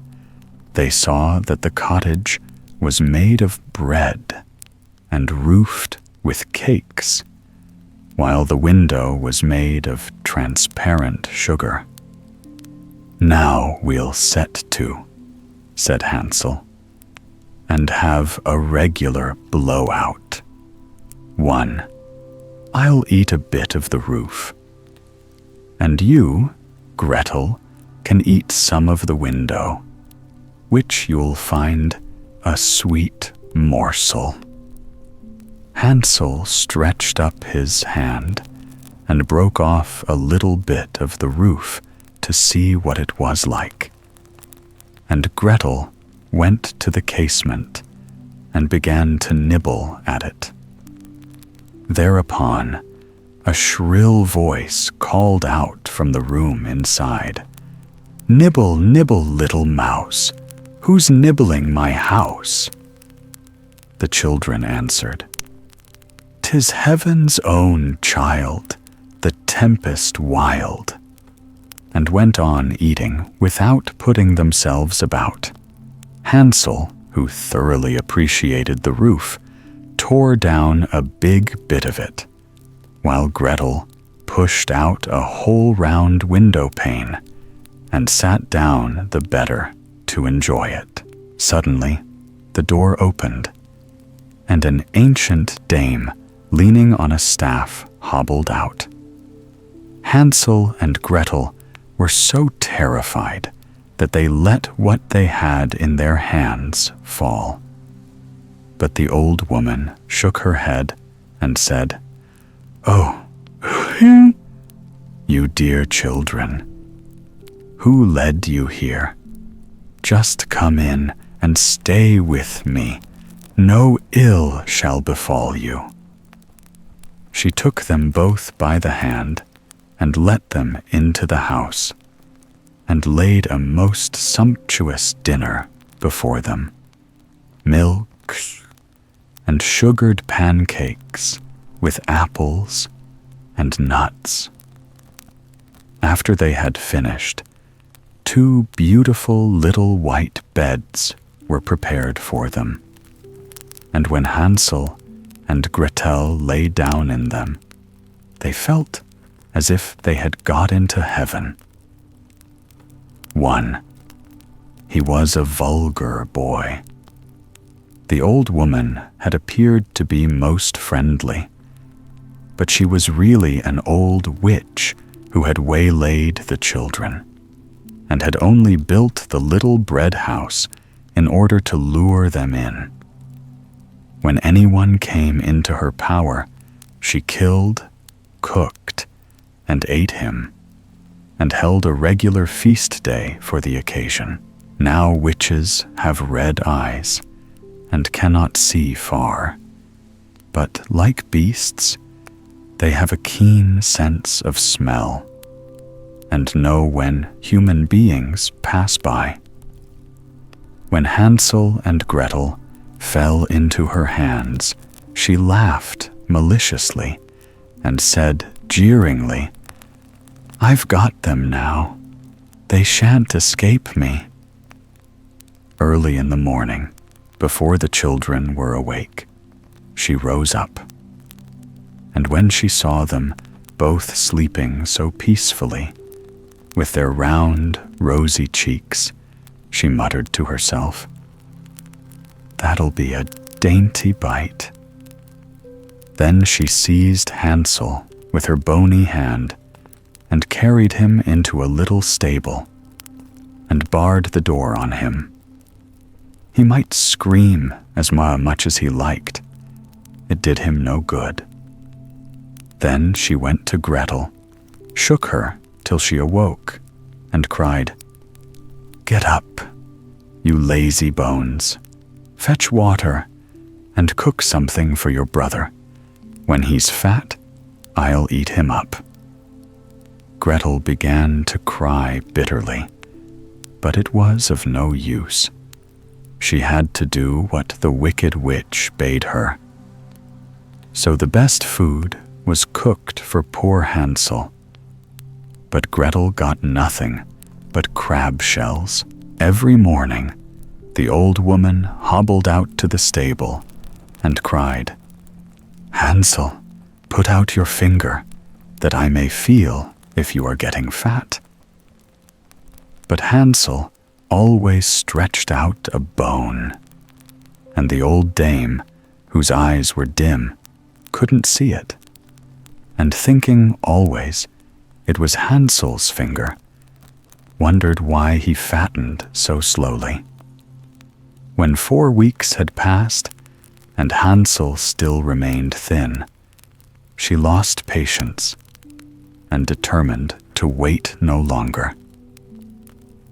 they saw that the cottage was made of bread and roofed with cakes, while the window was made of transparent sugar. "Now we'll set to," said Hansel, "and have a regular blowout. 1. I'll eat a bit of the roof, and you, Gretel, can eat some of the window, which you'll find a sweet morsel." Hansel stretched up his hand and broke off a little bit of the roof to see what it was like. And Gretel went to the casement and began to nibble at it. Thereupon, a shrill voice called out from the room inside, "Nibble, nibble, little mouse, who's nibbling my house?" The children answered, "'Tis heaven's own child, the tempest wild," and went on eating without putting themselves about. Hansel, who thoroughly appreciated the roof, tore down a big bit of it, while Gretel pushed out a whole round window pane and sat down the better to enjoy it. Suddenly, the door opened, and an ancient dame leaning on a staff hobbled out. Hansel and Gretel were so terrified that they let what they had in their hands fall. But the old woman shook her head and said, "Oh, you dear children, who led you here? just come in and stay with me. No ill shall befall you." She took them both by the hand and let them into the house, and laid a most sumptuous dinner before them. Milk and sugared pancakes with apples and nuts. After they had finished, 2 beautiful little white beds were prepared for them, and when Hansel and Gretel lay down in them, they felt as if they had got into heaven. 1. He was a vulgar boy. The old woman had appeared to be most friendly, but she was really an old witch who had waylaid the children, and had only built the little bread house in order to lure them in. When anyone came into her power, she killed, cooked, and ate him, and held a regular feast day for the occasion. Now witches have red eyes and cannot see far, but like beasts, they have a keen sense of smell and know when human beings pass by. When Hansel and Gretel fell into her hands, she laughed maliciously and said jeeringly, "I've got them now. They shan't escape me." Early in the morning, before the children were awake, she rose up, and when she saw them both sleeping so peacefully, with their round, rosy cheeks, she muttered to herself, "That'll be a dainty bite." Then she seized Hansel with her bony hand and carried him into a little stable and barred the door on him. He might scream as much as he liked. It did him no good. Then she went to Gretel, shook her till she awoke, and cried, "Get up, you lazy bones. Fetch water and cook something for your brother. When he's fat, I'll eat him up." Gretel began to cry bitterly, but it was of no use. She had to do what the wicked witch bade her. So the best food was cooked for poor Hansel, but Gretel got nothing but crab shells. Every morning, the old woman hobbled out to the stable and cried, "Hansel, put out your finger, that I may feel if you are getting fat." But Hansel always stretched out a bone, and the old dame, whose eyes were dim, couldn't see it, and thinking always it was Hansel's finger, wondered why he fattened so slowly. When 4 weeks had passed, and Hansel still remained thin, she lost patience and determined to wait no longer.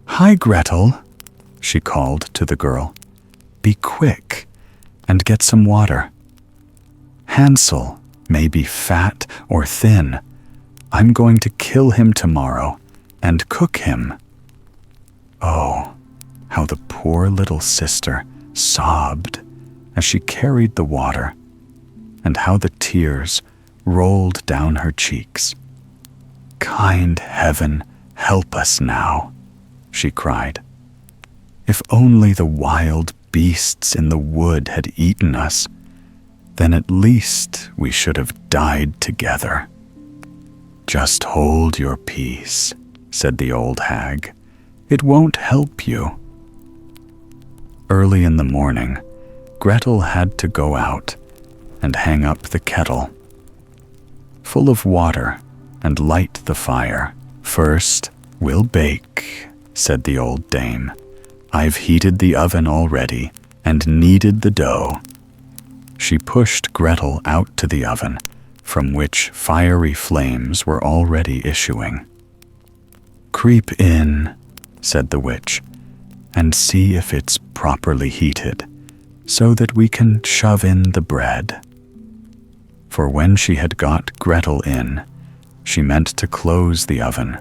"Hi, Gretel," she called to the girl. "Be quick and get some water. Hansel may be fat or thin. I'm going to kill him tomorrow and cook him." Oh, how the poor little sister sobbed as she carried the water, and how the tears rolled down her cheeks. "Kind heaven, help us now," she cried. "If only the wild beasts in the wood had eaten us, then at least we should have died together." "Just hold your peace," said the old hag. "It won't help you." Early in the morning, Gretel had to go out and hang up the kettle full of water and light the fire. "First, we'll bake," said the old dame. "I've heated the oven already and kneaded the dough." She pushed Gretel out to the oven, from which fiery flames were already issuing. "Creep in," said the witch, and see if it's properly heated, so that we can shove in the bread." For when she had got Gretel in, she meant to close the oven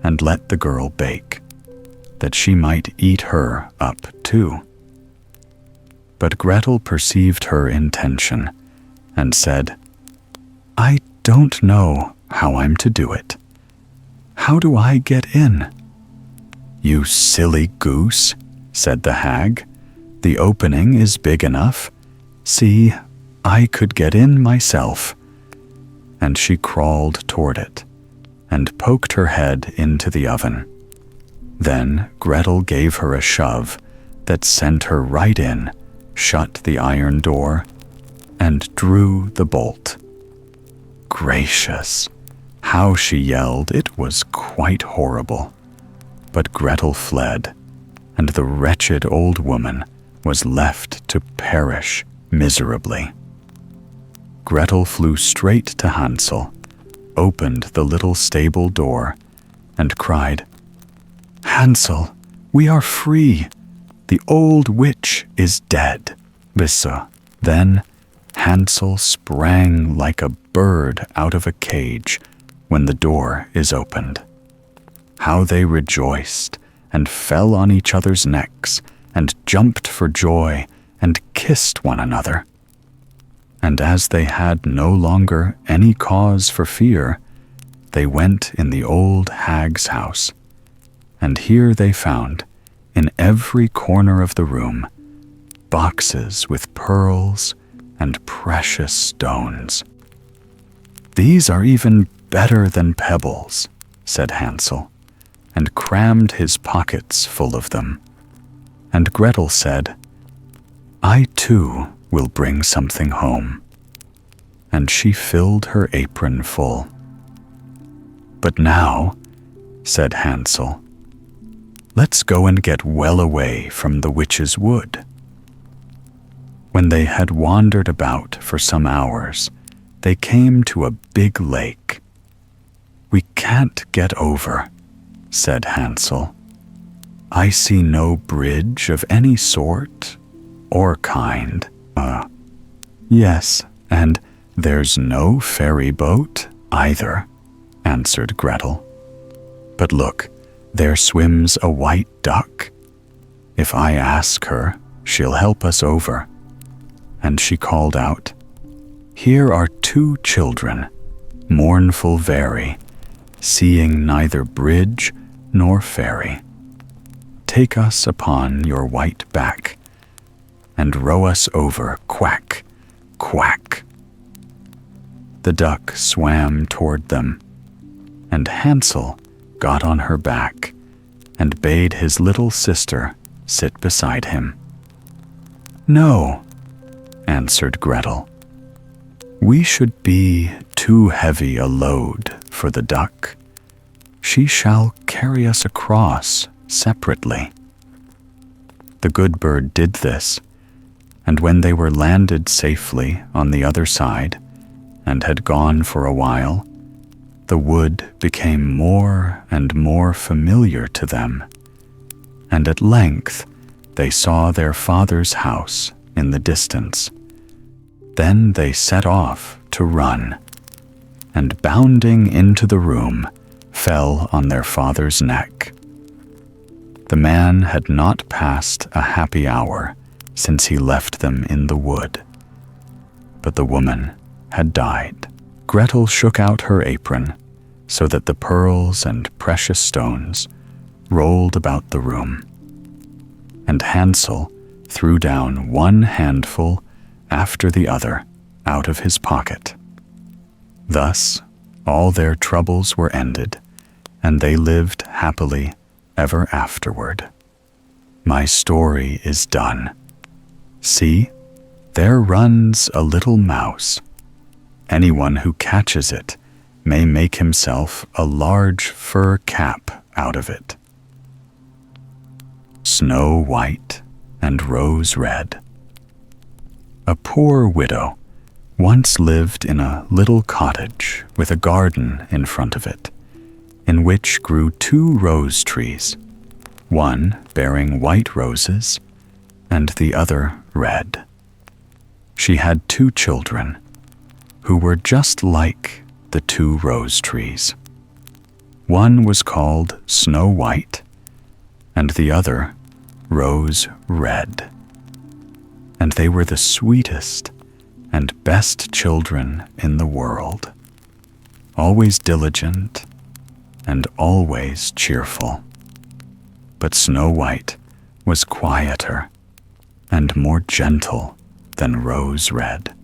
and let the girl bake, that she might eat her up too. But Gretel perceived her intention and said, "I don't know how I'm to do it. How do I get in?" "You silly goose," said the hag. "The opening is big enough. See, I could get in myself." And she crawled toward it and poked her head into the oven. Then Gretel gave her a shove that sent her right in, shut the iron door, and drew the bolt. Gracious! How she yelled, it was quite horrible. But Gretel fled, and the wretched old woman was left to perish miserably. Gretel flew straight to Hansel, opened the little stable door, and cried, "Hansel, we are free. The old witch is dead." Then Hansel sprang like a bird out of a cage when the door is opened. How they rejoiced and fell on each other's necks and jumped for joy and kissed one another. And as they had no longer any cause for fear, they went in the old hag's house, and here they found, in every corner of the room, boxes with pearls and precious stones. "These are even better than pebbles," said Hansel, and crammed his pockets full of them. And Gretel said, "I too will bring something home." And she filled her apron full. "But now," said Hansel, "let's go and get well away from the witch's wood." When they had wandered about for some hours, they came to a big lake. "We can't get over," said Hansel. "I see no bridge of any sort or kind." Yes, and there's no ferry boat either," answered Gretel. "But look, there swims a white duck. If I ask her, she'll help us over." And she called out, "Here are 2 children, mournful very, seeing neither bridge nor ferry. Take us upon your white back, and row us over, quack, quack." The duck swam toward them, and Hansel got on her back and bade his little sister sit beside him. "No," answered Gretel. "We should be too heavy a load for the duck. She shall carry us across separately." The good bird did this, and when they were landed safely on the other side and had gone for a while, the wood became more and more familiar to them, and at length they saw their father's house in the distance. Then they set off to run, and bounding into the room, fell on their father's neck. The man had not passed a happy hour since he left them in the wood, but the woman had died. Gretel shook out her apron, so that the pearls and precious stones rolled about the room, and Hansel threw down one handful after the other out of his pocket. Thus all their troubles were ended, and they lived happily ever afterward. My story is done. See, there runs a little mouse. Anyone who catches it may make himself a large fur cap out of it. Snow White and Rose Red. A poor widow once lived in a little cottage with a garden in front of it, in which grew 2 rose trees. one bearing white roses and the other red. She had 2 children who were just like the 2 rose trees. One was called Snow White and the other Rose Red. And they were the sweetest and best children in the world, always diligent and always cheerful. But Snow White was quieter and more gentle than Rose Red.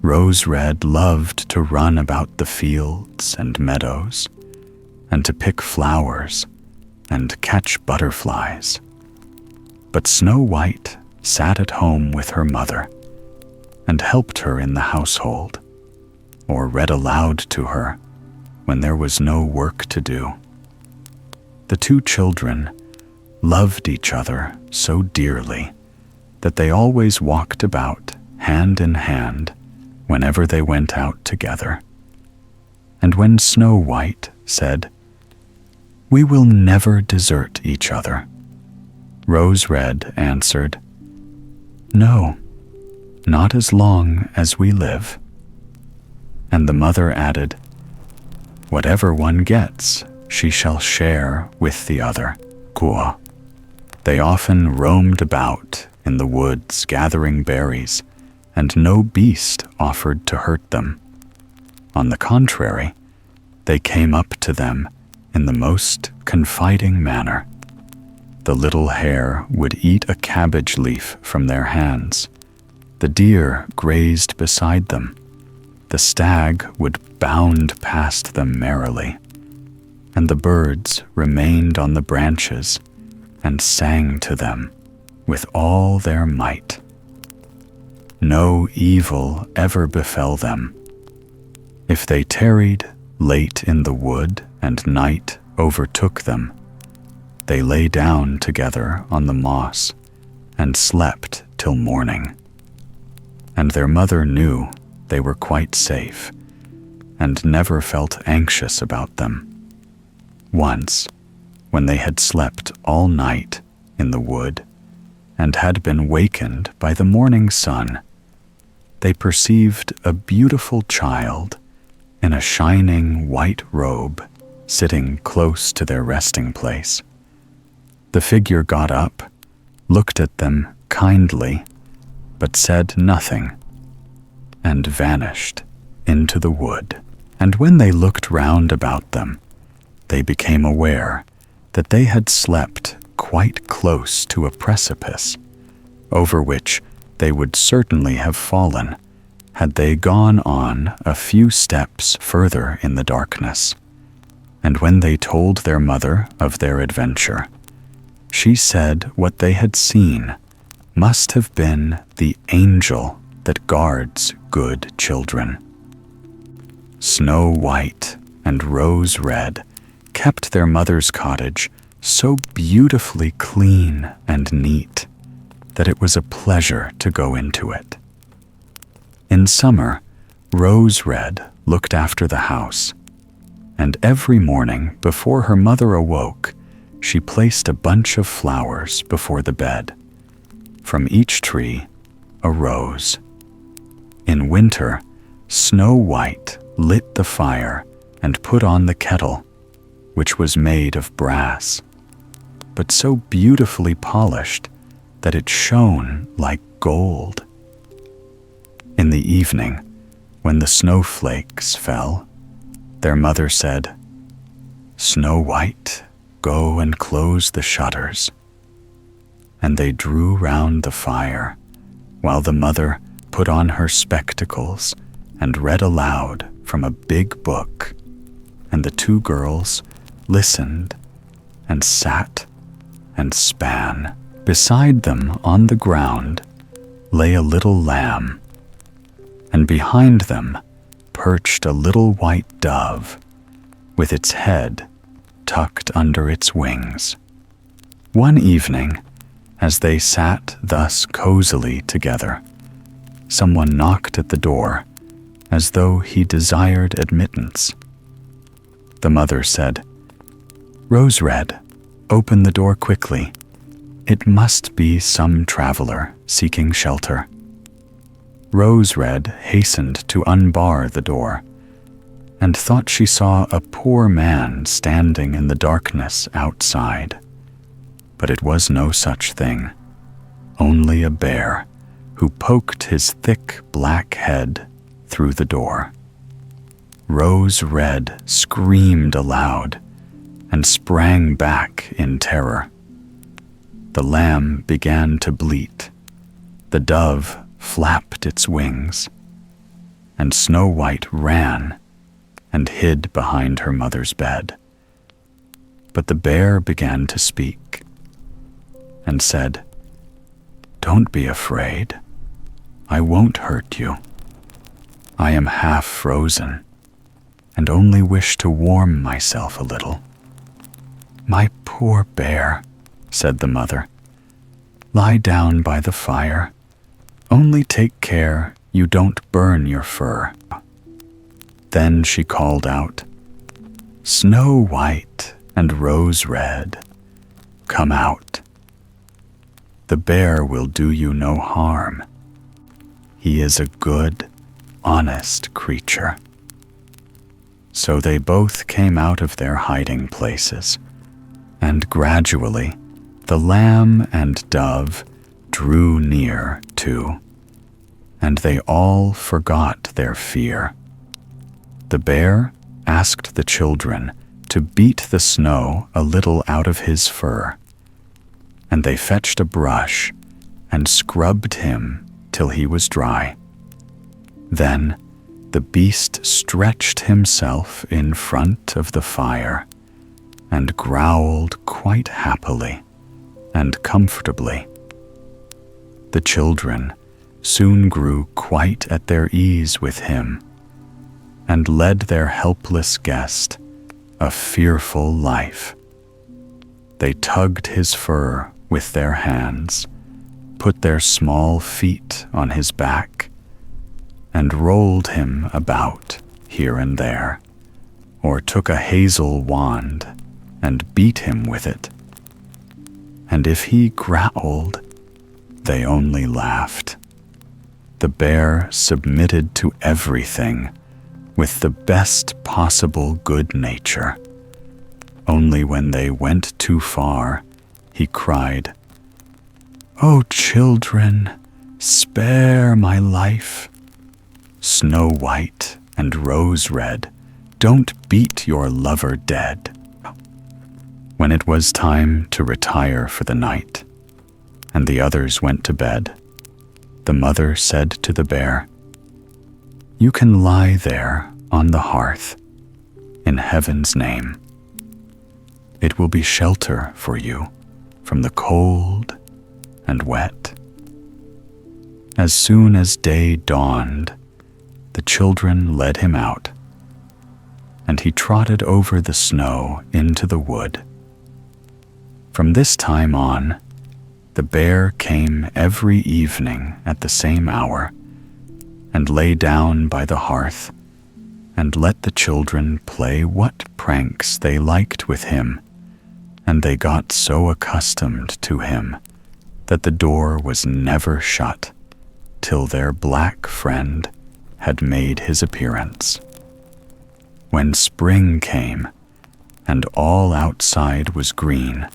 Rose Red loved to run about the fields and meadows and to pick flowers and catch butterflies. But Snow White sat at home with her mother and helped her in the household, or read aloud to her when there was no work to do. The 2 children loved each other so dearly that they always walked about hand in hand whenever they went out together. And when Snow White said, "We will never desert each other," Rose Red answered, "No, not as long as we live." And the mother added, "Whatever one gets, she shall share with the other." Quoi. They often roamed about in the woods gathering berries, and no beast offered to hurt them. On the contrary, they came up to them in the most confiding manner. The little hare would eat a cabbage leaf from their hands. The deer grazed beside them. The stag would bound past them merrily, and the birds remained on the branches and sang to them with all their might. No evil ever befell them. If they tarried late in the wood and night overtook them, they lay down together on the moss and slept till morning. And their mother knew they were quite safe and never felt anxious about them. Once, when they had slept all night in the wood and had been wakened by the morning sun, they perceived a beautiful child in a shining white robe sitting close to their resting place. The figure got up, looked at them kindly, but said nothing, and vanished into the wood. And when they looked round about them, they became aware that they had slept quite close to a precipice, over which they would certainly have fallen had they gone on a few steps further in the darkness. And when they told their mother of their adventure, she said what they had seen must have been the angel that guards good children. Snow White and Rose Red kept their mother's cottage so beautifully clean and neat that it was a pleasure to go into it. In summer, Rose Red looked after the house, and every morning before her mother awoke, she placed a bunch of flowers before the bed. From each tree, a rose. In winter, Snow White lit the fire and put on the kettle, which was made of brass, but so beautifully polished that it shone like gold. In the evening, when the snowflakes fell, their mother said, "Snow White, go and close the shutters." And they drew round the fire, while the mother put on her spectacles and read aloud from a big book, and the 2 girls listened and sat and span. Beside them on the ground lay a little lamb, and behind them perched a little white dove with its head tucked under its wings. One evening, as they sat thus cozily together, someone knocked at the door as though he desired admittance. The mother said, "Rose Red, Open the door quickly. It must be some traveler seeking shelter." Rose Red hastened to unbar the door and thought she saw a poor man standing in the darkness outside. But it was no such thing, only a bear who poked his thick black head through the door. Rose Red screamed aloud and sprang back in terror. The lamb began to bleat, the dove flapped its wings, and Snow White ran and hid behind her mother's bed. But the bear began to speak and said, "Don't be afraid. I won't hurt you. I am half frozen and only wish to warm myself a little." "My poor bear," said the mother, "lie down by the fire. Only take care you don't burn your fur." Then she called out, "Snow White and Rose Red, come out. The bear will do you no harm. He is a good, honest creature." So they both came out of their hiding places, and gradually the lamb and dove drew near too, and they all forgot their fear. The bear asked the children to beat the snow a little out of his fur, and they fetched a brush and scrubbed him till he was dry. Then the beast stretched himself in front of the fire and growled quite happily and comfortably. The children soon grew quite at their ease with him and led their helpless guest a fearful life. They tugged his fur with their hands, put their small feet on his back, and rolled him about here and there, or took a hazel wand and beat him with it. And if he growled, they only laughed. The bear submitted to everything with the best possible good nature. Only when they went too far, he cried, "Oh, children, spare my life. Snow White and Rose Red, don't beat your lover dead." When it was time to retire for the night, and the others went to bed, the mother said to the bear, "You can lie there on the hearth, in heaven's name. It will be shelter for you from the cold and wet." As soon as day dawned, the children led him out, and he trotted over the snow into the wood. From this time on, the bear came every evening at the same hour and lay down by the hearth and let the children play what pranks they liked with him, and they got so accustomed to him that the door was never shut till their black friend had made his appearance. When spring came and all outside was green,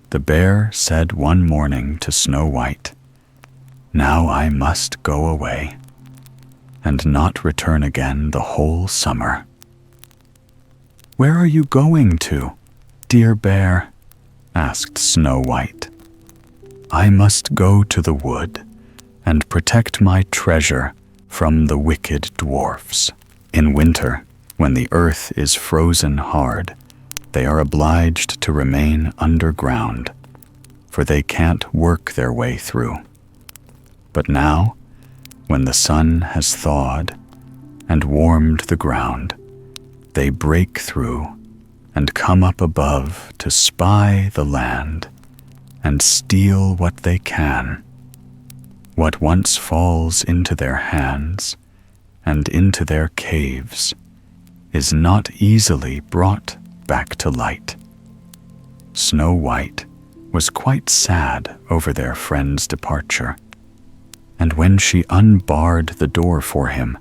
the bear said one morning to Snow White, "Now I must go away and not return again the whole summer." "Where are you going to, dear bear?" asked Snow White. "I must go to the wood and protect my treasure from the wicked dwarfs. In winter, when the earth is frozen hard, they are obliged to remain underground, for they can't work their way through. But now, when the sun has thawed and warmed the ground, they break through and come up above to spy the land and steal what they can. What once falls into their hands and into their caves is not easily brought back to light. Snow White was quite sad over their friend's departure, and when she unbarred the door for him,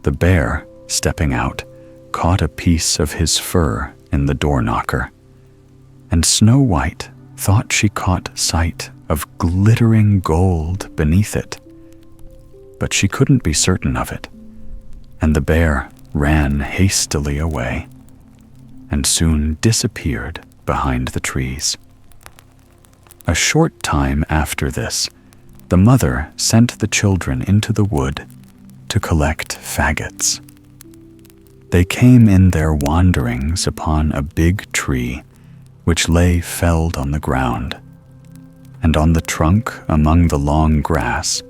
the bear, stepping out, caught a piece of his fur in the door knocker, and Snow White thought she caught sight of glittering gold beneath it. But she couldn't be certain of it, and the bear ran hastily away and soon disappeared behind the trees. A short time after this, the mother sent the children into the wood to collect faggots. They came in their wanderings upon a big tree which lay felled on the ground, and on the trunk among the long grass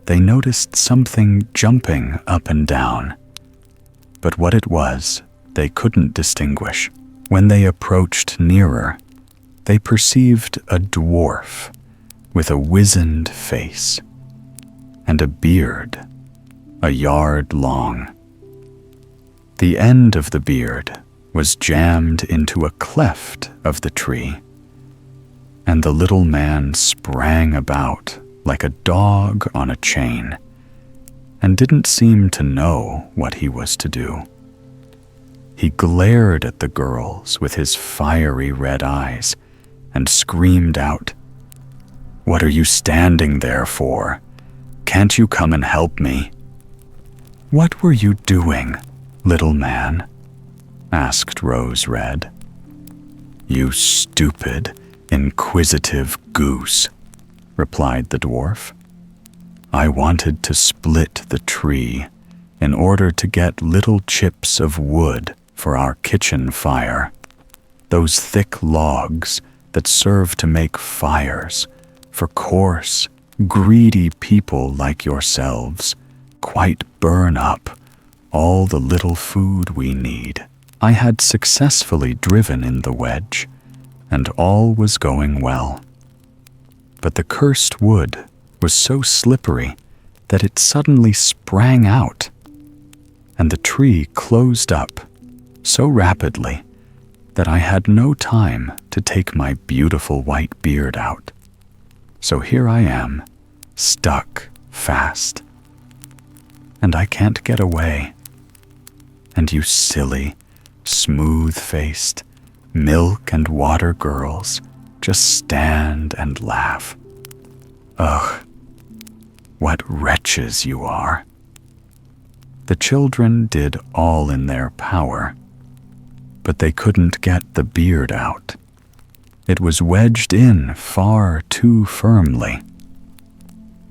they noticed something jumping up and down, but what it was they couldn't distinguish. When they approached nearer, they perceived a dwarf with a wizened face and a beard a yard long. The end of the beard was jammed into a cleft of the tree, and the little man sprang about like a dog on a chain and didn't seem to know what he was to do. He glared at the girls with his fiery red eyes and screamed out, "What are you standing there for? Can't you come and help me?" "What were you doing, little man?" asked Rose Red. "You stupid, inquisitive goose," replied the dwarf. "I wanted to split the tree in order to get little chips of wood for our kitchen fire, those thick logs that serve to make fires for coarse, greedy people like yourselves quite burn up all the little food we need." I had successfully driven in the wedge, and all was going well. But the cursed wood was so slippery that it suddenly sprang out, and the tree closed up so rapidly that I had no time to take my beautiful white beard out. So here I am, stuck fast, and I can't get away. And you silly, smooth-faced, milk and water girls just stand and laugh. Ugh, what wretches you are. The children did all in their power, but they couldn't get the beard out. It was wedged in far too firmly.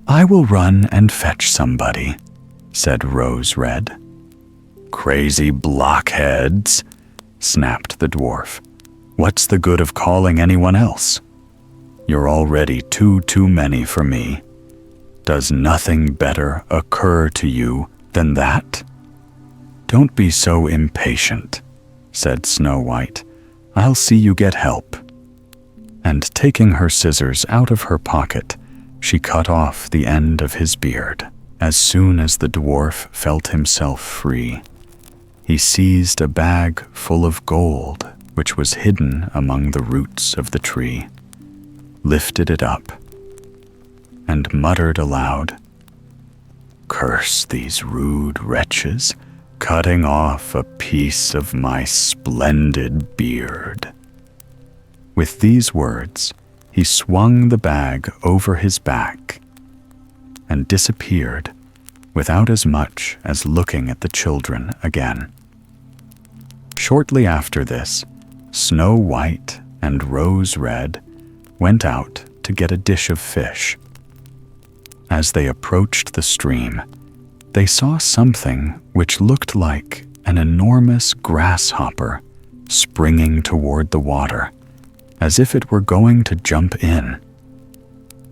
"I will run and fetch somebody," said Rose Red. "Crazy blockheads," snapped the dwarf. "What's the good of calling anyone else? You're already too many for me. Does nothing better occur to you than that?" "Don't be so impatient," said Snow White. "I'll see you get help." And taking her scissors out of her pocket, she cut off the end of his beard. As soon as the dwarf felt himself free, he seized a bag full of gold which was hidden among the roots of the tree, lifted it up, and muttered aloud, "Curse these rude wretches, cutting off a piece of my splendid beard." With these words, he swung the bag over his back and disappeared without as much as looking at the children again. Shortly after this, Snow White and Rose Red went out to get a dish of fish. As they approached the stream, they saw something which looked like an enormous grasshopper springing toward the water, as if it were going to jump in.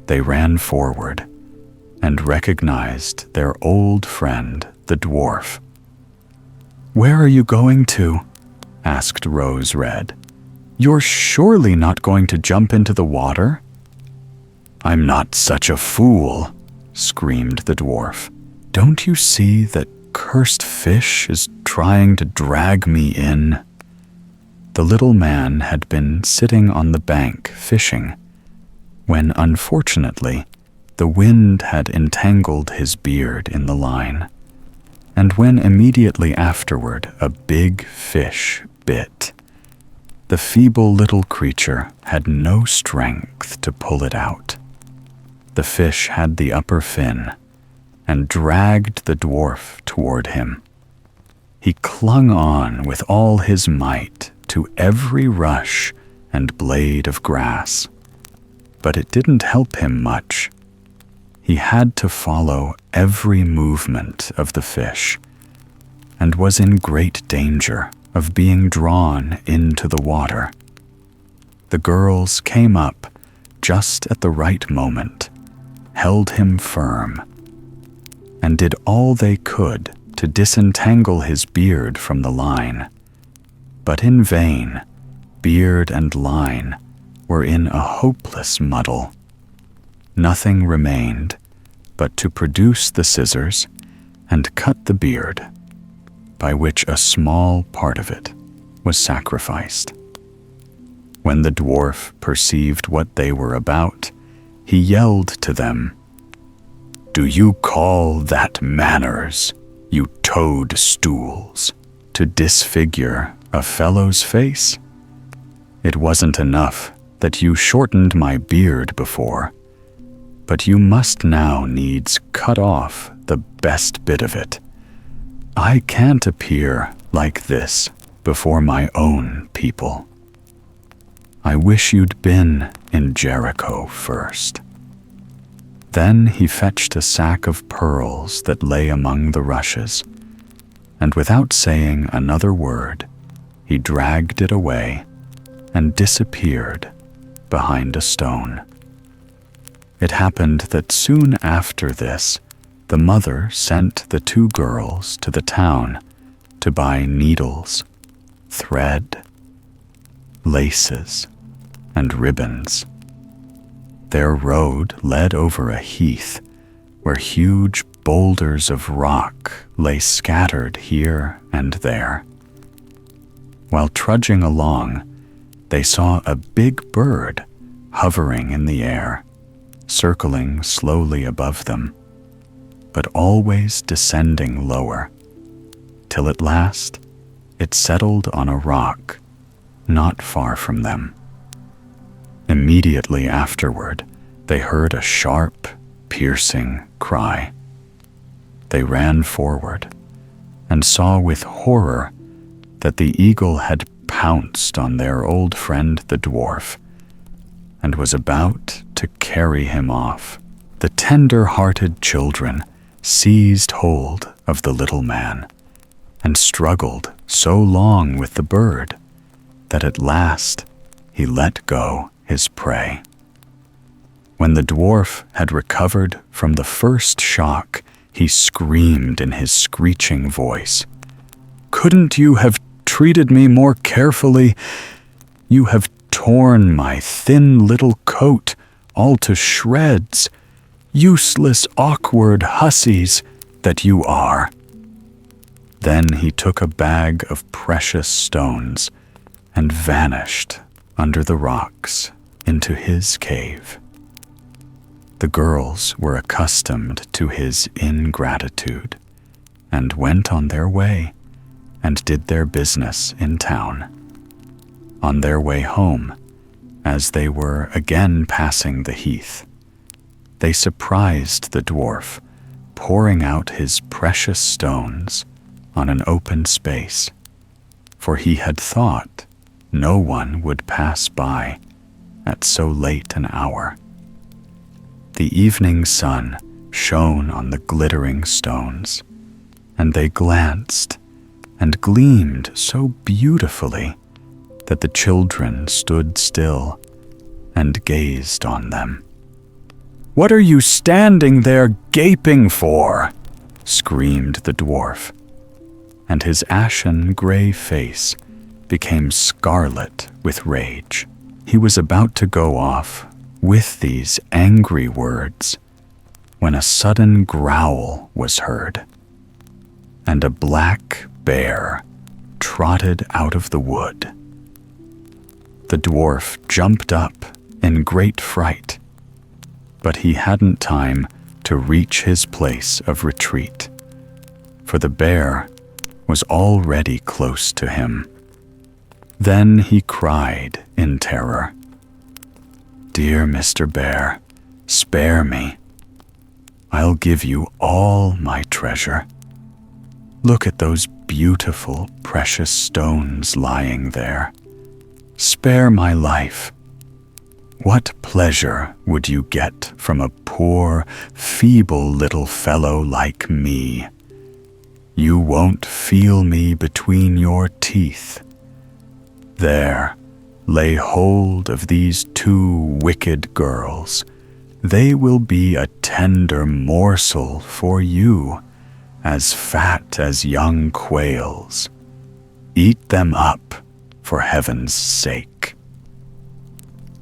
They ran forward and recognized their old friend, the dwarf. "Where are you going to?" asked Rose Red. "You're surely not going to jump into the water?" "I'm not such a fool," screamed the dwarf. "Don't you see that cursed fish is trying to drag me in?" the little man had been sitting on the bank fishing, when unfortunately the wind had entangled his beard in the line, and when immediately afterward a big fish bit, the feeble little creature had no strength to pull it out. The fish had the upper fin and dragged the dwarf toward him. He clung on with all his might to every rush and blade of grass, but it didn't help him much. He had to follow every movement of the fish, and was in great danger of being drawn into the water. The girls came up just at the right moment, held him firm, and did all they could to disentangle his beard from the line. But in vain, beard and line were in a hopeless muddle. Nothing remained but to produce the scissors and cut the beard, by which a small part of it was sacrificed. When the dwarf perceived what they were about, he yelled to them, "Do you call that manners, you toadstools, to disfigure a fellow's face? It wasn't enough that you shortened my beard before, but you must now needs cut off the best bit of it. I can't appear like this before my own people. I wish you'd been in Jericho first." Then he fetched a sack of pearls that lay among the rushes, and without saying another word, he dragged it away and disappeared behind a stone. It happened that soon after this, the mother sent the two girls to the town to buy needles, thread, laces, and ribbons. Their road led over a heath where huge boulders of rock lay scattered here and there. While trudging along, they saw a big bird hovering in the air, circling slowly above them, but always descending lower, till at last it settled on a rock not far from them. Immediately afterward, they heard a sharp, piercing cry. They ran forward and saw with horror that the eagle had pounced on their old friend the dwarf and was about to carry him off. The tender-hearted children seized hold of the little man and struggled so long with the bird that at last he let go his prey. When the dwarf had recovered from the first shock, he screamed in his screeching voice, "Couldn't you have treated me more carefully? You have torn my thin little coat all to shreds, useless, awkward hussies that you are." Then he took a bag of precious stones and vanished under the rocks into his cave. The girls were accustomed to his ingratitude and went on their way and did their business in town. On their way home, as they were again passing the heath, they surprised the dwarf pouring out his precious stones on an open space, for he had thought no one would pass by at so late an hour. The evening sun shone on the glittering stones, and they glanced and gleamed so beautifully that the children stood still and gazed on them. "What are you standing there gaping for?" screamed the dwarf, and his ashen gray face became scarlet with rage. He was about to go off with these angry words when a sudden growl was heard, and a black bear trotted out of the wood The dwarf jumped up in great fright, but he hadn't time to reach his place of retreat, for the bear was already close to him. Then he cried in terror, "Dear Mr. Bear, spare me. I'll give you all my treasure. Look at those beautiful, precious stones lying there. Spare my life. What pleasure would you get from a poor, feeble little fellow like me? You won't feel me between your teeth. There, lay hold of these two wicked girls. They will be a tender morsel for you, as fat as young quails. Eat them up, for heaven's sake."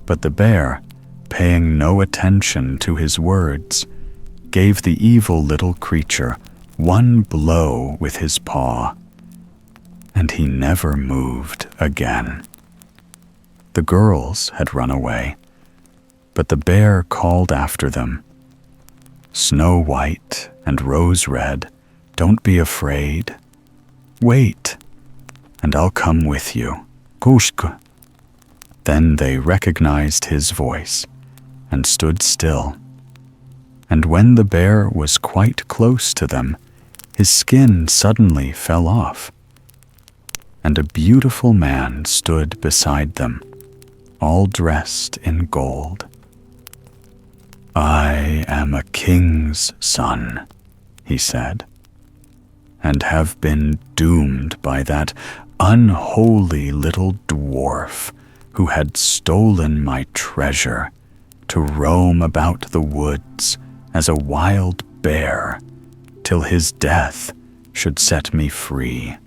But the bear, paying no attention to his words, gave the evil little creature one blow with his paw, and he never moved again. The girls had run away, but the bear called after them, "Snow White and Rose Red, don't be afraid. Wait, and I'll come with you. Goose-Girl." Then they recognized his voice and stood still. And when the bear was quite close to them, his skin suddenly fell off, and a beautiful man stood beside them, all dressed in gold. "I am a king's son," he said, "and have been doomed by that unholy little dwarf who had stolen my treasure to roam about the woods as a wild bear till his death should set me free.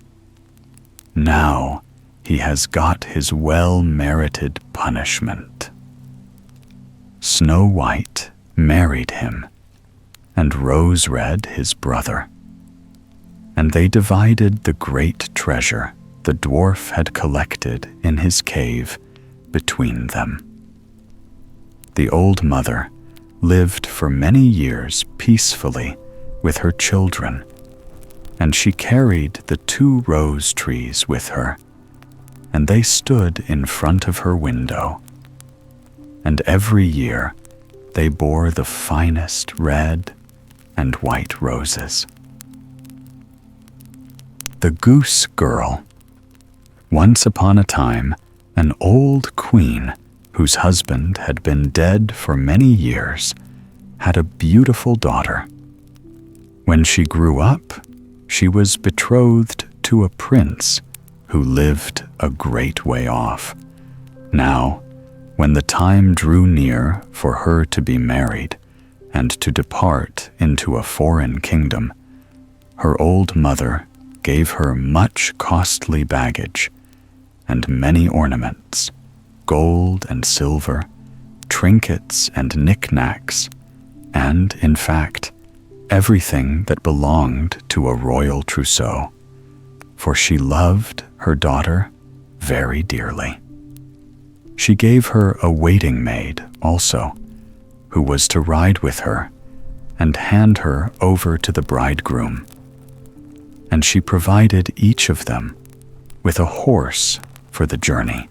Now he has got his well-merited punishment." Snow White married him, and Rose Red his brother, and they divided the great treasure the dwarf had collected in his cave between them. The old mother lived for many years peacefully with her children, and she carried the 2 rose trees with her, and they stood in front of her window. And every year they bore the finest red and white roses. The Goose-Girl. Once upon a time, an old queen, whose husband had been dead for many years, had a beautiful daughter. When she grew up, she was betrothed to a prince who lived a great way off. Now, when the time drew near for her to be married and to depart into a foreign kingdom, her old mother gave her much costly baggage and many ornaments, gold and silver, trinkets and knickknacks, and, in fact, everything that belonged to a royal trousseau, for she loved her daughter very dearly. She gave her a waiting maid also, who was to ride with her and hand her over to the bridegroom. And she provided each of them with a horse for the journey.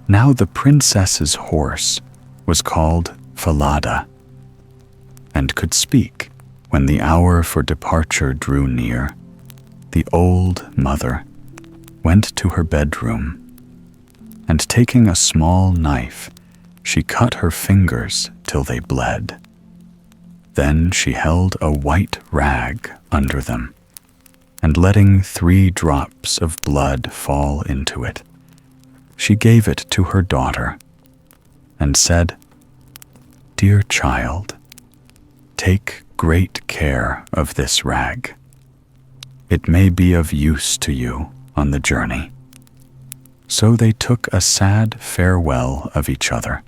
Now the princess's horse was called Falada, and could speak. When the hour for departure drew near, the old mother went to her bedroom, and taking a small knife, she cut her fingers till they bled. Then she held a white rag under them, and letting 3 drops of blood fall into it, she gave it to her daughter, and said, "Dear child, take great care of this rag. It may be of use to you on the journey." So they took a sad farewell of each other,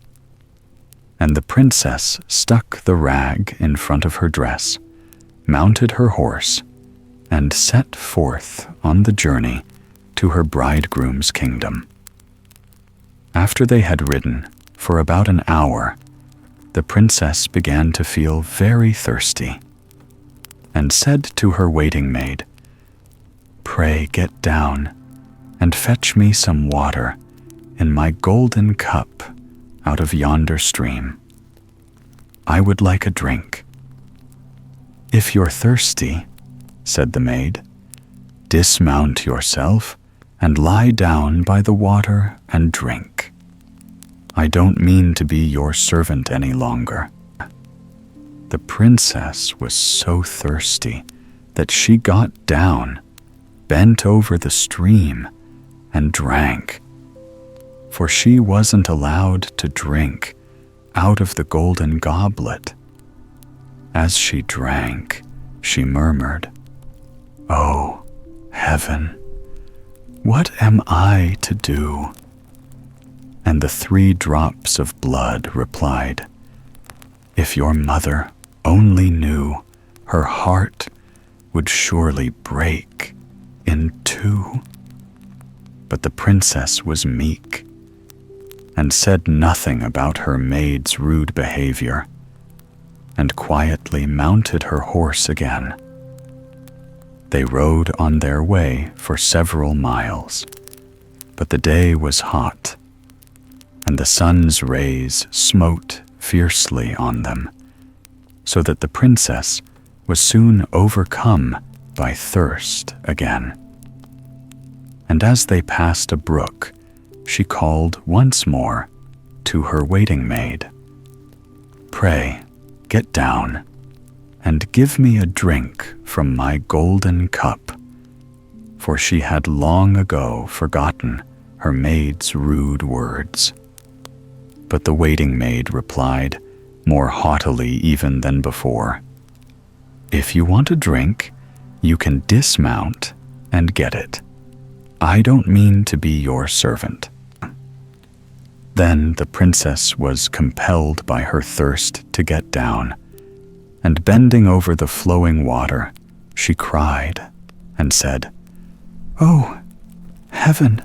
and the princess stuck the rag in front of her dress, mounted her horse, and set forth on the journey to her bridegroom's kingdom. After they had ridden for about an hour, the princess began to feel very thirsty and said to her waiting maid, "Pray get down and fetch me some water in my golden cup out of yonder stream. I would like a drink." "If you're thirsty," said the maid, "dismount yourself and lie down by the water and drink. I don't mean to be your servant any longer." The princess was so thirsty that she got down, bent over the stream, and drank, for she wasn't allowed to drink out of the golden goblet. As she drank, she murmured, "Oh, heaven, what am I to do?" And the 3 drops of blood replied, "If your mother only knew, her heart would surely break in 2." But the princess was meek and said nothing about her maid's rude behavior, and quietly mounted her horse again. They rode on their way for several miles, but the day was hot, and the sun's rays smote fiercely on them, so that the princess was soon overcome by thirst again. And as they passed a brook, she called once more to her waiting maid, "Pray, get down and give me a drink from my golden cup," for she had long ago forgotten her maid's rude words. But the waiting maid replied, more haughtily even than before, "If you want a drink, you can dismount and get it. I don't mean to be your servant." Then the princess was compelled by her thirst to get down, and bending over the flowing water, she cried and said, "Oh, heaven,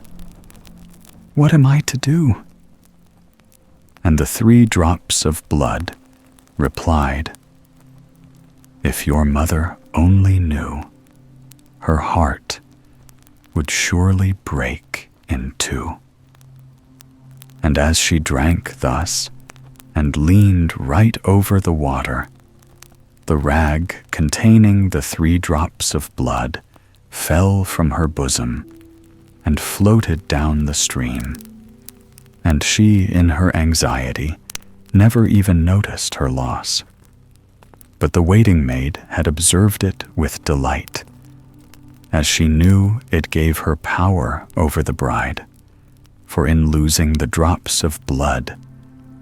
what am I to do?" And the 3 drops of blood replied, "If your mother only knew, her heart would surely break in 2." And as she drank thus, and leaned right over the water, the rag containing the 3 drops of blood fell from her bosom and floated down the stream, and she, in her anxiety, never even noticed her loss. But the waiting maid had observed it with delight, as she knew it gave her power over the bride, for in losing the drops of blood,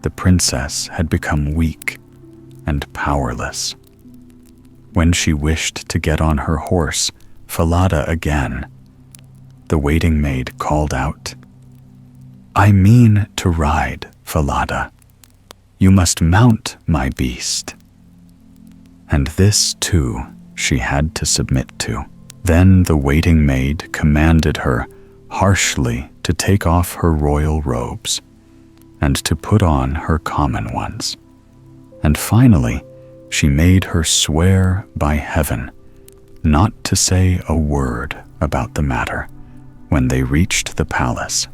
the princess had become weak and powerless. When she wished to get on her horse, Falada again, the waiting maid called out, "I mean to ride, Falada. You must mount my beast." And this, too, she had to submit to. Then the waiting maid commanded her harshly to take off her royal robes and to put on her common ones. And finally, she made her swear by heaven not to say a word about the matter when they reached the palace.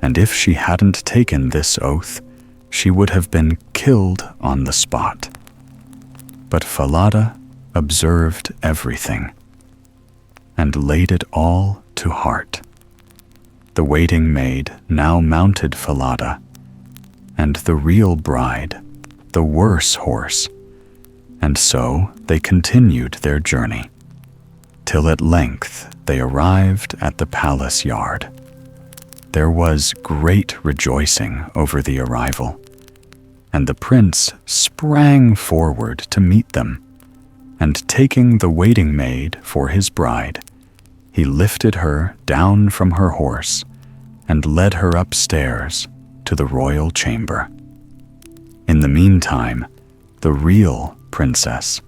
And if she hadn't taken this oath, she would have been killed on the spot. But Falada observed everything and laid it all to heart. The waiting maid now mounted Falada, and the real bride the worse horse, and so they continued their journey, till at length they arrived at the palace yard. There was great rejoicing over the arrival, and the prince sprang forward to meet them, and taking the waiting maid for his bride, he lifted her down from her horse and led her upstairs to the royal chamber. In the meantime, the real princess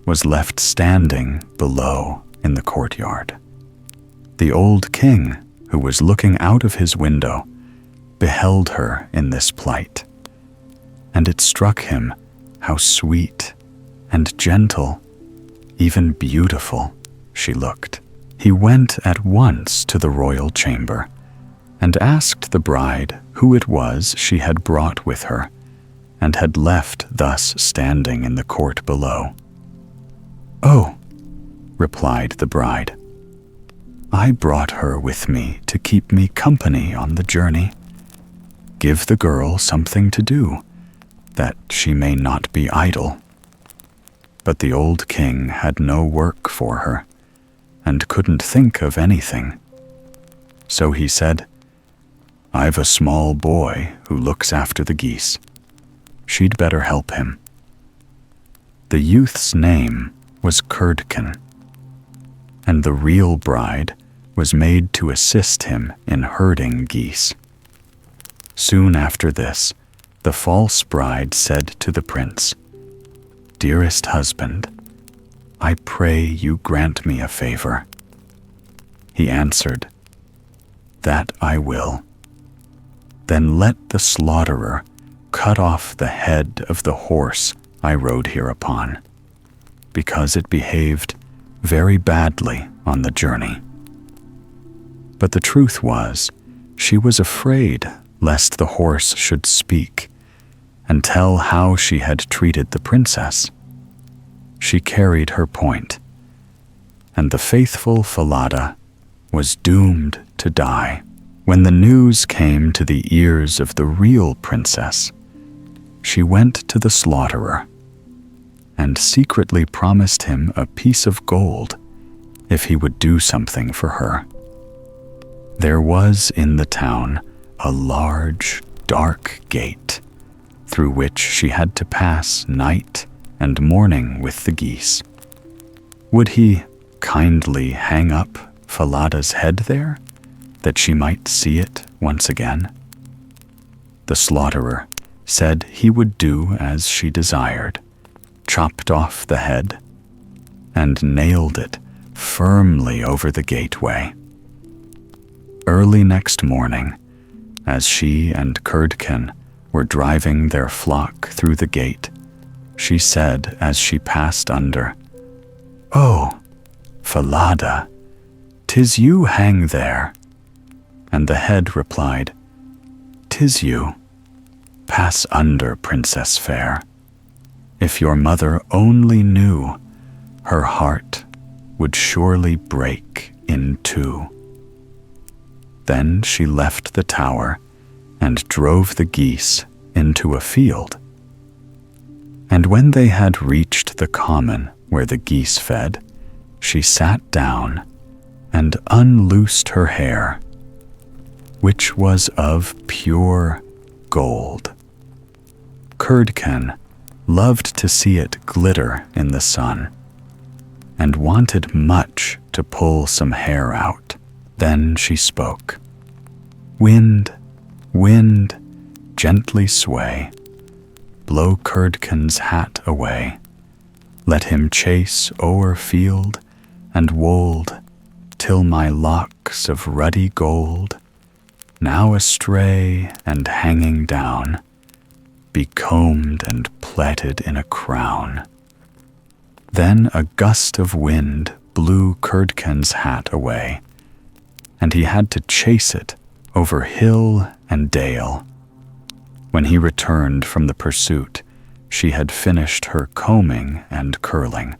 was left standing below in the courtyard. The old king, who was looking out of his window, beheld her in this plight, and it struck him how sweet and gentle, even beautiful, she looked. He went at once to the royal chamber and asked the bride who it was she had brought with her and had left thus standing in the court below. "Oh," replied the bride, "I brought her with me to keep me company on the journey. Give the girl something to do, that she may not be idle." But the old king had no work for her and couldn't think of anything. So he said, "I've a small boy who looks after the geese. She'd better help him." The youth's name was Curdken, and the real bride was made to assist him in herding geese. Soon after this, the false bride said to the prince, "Dearest husband, I pray you grant me a favor." He answered, "That I will." "Then let the slaughterer cut off the head of the horse I rode here upon, because it behaved very badly on the journey." But the truth was, she was afraid lest the horse should speak and tell how she had treated the princess. She carried her point, and the faithful Falada was doomed to die. When the news came to the ears of the real princess, she went to the slaughterer and secretly promised him a piece of gold if he would do something for her. There was in the town a large, dark gate through which she had to pass night and morning with the geese. Would he kindly hang up Falada's head there, that she might see it once again? The slaughterer said he would do as she desired, chopped off the head, and nailed it firmly over the gateway. Early next morning, as she and Curdken were driving their flock through the gate, she said as she passed under, "Oh, Falada, 'tis you hang there." And the head replied, "'Tis you. Pass under, princess fair. If your mother only knew, her heart would surely break in two." Then she left the tower and drove the geese into a field. And when they had reached the common where the geese fed, she sat down and unloosed her hair, which was of pure gold. Curdken loved to see it glitter in the sun, and wanted much to pull some hair out. Then she spoke, "Wind, wind, gently sway, blow Curdken's hat away. Let him chase o'er field and wold, till my locks of ruddy gold, now astray and hanging down, be combed and plaited in a crown." Then a gust of wind blew Curdken's hat away, and he had to chase it over hill and dale. When he returned from the pursuit, she had finished her combing and curling,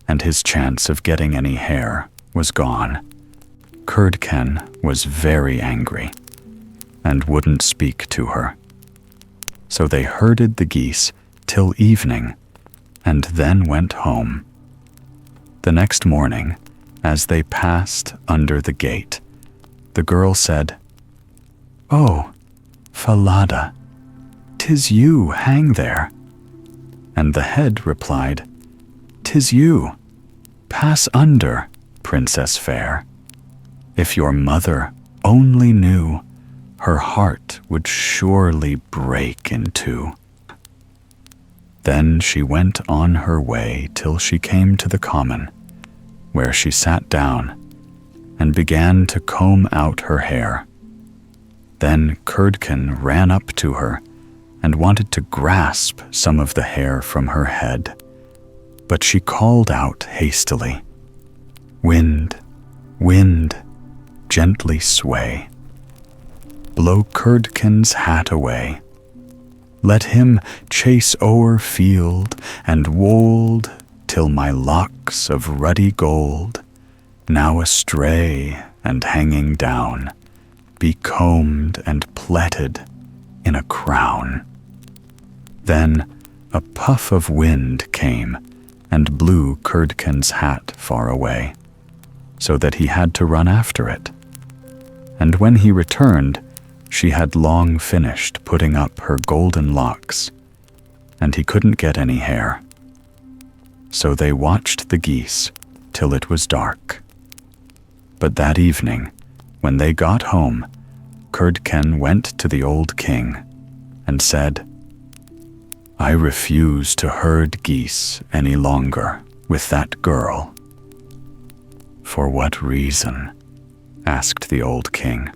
and his chance of getting any hair was gone. Curdken was very angry and wouldn't speak to her. So they herded the geese till evening and then went home. The next morning, as they passed under the gate, the girl said, "Oh, Falada, 'tis you hang there." And the head replied, "'Tis you. Pass under, princess fair. If your mother only knew, her heart would surely break in two." Then she went on her way till she came to the common, where she sat down and began to comb out her hair. Then Curdken ran up to her and wanted to grasp some of the hair from her head, but she called out hastily, "Wind, wind, gently sway. Blow Curdken's hat away. Let him chase o'er field and wold till my locks of ruddy gold, now astray and hanging down, be combed and plaited in a crown." Then a puff of wind came and blew Curdken's hat far away, so that he had to run after it. And when he returned, she had long finished putting up her golden locks, and he couldn't get any hair. So they watched the geese till it was dark. But that evening, when they got home, Curdken went to the old king and said, "I refuse to herd geese any longer with that girl." "For what reason?" asked the old king.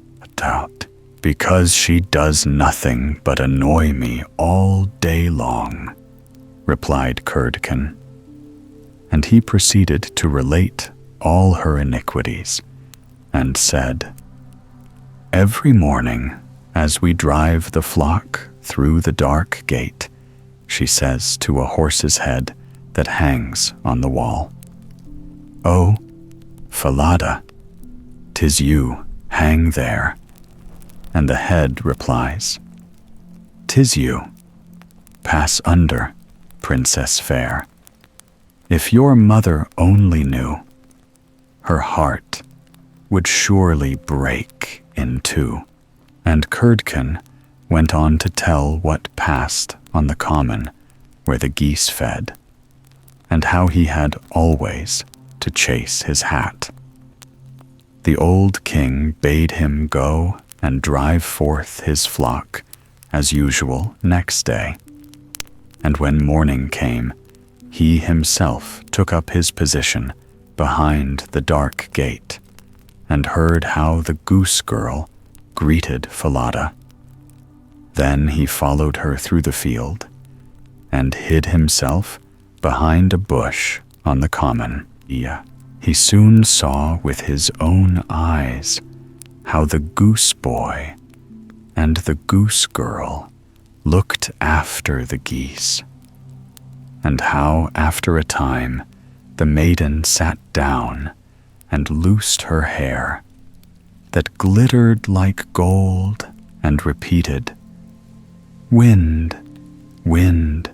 "Because she does nothing but annoy me all day long," replied Curdken. And he proceeded to relate all her iniquities, and said, "Every morning, as we drive the flock through the dark gate, she says to a horse's head that hangs on the wall, 'Oh, Falada, 'tis you, hang there.' And the head replies, ''Tis you. Pass under, princess fair. If your mother only knew, her heart would surely break in two.'" And Curdken went on to tell what passed on the common where the geese fed, and how he had always to chase his hat. The old king bade him go and drive forth his flock as usual next day. And when morning came, he himself took up his position behind the dark gate, and heard how the Goose-Girl greeted Falada. Then he followed her through the field, and hid himself behind a bush on the common. He soon saw with his own eyes how the goose boy and the goose-girl looked after the geese, and how after a time the maiden sat down and loosed her hair that glittered like gold, and repeated, "Wind, wind,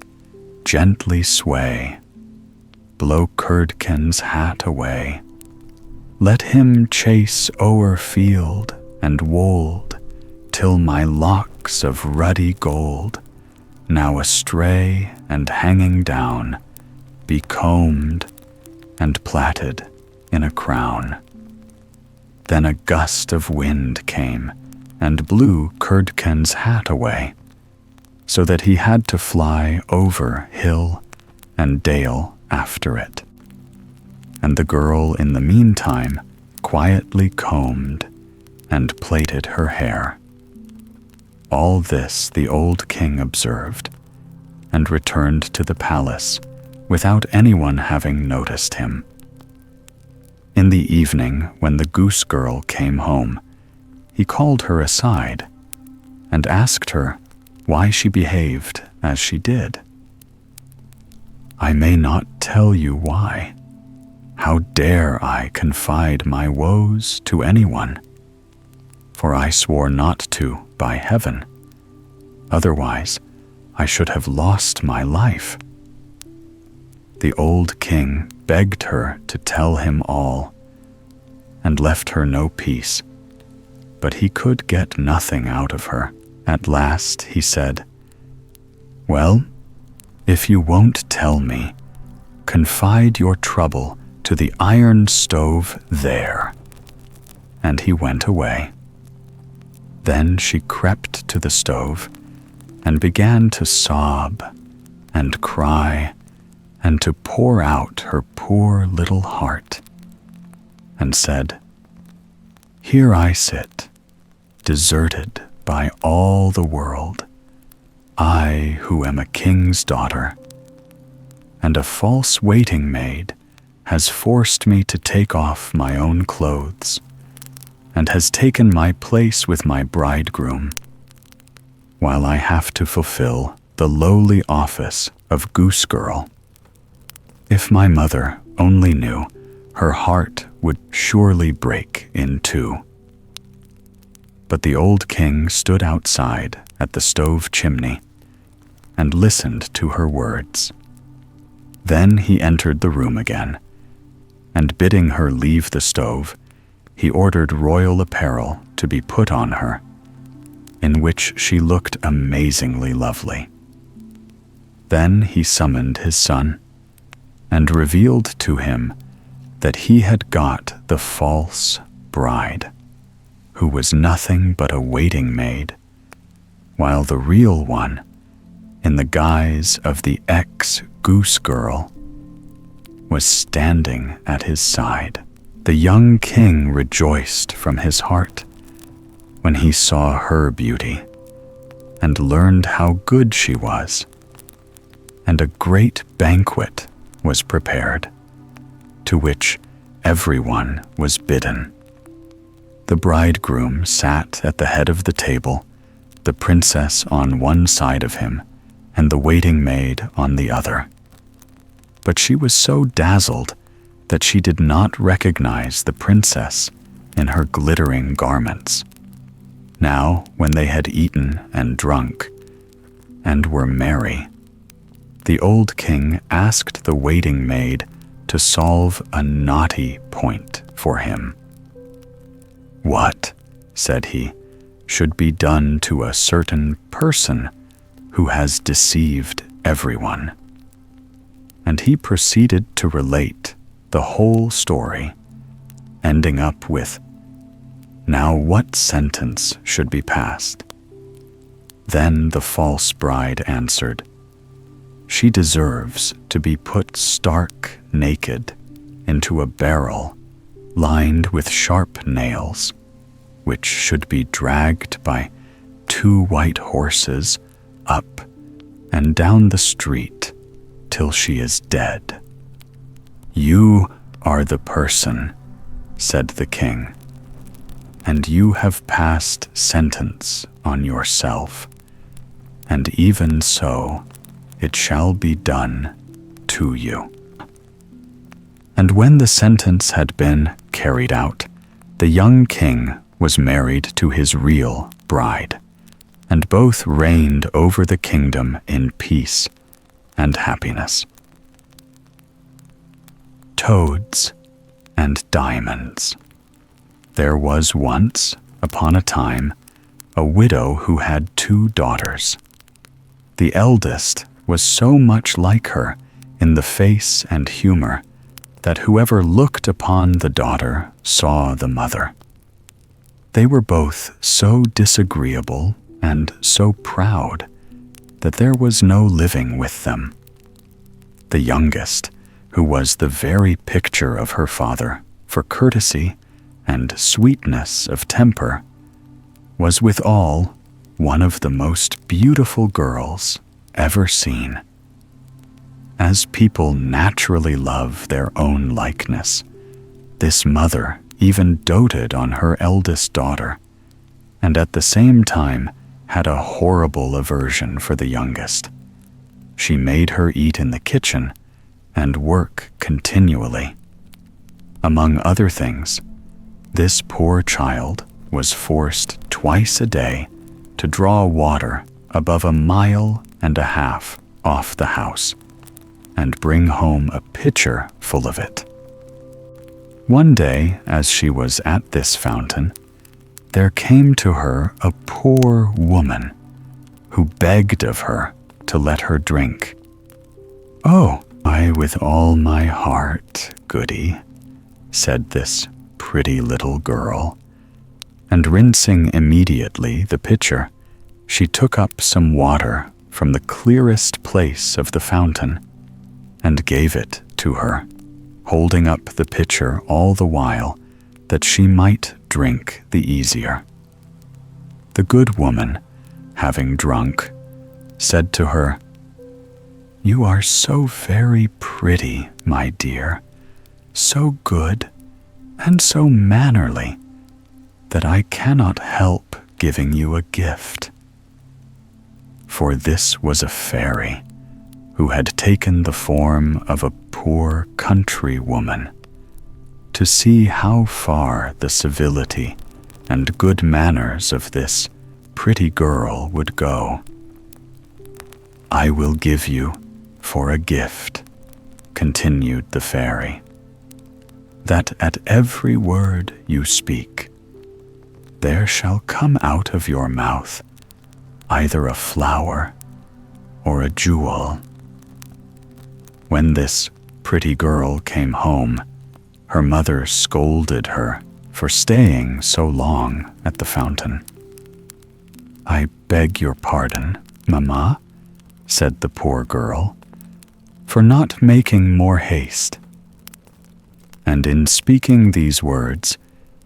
gently sway. Blow Curdken's hat away. Let him chase o'er field and wold till my locks of ruddy gold, now astray and hanging down, be combed and plaited in a crown." Then a gust of wind came and blew Curdken's hat away, so that he had to fly over hill and dale after it. And the girl in the meantime quietly combed and plaited her hair. All this the old king observed, and returned to the palace without anyone having noticed him. In the evening, when the Goose-Girl came home, he called her aside and asked her why she behaved as she did. "I may not tell you why. How dare I confide my woes to anyone? For I swore not to by heaven. Otherwise, I should have lost my life." The old king begged her to tell him all, and left her no peace, but he could get nothing out of her. At last he said, "Well, if you won't tell me, confide your trouble to the iron stove there." And he went away. Then she crept to the stove and began to sob and cry and to pour out her poor little heart, and said, "Here I sit, deserted by all the world, I who am a king's daughter, and a false waiting maid has forced me to take off my own clothes, and has taken my place with my bridegroom, while I have to fulfill the lowly office of Goose-Girl. If my mother only knew, her heart would surely break in two. But the old king stood outside at the stove chimney and listened to her words. Then he entered the room again, and bidding her leave the stove, he ordered royal apparel to be put on her, in which she looked amazingly lovely. Then he summoned his son, and revealed to him that he had got the false bride, who was nothing but a waiting maid, while the real one, in the guise of the ex-Goose-Girl, was standing at his side. The young king rejoiced from his heart when he saw her beauty, and learned how good she was, and a great banquet was prepared, to which everyone was bidden. The bridegroom sat at the head of the table, the princess on one side of him, and the waiting maid on the other. But she was so dazzled that she did not recognize the princess in her glittering garments. Now, when they had eaten and drunk, and were merry, the old king asked the waiting maid to solve a knotty point for him. "What," said he, "should be done to a certain person who has deceived everyone?" And he proceeded to relate the whole story, ending up with, "Now what sentence should be passed?" Then the false bride answered, "She deserves to be put stark naked into a barrel lined with sharp nails, which should be dragged by 2 white horses up and down the street till she is dead." "You are the person," said the king, "and you have passed sentence on yourself, and even so it shall be done to you." And when the sentence had been carried out, the young king was married to his real bride, and both reigned over the kingdom in peace and happiness. Toads and Diamonds. There was once, upon a time, a widow who had 2 daughters. The eldest was so much like her in the face and humor that whoever looked upon the daughter saw the mother. They were both so disagreeable and so proud that there was no living with them. The youngest, who was the very picture of her father for courtesy and sweetness of temper, was withal one of the most beautiful girls ever seen. As people naturally love their own likeness, this mother even doted on her eldest daughter, and at the same time had a horrible aversion for the youngest. She made her eat in the kitchen and work continually. Among other things, this poor child was forced twice a day to draw water above 1.5 miles off the house and bring home a pitcher full of it. One day, as she was at this fountain, there came to her a poor woman who begged of her to let her drink. "Oh, I with all my heart, goody," said this pretty little girl, and rinsing immediately the pitcher, she took up some water from the clearest place of the fountain and gave it to her, holding up the pitcher all the while that she might drink the easier. The good woman, having drunk, said to her, "You are so very pretty, my dear, so good and so mannerly, that I cannot help giving you a gift." For this was a fairy who had taken the form of a poor country woman, to see how far the civility and good manners of this pretty girl would go. "I will give you for a gift," continued the fairy, "that at every word you speak, there shall come out of your mouth either a flower or a jewel." When this pretty girl came home, her mother scolded her for staying so long at the fountain. "I beg your pardon, Mamma," said the poor girl, "for not making more haste." And in speaking these words,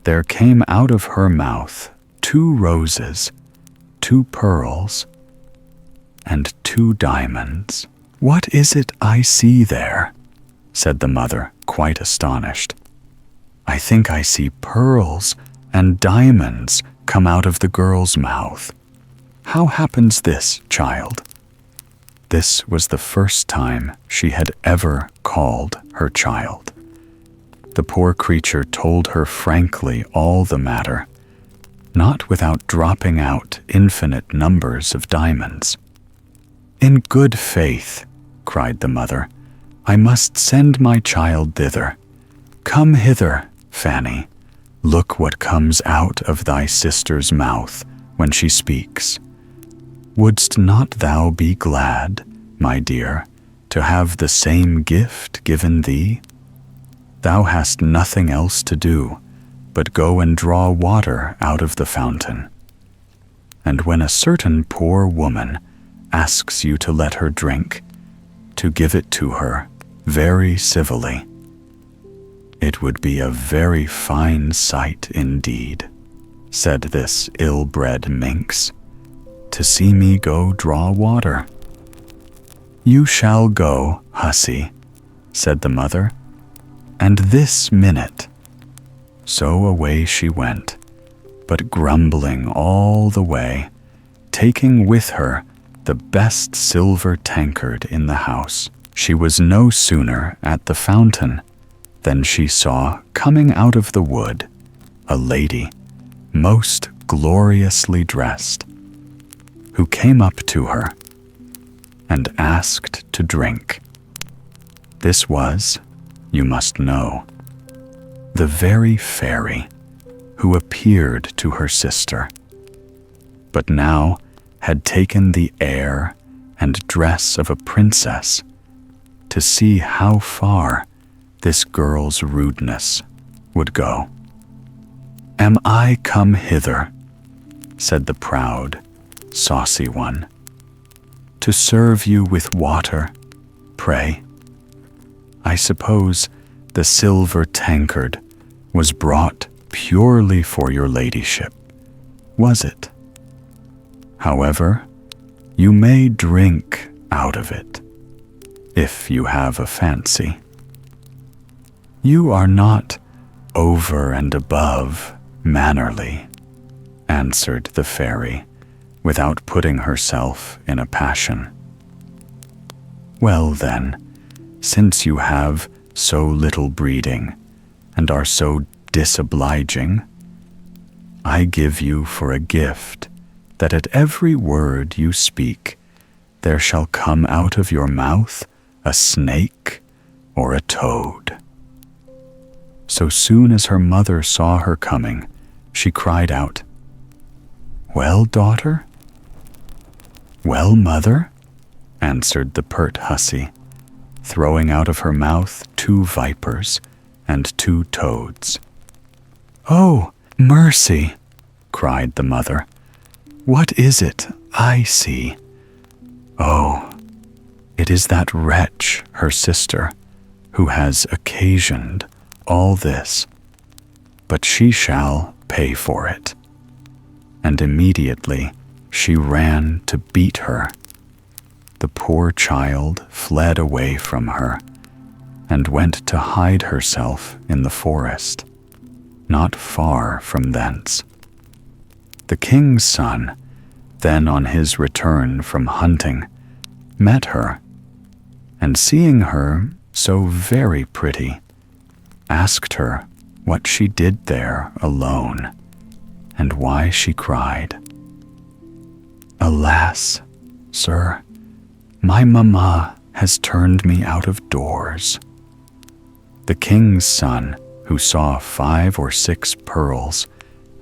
there came out of her mouth 2 roses, 2 pearls, and 2 diamonds. "What is it I see there?" said the mother, quite astonished. "I think I see pearls and diamonds come out of the girl's mouth. How happens this, child?" This was the first time she had ever called her child. The poor creature told her frankly all the matter, not without dropping out infinite numbers of diamonds. "In good faith," cried the mother, "I must send my child thither. Come hither, Fanny. Look what comes out of thy sister's mouth when she speaks. Wouldst not thou be glad, my dear, to have the same gift given thee? Thou hast nothing else to do but go and draw water out of the fountain. And when a certain poor woman asks you to let her drink, to give it to her very civilly. It would be a very fine sight indeed," said this ill-bred minx, "to see me go draw water." "You shall go, hussy," said the mother, "and this minute." So away she went, but grumbling all the way, taking with her the best silver tankard in the house. She was no sooner at the fountain than she saw coming out of the wood a lady most gloriously dressed, who came up to her and asked to drink. This was, you must know, the very fairy who appeared to her sister, but now had taken the air and dress of a princess to see how far this girl's rudeness would go. "Am I come hither," said the proud, saucy one, "to serve you with water, pray? I suppose the silver tankard was brought purely for your ladyship, was it? However, you may drink out of it, if you have a fancy." "You are not over and above mannerly," answered the fairy, without putting herself in a passion. "Well then, since you have so little breeding and are so disobliging, I give you for a gift that at every word you speak there shall come out of your mouth a snake or a toad." So soon as her mother saw her coming, she cried out, "Well, daughter?" "Well, mother?" answered the pert hussy, throwing out of her mouth 2 vipers and 2 toads. "Oh, mercy!" cried the mother. "What is it I see? Oh, it is that wretch, her sister, who has occasioned all this, but she shall pay for it." and immediately she ran to beat her. The poor child fled away from her and went to hide herself in the forest, not far from thence. The king's son, then on his return from hunting, met her, and seeing her so very pretty, asked her what she did there alone, and why she cried. "Alas, sir, my mamma has turned me out of doors." The king's son, who saw 5 or 6 pearls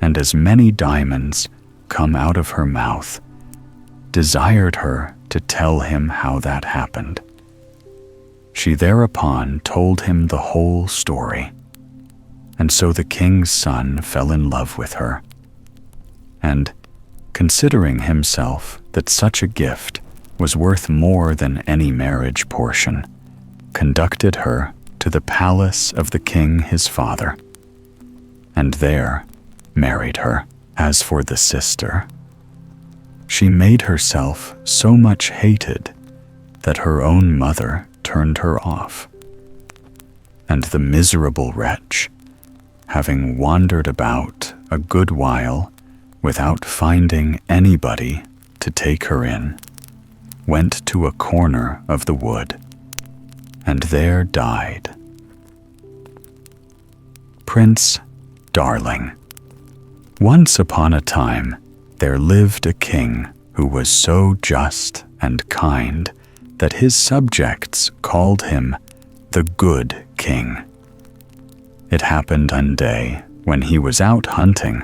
and as many diamonds come out of her mouth, desired her to tell him how that happened. She thereupon told him the whole story, and so the king's son fell in love with her, and, considering himself that such a gift was worth more than any marriage portion, conducted her to the palace of the king his father, and there married her. As for the sister, she made herself so much hated that her own mother turned her off, and the miserable wretch, having wandered about a good while without finding anybody to take her in, went to a corner of the wood, and there died. Prince Darling. Once upon a time, there lived a king who was so just and kind that his subjects called him the Good King. It happened one day, when he was out hunting,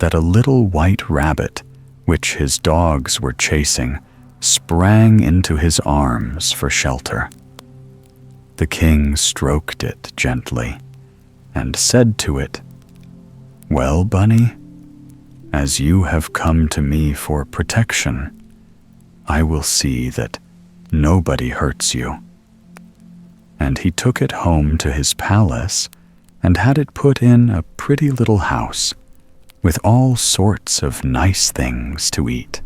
that a little white rabbit, which his dogs were chasing, sprang into his arms for shelter. The king stroked it gently and said to it, "Well, Bunny, as you have come to me for protection, I will see that nobody hurts you." And he took it home to his palace and had it put in a pretty little house with all sorts of nice things to eat.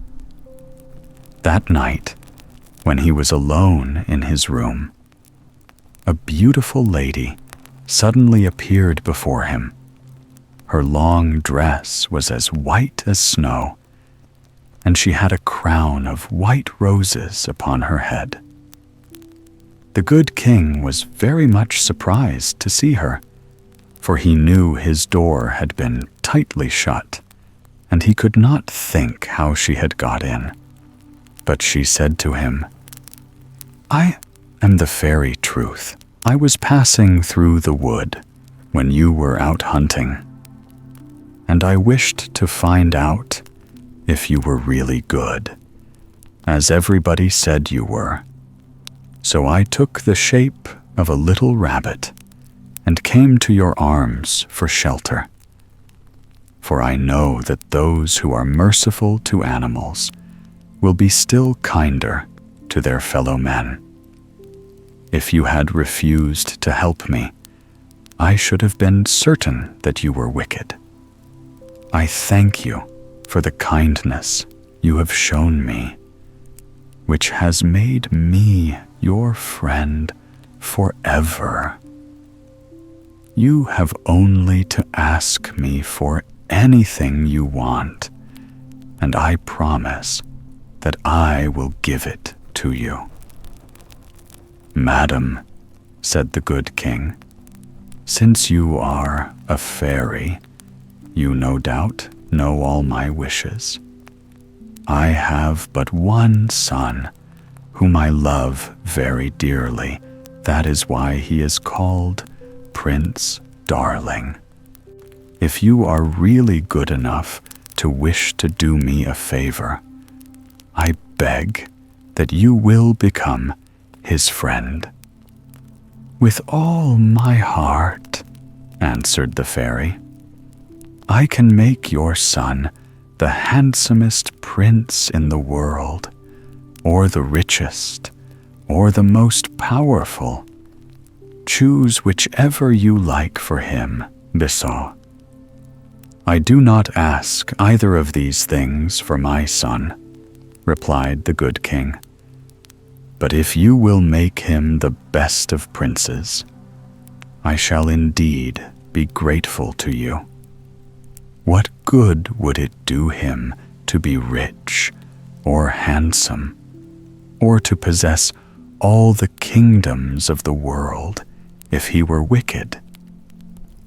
That night, when he was alone in his room, a beautiful lady suddenly appeared before him. Her long dress was as white as snow, and she had a crown of white roses upon her head. The good king was very much surprised to see her, for he knew his door had been tightly shut, and he could not think how she had got in. But she said to him, "I am the fairy Truth. I was passing through the wood when you were out hunting, and I wished to find out if you were really good, as everybody said you were. So I took the shape of a little rabbit and came to your arms for shelter. For I know that those who are merciful to animals will be still kinder to their fellow men. If you had refused to help me, I should have been certain that you were wicked. I thank you for the kindness you have shown me, which has made me your friend forever. You have only to ask me for anything you want, and I promise that I will give it to you." "Madam," said the good king, "since you are a fairy, you no doubt know all my wishes. I have but one son, whom I love very dearly. That is why he is called Prince Darling. If you are really good enough to wish to do me a favor, I beg that you will become his friend." "With all my heart," answered the fairy. "I can make your son the handsomest prince in the world, or the richest, or the most powerful. Choose whichever you like for him, Bissau." "I do not ask either of these things for my son," replied the good king. "But if you will make him the best of princes, I shall indeed be grateful to you. What good would it do him to be rich or handsome, or to possess all the kingdoms of the world if he were wicked?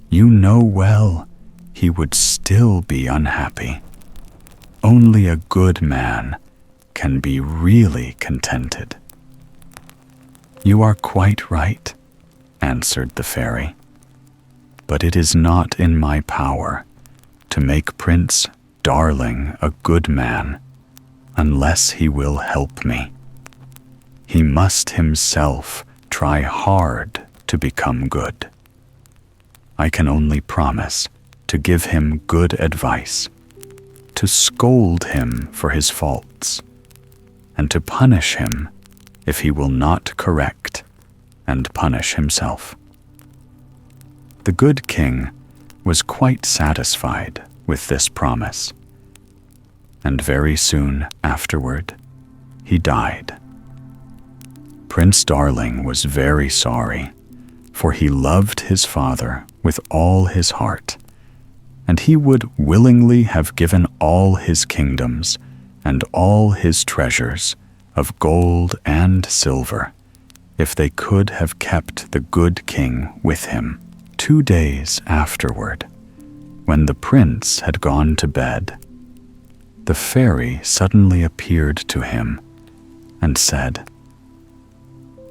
You know well he would still be unhappy. Only a good man can be really contented." "You are quite right," answered the fairy. "But it is not in my power to make Prince Darling a good man unless he will help me. He must himself try hard to become good. I can only promise to give him good advice, to scold him for his faults, and to punish him if he will not correct and punish himself." The good king was quite satisfied with this promise, and very soon afterward he died. Prince Darling was very sorry, for he loved his father with all his heart, and he would willingly have given all his kingdoms and all his treasures of gold and silver if they could have kept the good king with him. 2 days afterward, when the prince had gone to bed, the fairy suddenly appeared to him and said,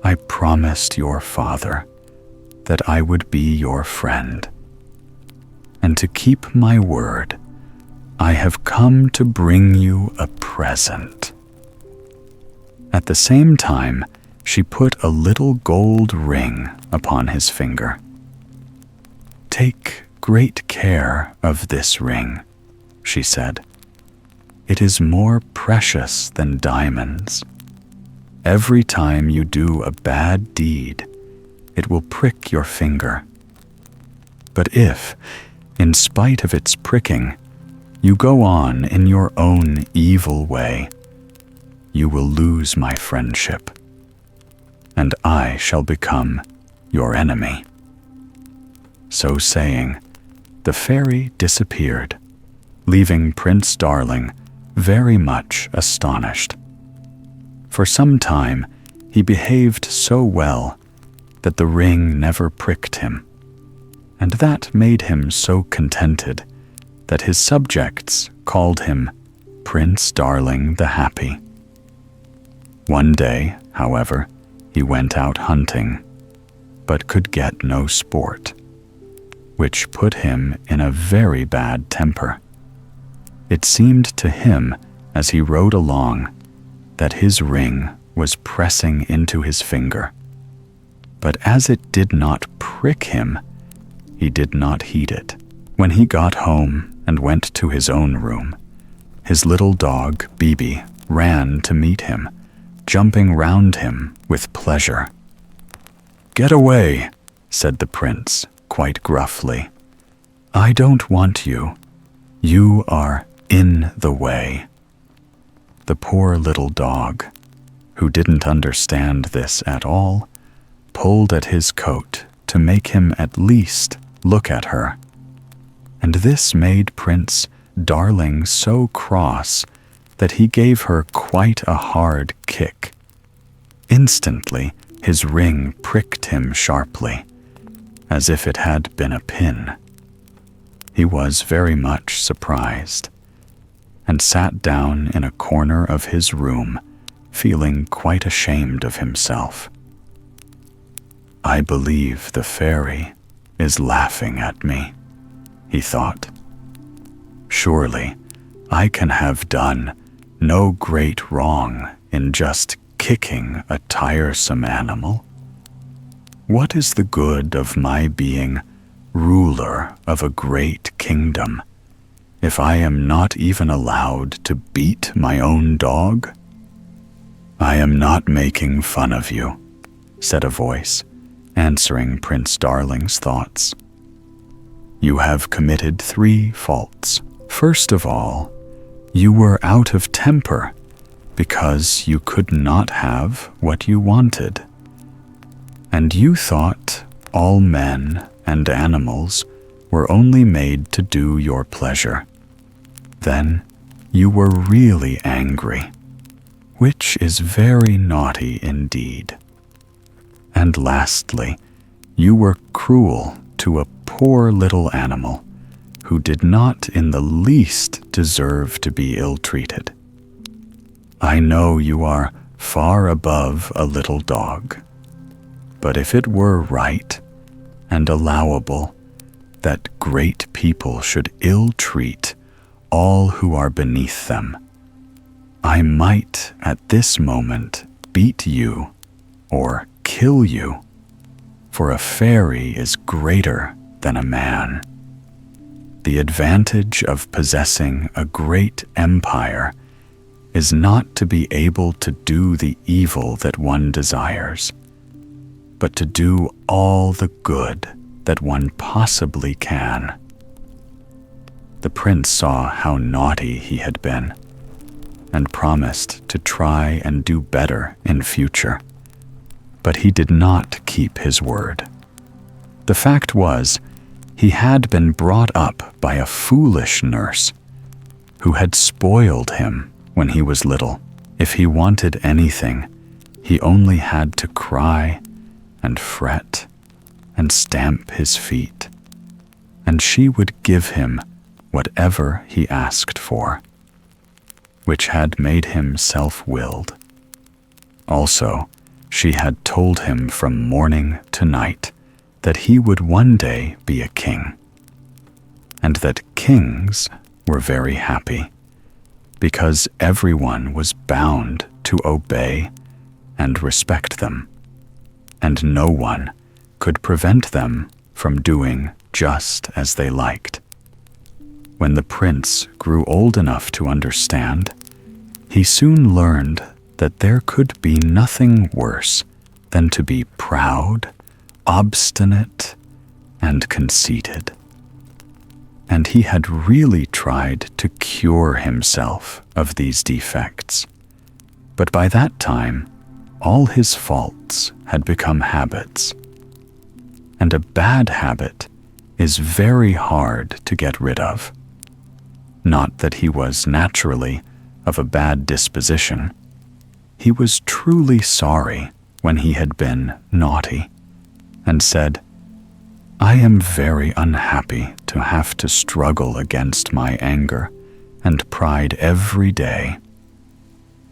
"I promised your father that I would be your friend, and to keep my word, I have come to bring you a present." At the same time, she put a little gold ring upon his finger. "Take great care of this ring," she said. "It is more precious than diamonds. Every time you do a bad deed, it will prick your finger. But if, in spite of its pricking, you go on in your own evil way, you will lose my friendship, and I shall become your enemy." So saying, the fairy disappeared, leaving Prince Darling very much astonished. For some time he behaved so well that the ring never pricked him, and that made him so contented that his subjects called him Prince Darling the Happy. One day, however, he went out hunting, but could get no sport, which put him in a very bad temper. It seemed to him, as he rode along, that his ring was pressing into his finger. But as it did not prick him, he did not heed it. When he got home and went to his own room, his little dog, Bibi, ran to meet him, jumping round him with pleasure. "Get away," said the prince, quite gruffly. "I don't want you. You are in the way." The poor little dog, who didn't understand this at all, pulled at his coat to make him at least look at her. And this made Prince Darling so cross that he gave her quite a hard kick. Instantly, his ring pricked him sharply, as if it had been a pin. He was very much surprised, and sat down in a corner of his room, feeling quite ashamed of himself. "I believe the fairy is laughing at me," he thought. "Surely I can have done no great wrong in just kicking a tiresome animal. What is the good of my being ruler of a great kingdom if I am not even allowed to beat my own dog?" "I am not making fun of you," said a voice, answering Prince Darling's thoughts. you have committed 3 faults. First of all, you were out of temper because you could not have what you wanted. And you thought all men and animals were only made to do your pleasure. Then you were really angry, which is very naughty indeed. And lastly, you were cruel to a poor little animal who did not in the least deserve to be ill-treated. I know you are far above a little dog, but if it were right and allowable that great people should ill-treat all who are beneath them, I might at this moment beat you or kill you, for a fairy is greater than a man. The advantage of possessing a great empire is not to be able to do the evil that one desires, but to do all the good that one possibly can. The prince saw how naughty he had been, and promised to try and do better in future. But he did not keep his word. The fact was, he had been brought up by a foolish nurse who had spoiled him when he was little. If he wanted anything, he only had to cry and fret and stamp his feet, and she would give him whatever he asked for, which had made him self-willed. Also, she had told him from morning to night that he would one day be a king, and that kings were very happy, because everyone was bound to obey and respect them, and no one could prevent them from doing just as they liked. When the prince grew old enough to understand, he soon learned that there could be nothing worse than to be proud, obstinate, and conceited. And he had really tried to cure himself of these defects. But by that time, all his faults had become habits. And a bad habit is very hard to get rid of. Not that he was naturally of a bad disposition. He was truly sorry when he had been naughty, and said, "I am very unhappy to have to struggle against my anger and pride every day.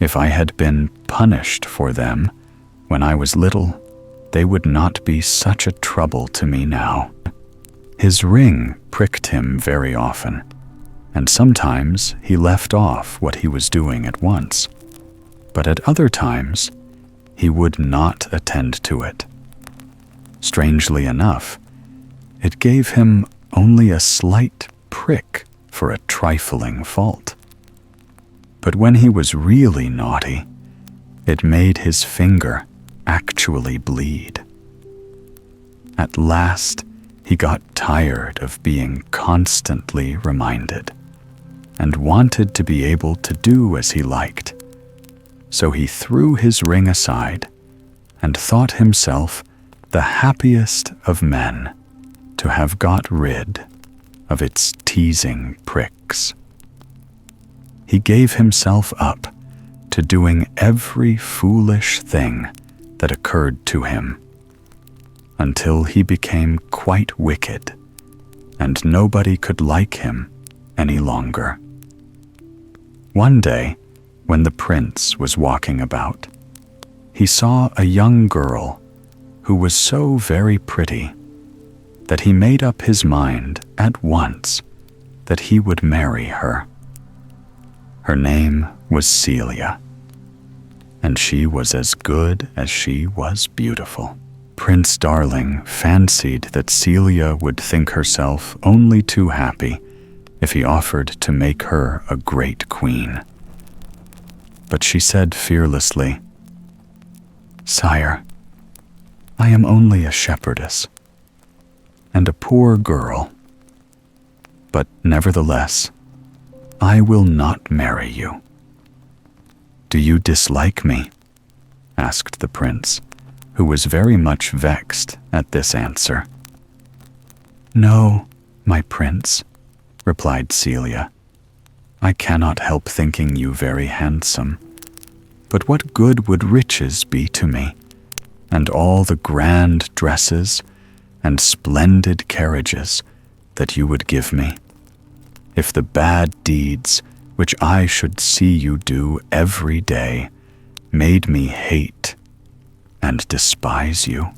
If I had been punished for them when I was little, they would not be such a trouble to me now." His ring pricked him very often, and sometimes he left off what he was doing at once, but at other times he would not attend to it. Strangely enough, it gave him only a slight prick for a trifling fault. But when he was really naughty, it made his finger actually bleed. At last, he got tired of being constantly reminded, and wanted to be able to do as he liked. So he threw his ring aside and thought himself the happiest of men to have got rid of its teasing pricks. He gave himself up to doing every foolish thing that occurred to him, until he became quite wicked, and nobody could like him any longer. One day, when the prince was walking about, he saw a young girl who was so very pretty that he made up his mind at once that he would marry her. Her name was Celia, and she was as good as she was beautiful. Prince Darling fancied that Celia would think herself only too happy if he offered to make her a great queen. But she said fearlessly, "Sire, I am only a shepherdess, and a poor girl, But nevertheless, I will not marry you." "Do you dislike me?" asked the prince, who was very much vexed at this answer. "No, my prince," replied Celia. "I cannot help thinking you very handsome. But what good would riches be to me, and all the grand dresses and splendid carriages that you would give me, if the bad deeds which I should see you do every day made me hate and despise you?"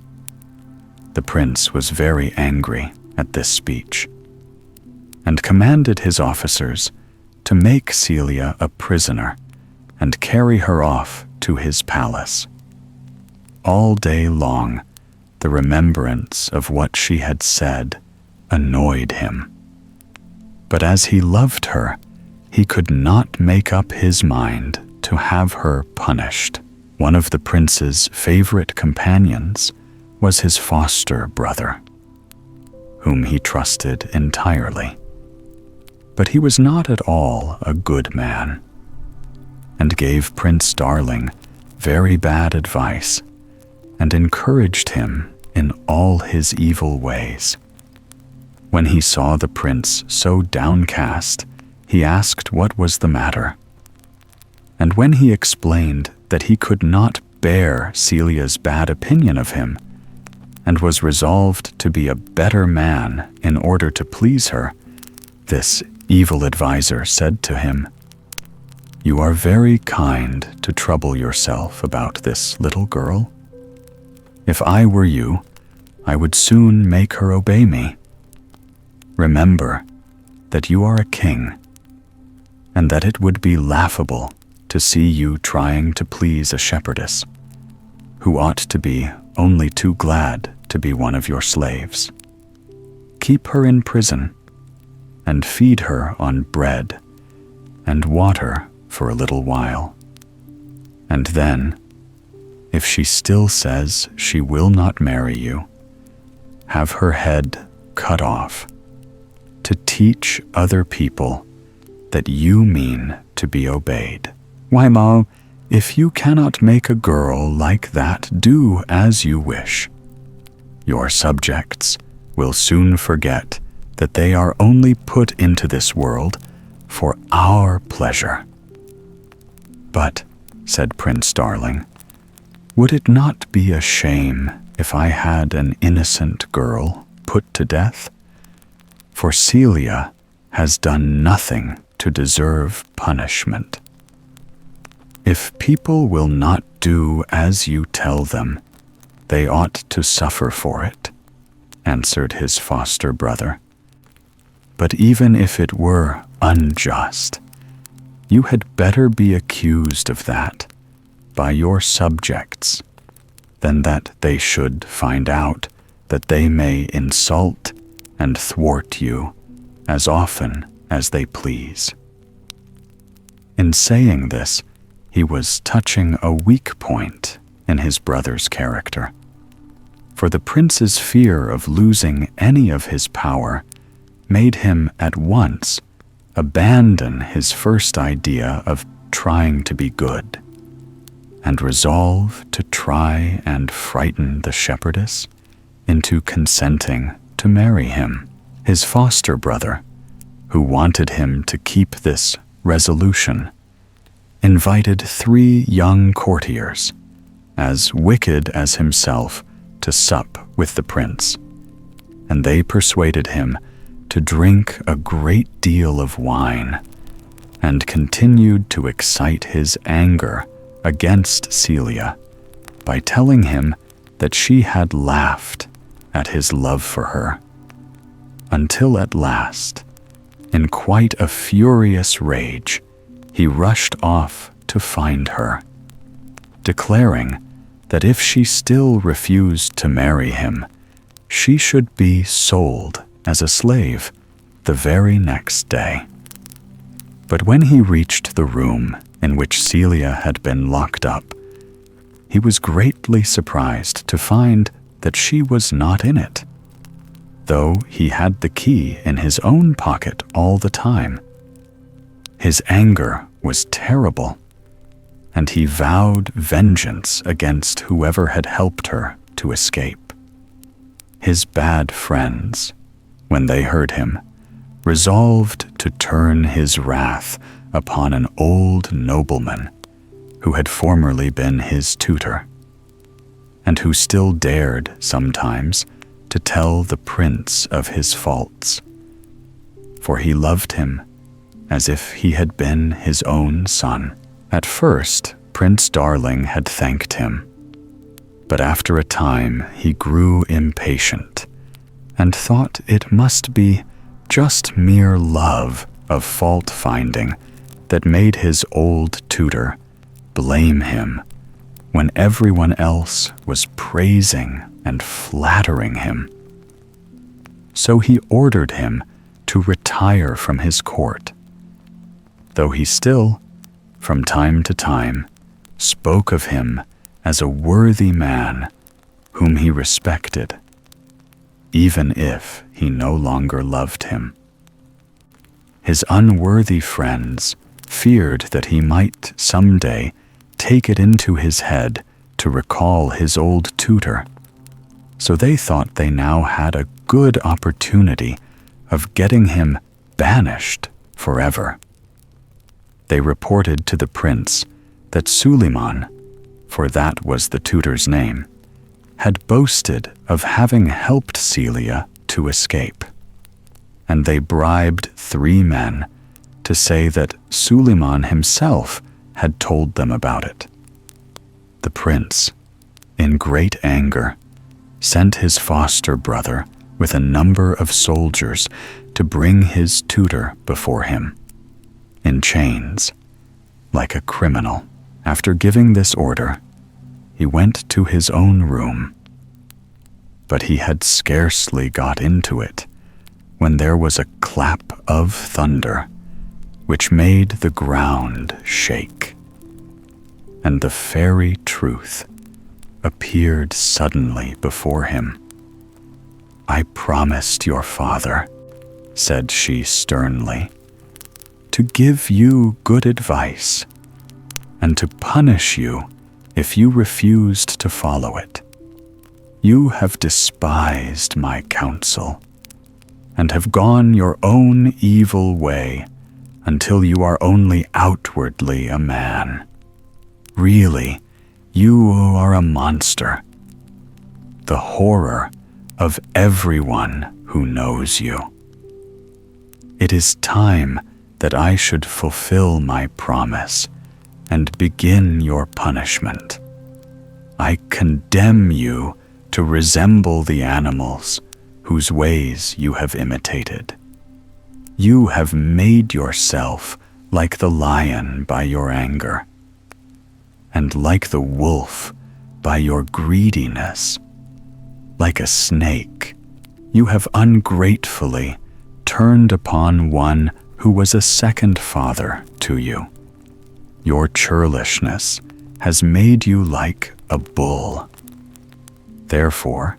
The prince was very angry at this speech, and commanded his officers to make Celia a prisoner and carry her off to his palace. All day long, the remembrance of what she had said annoyed him. But as he loved her, he could not make up his mind to have her punished. One of the prince's favorite companions was his foster brother, whom he trusted entirely. But he was not at all a good man, and gave Prince Darling very bad advice and encouraged him in all his evil ways. When he saw the prince so downcast, he asked what was the matter. And when he explained that he could not bear Celia's bad opinion of him, and was resolved to be a better man in order to please her, this evil adviser said to him, "You are very kind to trouble yourself about this little girl. If I were you, I would soon make her obey me. Remember that you are a king, and that it would be laughable to see you trying to please a shepherdess, who ought to be only too glad to be one of your slaves. Keep her in prison, and feed her on bread and water for a little while. And then, if she still says she will not marry you, have her head cut off, to teach other people that you mean to be obeyed." "Why, Ma, if you cannot make a girl like that do as you wish, your subjects will soon forget that they are only put into this world for our pleasure." "But," said Prince Darling, "would it not be a shame if I had an innocent girl put to death? For Celia has done nothing to deserve punishment." "If people will not do as you tell them, they ought to suffer for it," answered his foster brother. "But even if it were unjust, you had better be accused of that by your subjects than that they should find out that they may insult and thwart you as often as they please." In saying this, he was touching a weak point in his brother's character, for the prince's fear of losing any of his power made him at once abandon his first idea of trying to be good, and resolve to try and frighten the shepherdess into consenting to marry him. His foster brother, who wanted him to keep this resolution, invited 3 young courtiers, as wicked as himself, to sup with the prince, and they persuaded him to drink a great deal of wine, and continued to excite his anger against Celia by telling him that she had laughed at his love for her, until at last, in quite a furious rage, he rushed off to find her, declaring that if she still refused to marry him, she should be sold as a slave the very next day. But when he reached the room in which Celia had been locked up, he was greatly surprised to find that she was not in it. though he had the key in his own pocket all the time. His anger was terrible, and he vowed vengeance against whoever had helped her to escape. His bad friends, when they heard him, resolved to turn his wrath upon an old nobleman who had formerly been his tutor, and who still dared sometimes to tell the prince of his faults, for he loved him as if he had been his own son. At first, Prince Darling had thanked him, but after a time he grew impatient and thought it must be just mere love of fault-finding that made his old tutor blame him when everyone else was praising and flattering him. So he ordered him to retire from his court, though he still, from time to time, spoke of him as a worthy man whom he respected, even if he no longer loved him. His unworthy friends feared that he might someday take it into his head to recall his old tutor, so they thought they now had a good opportunity of getting him banished forever. They reported to the prince that Suleiman, for that was the tutor's name, had boasted of having helped Celia to escape, and they bribed 3 men to say that Suleiman himself had told them about it. The prince, in great anger, sent his foster brother with a number of soldiers to bring his tutor before him, in chains, like a criminal. After giving this order, he went to his own room. But he had scarcely got into it when there was a clap of thunder, which made the ground shake, and the fairy Truth appeared suddenly before him. "I promised your father," said she sternly, "to give you good advice, and to punish you if you refused to follow it. You have despised my counsel, and have gone your own evil way until you are only outwardly a man. Really, you are a monster, the horror of everyone who knows you. It is time that I should fulfill my promise and begin your punishment. I condemn you to resemble the animals whose ways you have imitated. You have made yourself like the lion by your anger, and like the wolf by your greediness. Like a snake, you have ungratefully turned upon one who was a second father to you. Your churlishness has made you like a bull. Therefore,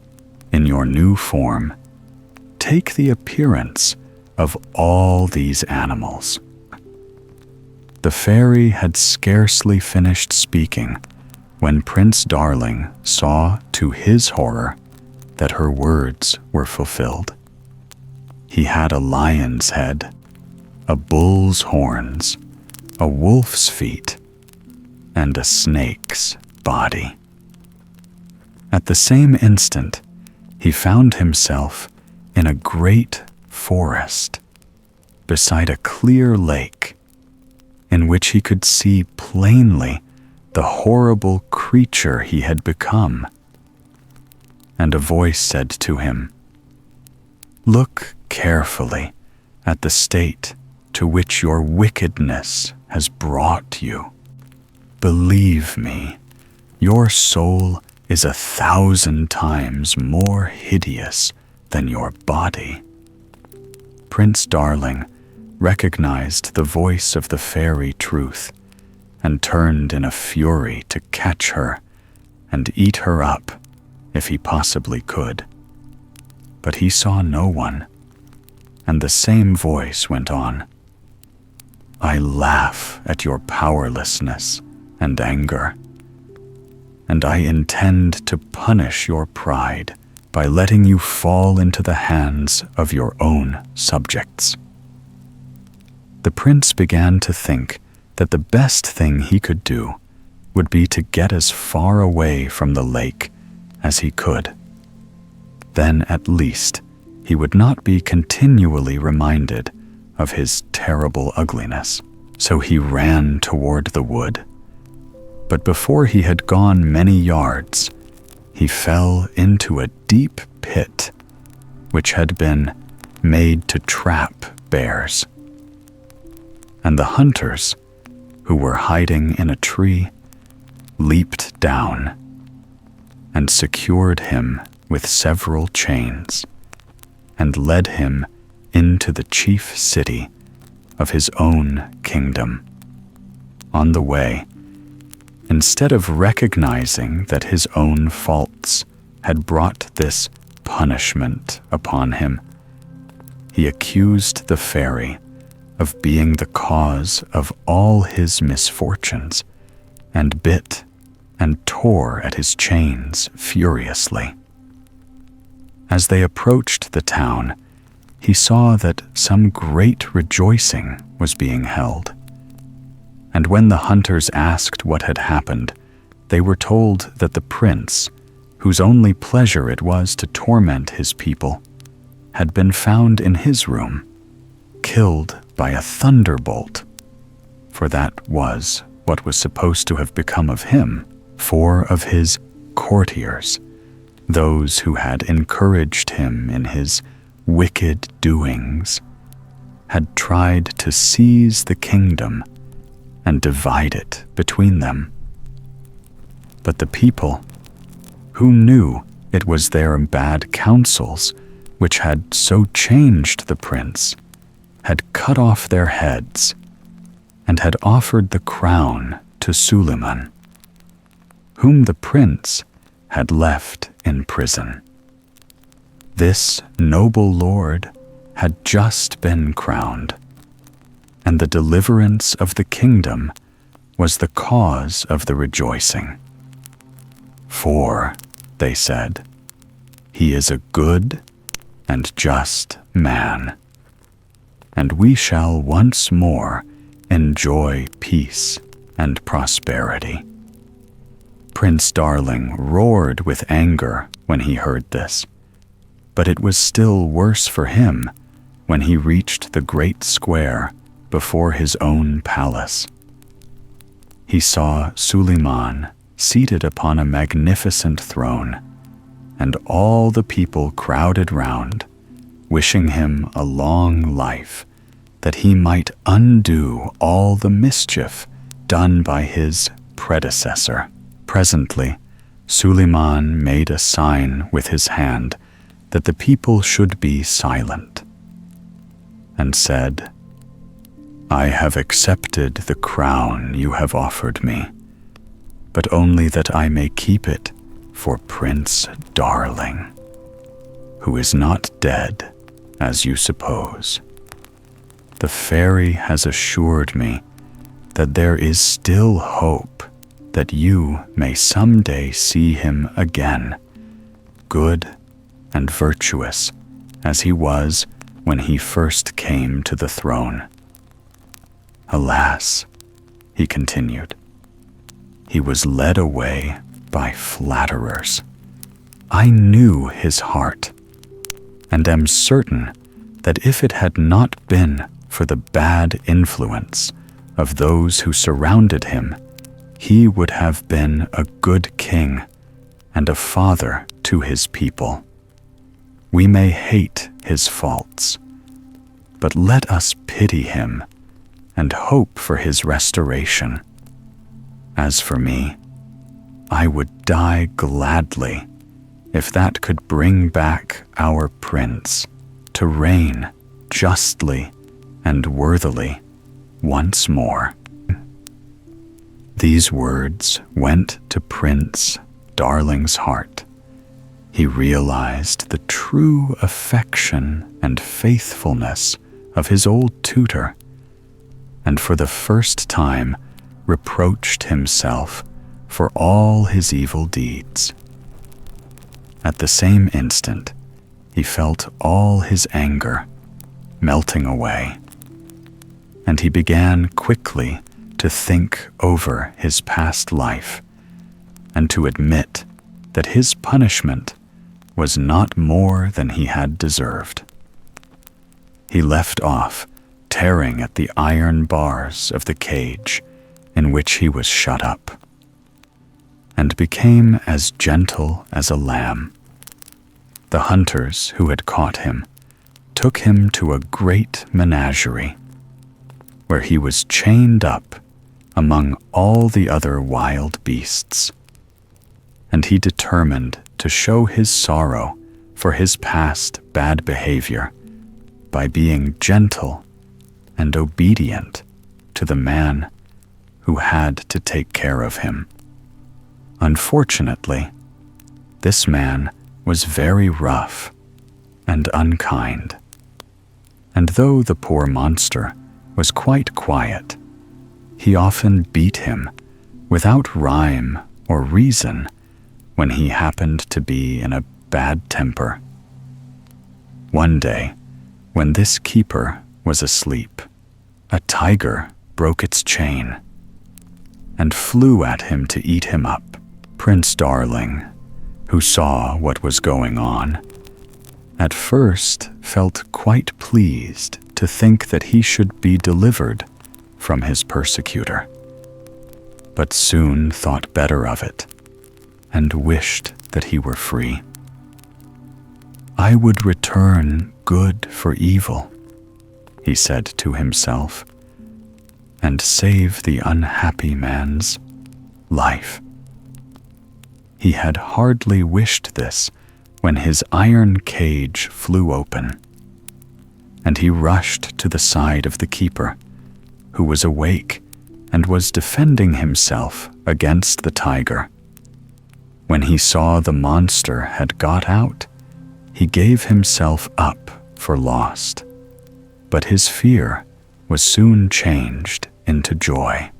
in your new form, take the appearance of all these animals." The fairy had scarcely finished speaking when Prince Darling saw, to his horror, that her words were fulfilled. He had a lion's head, a bull's horns, a wolf's feet, and a snake's body. At the same instant, he found himself in a great forest, beside a clear lake, in which he could see plainly the horrible creature he had become. And a voice said to him, "Look carefully at the state to which your wickedness has brought you. Believe me, your soul is 1,000 times more hideous than your body." Prince Darling recognized the voice of the fairy Truth and turned in a fury to catch her and eat her up if he possibly could. but he saw no one, and the same voice went on. I laugh at your powerlessness and anger, and I intend to punish your pride by letting you fall into the hands of your own subjects. The prince began to think that the best thing he could do would be to get as far away from the lake as he could. Then at least he would not be continually reminded of his terrible ugliness. So he ran toward the wood. But before he had gone many yards, he fell into a deep pit, which had been made to trap bears. And the hunters, who were hiding in a tree, leaped down and secured him with several chains and led him into the chief city of his own kingdom. On the way, instead of recognizing that his own faults had brought this punishment upon him, he accused the fairy of being the cause of all his misfortunes and bit and tore at his chains furiously. As they approached the town, he saw that some great rejoicing was being held. And when the hunters asked what had happened, they were told that the prince, whose only pleasure it was to torment his people, had been found in his room, killed by a thunderbolt. For that was what was supposed to have become of him. 4 of his courtiers, those who had encouraged him in his wicked doings, had tried to seize the kingdom and divide it between them. But the people, who knew it was their bad counsels which had so changed the prince, had cut off their heads and had offered the crown to Suleiman, whom the prince had left in prison. This noble lord had just been crowned, and the deliverance of the kingdom was the cause of the rejoicing. For, they said, he is a good and just man, and we shall once more enjoy peace and prosperity. Prince Darling roared with anger when he heard this, but it was still worse for him when he reached the great square before his own palace. He saw Suleiman seated upon a magnificent throne, and all the people crowded round, wishing him a long life, that he might undo all the mischief done by his predecessor. Presently, Suleiman made a sign with his hand that the people should be silent, and said, I have accepted the crown you have offered me, but only that I may keep it for Prince Darling, who is not dead, as you suppose. The fairy has assured me that there is still hope that you may someday see him again, good and virtuous as he was when he first came to the throne. Alas, he continued, he was led away by flatterers. I knew his heart, and am certain that if it had not been for the bad influence of those who surrounded him, he would have been a good king and a father to his people. We may hate his faults, but let us pity him and hope for his restoration. As for me, I would die gladly if that could bring back our prince to reign justly and worthily once more. These words went to Prince Darling's heart. he realized the true affection and faithfulness of his old tutor, and for the first time reproached himself for all his evil deeds. At the same instant, he felt all his anger melting away, and he began quickly to think over his past life and to admit that his punishment was not more than he had deserved. He left off tearing at the iron bars of the cage in which he was shut up, and became as gentle as a lamb. The hunters who had caught him took him to a great menagerie, where he was chained up among all the other wild beasts, and he determined to show his sorrow for his past bad behavior by being gentle and obedient to the man who had to take care of him. Unfortunately, this man was very rough and unkind, and though the poor monster was quite quiet, he often beat him without rhyme or reason when he happened to be in a bad temper. One day, when this keeper was asleep, a tiger broke its chain and flew at him to eat him up. Prince Darling, who saw what was going on, at first felt quite pleased to think that he should be delivered from his persecutor, but soon thought better of it and wished that he were free. "I would return good for evil," he said to himself, "and save the unhappy man's life." He had hardly wished this when his iron cage flew open, and he rushed to the side of the keeper, who was awake and was defending himself against the tiger. When he saw the monster had got out, he gave himself up for lost, but his fear was soon changed into joy,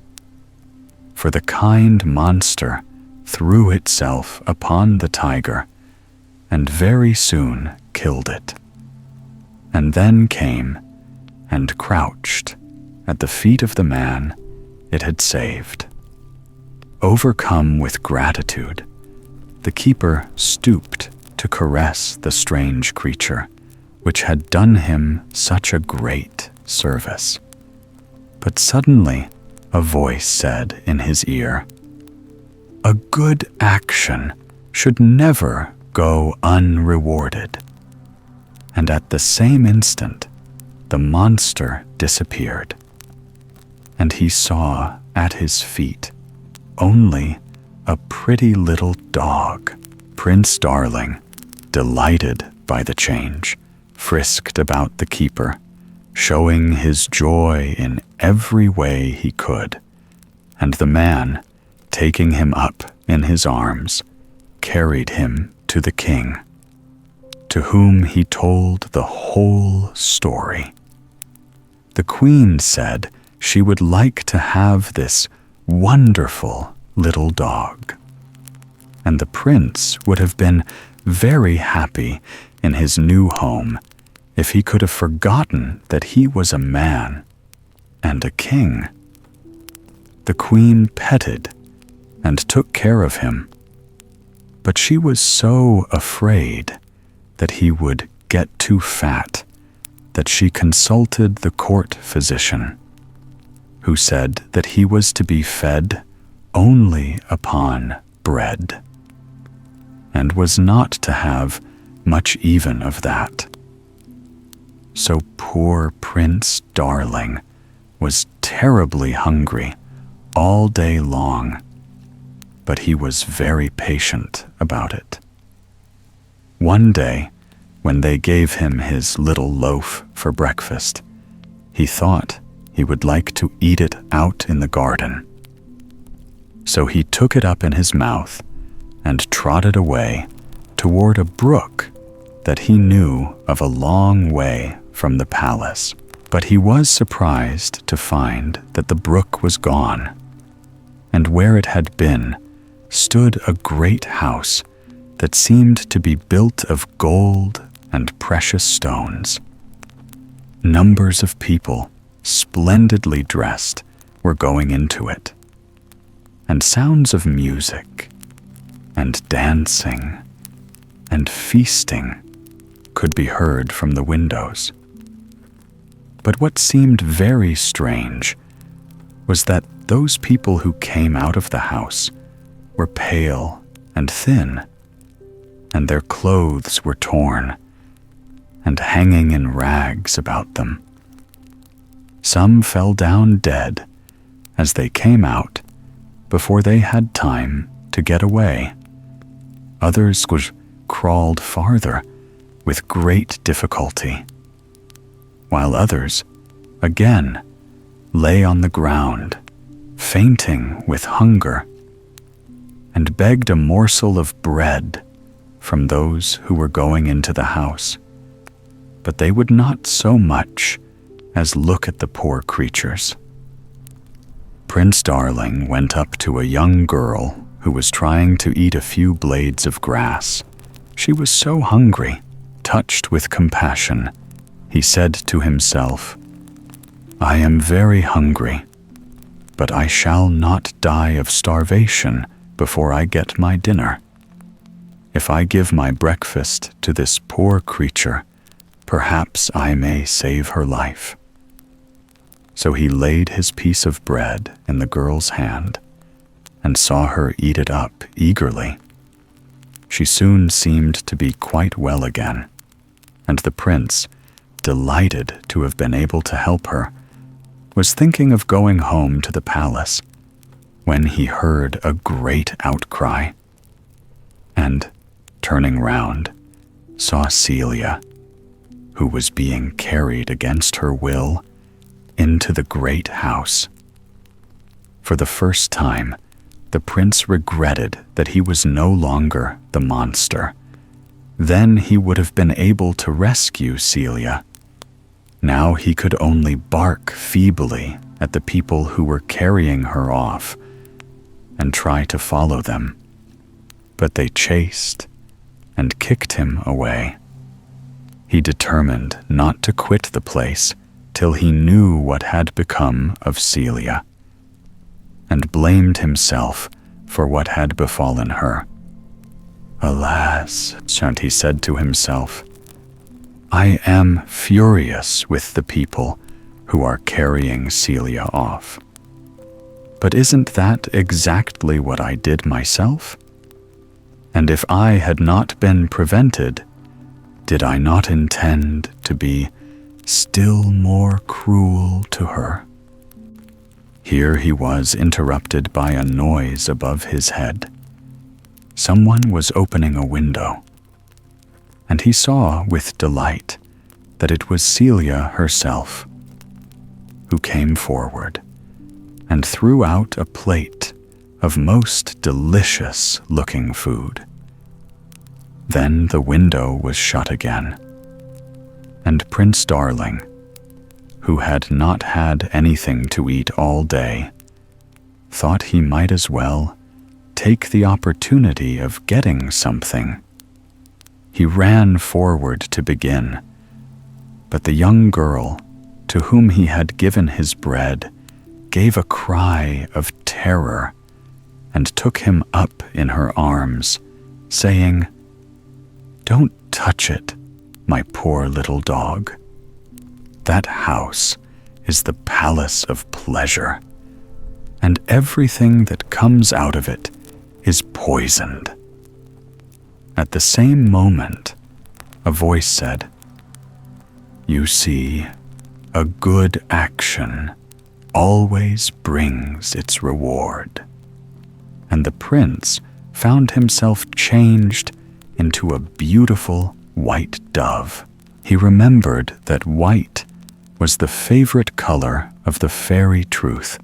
for the kind monster threw itself upon the tiger and very soon killed it, and then came and crouched at the feet of the man it had saved. Overcome with gratitude, the keeper stooped to caress the strange creature, which had done him such a great service. But suddenly a voice said in his ear, "A good action should never go unrewarded." And at the same instant, the monster disappeared, and he saw at his feet only a pretty little dog. Prince Darling, delighted by the change, frisked about the keeper, showing his joy in every way he could, and the man, taking him up in his arms, carried him to the king, to whom he told the whole story. The queen said she would like to have this wonderful little dog, and the prince would have been very happy in his new home if he could have forgotten that he was a man and a king. The queen petted and took care of him, but she was so afraid that he would get too fat that she consulted the court physician, who said that he was to be fed only upon bread, and was not to have much even of that. So poor Prince Darling was terribly hungry all day long, but he was very patient about it. One day, when they gave him his little loaf for breakfast, he thought he would like to eat it out in the garden. So he took it up in his mouth and trotted away toward a brook that he knew of a long way from the palace. But he was surprised to find that the brook was gone, and where it had been stood a great house that seemed to be built of gold and precious stones. Numbers of people, splendidly dressed, were going into it, and sounds of music and dancing and feasting could be heard from the windows. But what seemed very strange was that those people who came out of the house were pale and thin, and their clothes were torn and hanging in rags about them. Some fell down dead as they came out before they had time to get away. Others crawled farther with great difficulty, while others, again, lay on the ground, fainting with hunger, and begged a morsel of bread from those who were going into the house. But they would not so much as look at the poor creatures. Prince Darling went up to a young girl who was trying to eat a few blades of grass. She was so hungry. Touched with compassion, he said to himself, "I am very hungry, but I shall not die of starvation before I get my dinner. If I give my breakfast to this poor creature, perhaps I may save her life." So he laid his piece of bread in the girl's hand and saw her eat it up eagerly. She soon seemed to be quite well again, and the prince, delighted to have been able to help her, was thinking of going home to the palace when he heard a great outcry, and, turning round, saw Celia, who was being carried against her will into the great house. For the first time, the prince regretted that he was no longer the monster. Then he would have been able to rescue Celia. Now he could only bark feebly at the people who were carrying her off and try to follow them. But they chased and kicked him away. He determined not to quit the place till he knew what had become of Celia, and blamed himself for what had befallen her. "Alas," he said to himself, "I am furious with the people who are carrying Celia off. But isn't that exactly what I did myself? And if I had not been prevented, did I not intend to be still more cruel to her?" Here he was interrupted by a noise above his head. Someone was opening a window, and he saw with delight that it was Celia herself, who came forward and threw out a plate of most delicious-looking food. Then the window was shut again, and Prince Darling, who had not had anything to eat all day, thought he might as well take the opportunity of getting something. He ran forward to begin, but the young girl, to whom he had given his bread, gave a cry of terror and took him up in her arms, saying, "Don't touch it, my poor little dog. That house is the palace of pleasure, and everything that comes out of it is poisoned." At the same moment, a voice said, "You see, a good action always brings its reward." And the prince found himself changed into a beautiful white dove. He remembered that white was the favorite color of the fairy Truth,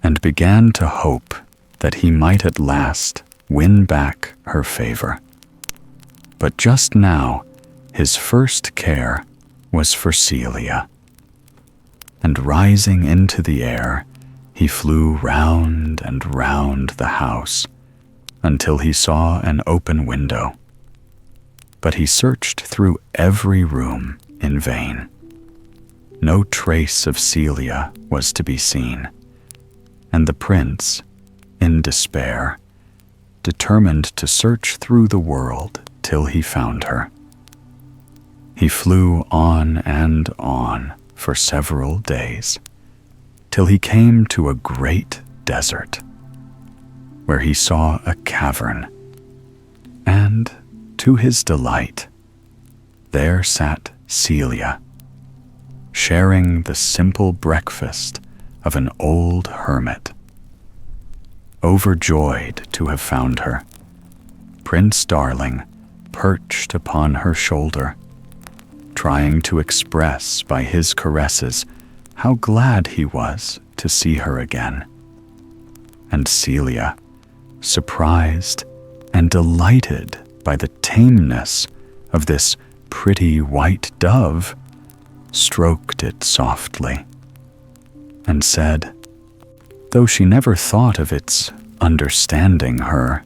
and began to hope that he might at last win back her favor. But just now, his first care was for Celia. And rising into the air, he flew round and round the house until he saw an open window. But he searched through every room in vain. No trace of Celia was to be seen, and the prince, in despair, determined to search through the world till he found her. He flew on and on for several days, till he came to a great desert, where he saw a cavern, and, to his delight, there sat Celia, sharing the simple breakfast of an old hermit. Overjoyed to have found her, Prince Darling perched upon her shoulder, trying to express by his caresses how glad he was to see her again. And Celia, surprised and delighted by the tameness of this pretty white dove, stroked it softly and said, though she never thought of its understanding her,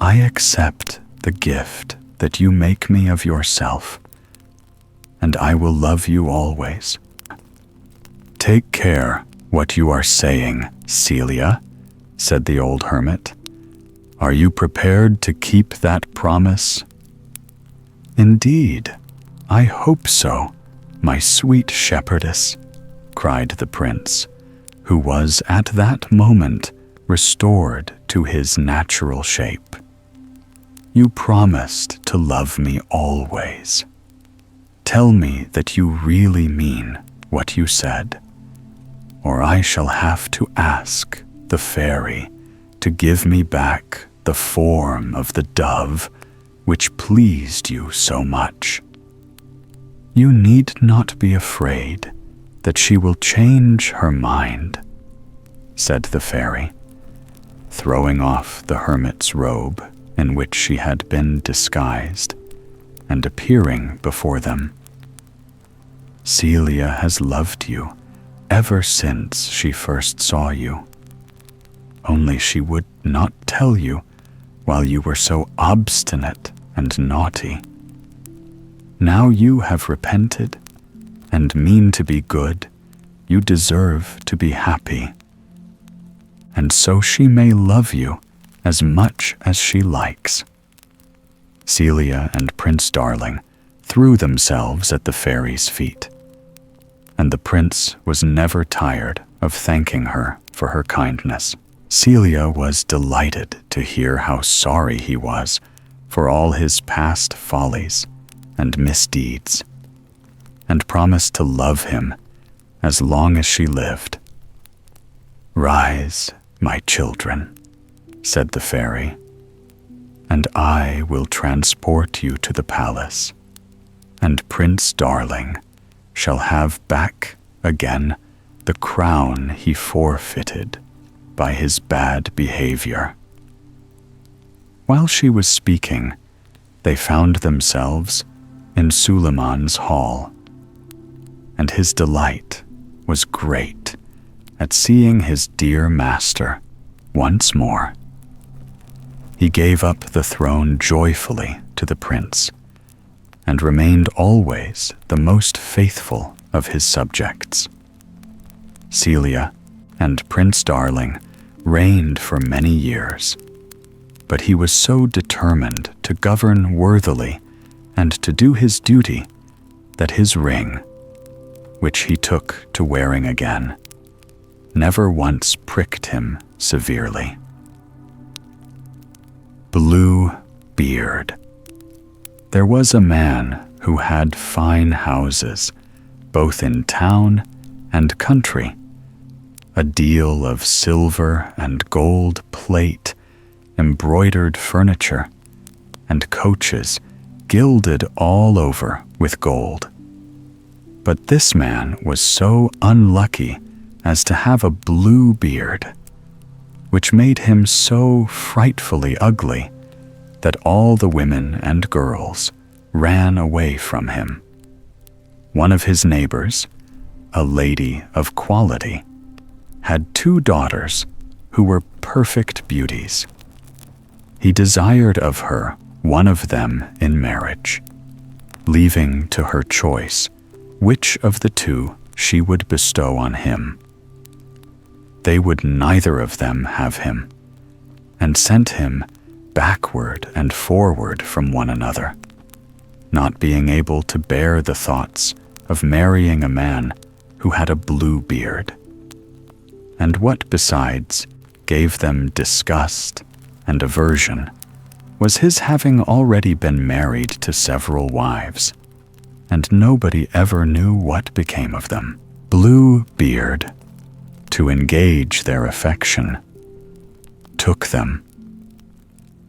"I accept the gift that you make me of yourself, and I will love you always." "Take care what you are saying, Celia," said the old hermit. "Are you prepared to keep that promise?" "Indeed, I hope so, my sweet shepherdess," cried the prince, who was at that moment restored to his natural shape. "You promised to love me always. Tell me that you really mean what you said, or I shall have to ask the fairy to give me back the form of the dove which pleased you so much. You need not be afraid that she will change her mind," said the fairy, throwing off the hermit's robe in which she had been disguised and appearing before them. "Celia has loved you ever since she first saw you, only she would not tell you while you were so obstinate and naughty. Now you have repented and mean to be good, you deserve to be happy. And so she may love you as much as she likes." Celia and Prince Darling threw themselves at the fairy's feet, and the prince was never tired of thanking her for her kindness. Celia was delighted to hear how sorry he was for all his past follies and misdeeds, and promised to love him as long as she lived. "Rise, my children," said the fairy, "and I will transport you to the palace, and Prince Darling shall have back again the crown he forfeited by his bad behavior." While she was speaking, they found themselves in Suleiman's hall, and his delight was great at seeing his dear master once more. He gave up the throne joyfully to the prince, and remained always the most faithful of his subjects. Celia and Prince Darling reigned for many years, but he was so determined to govern worthily and to do his duty that his ring, which he took to wearing again, never once pricked him severely. Blue Beard. There was a man who had fine houses, both in town and country, a deal of silver and gold plate, embroidered furniture, and coaches gilded all over with gold. But this man was so unlucky as to have a blue beard, which made him so frightfully ugly that all the women and girls ran away from him. One of his neighbors, a lady of quality, had 2 daughters who were perfect beauties. He desired of her one of them in marriage, leaving to her choice which of the 2 she would bestow on him. They would neither of them have him, and sent him backward and forward from one another, not being able to bear the thoughts of marrying a man who had a blue beard. And what besides gave them disgust and aversion was his having already been married to several wives, and nobody ever knew what became of them. Blue Beard, to engage their affection, took them,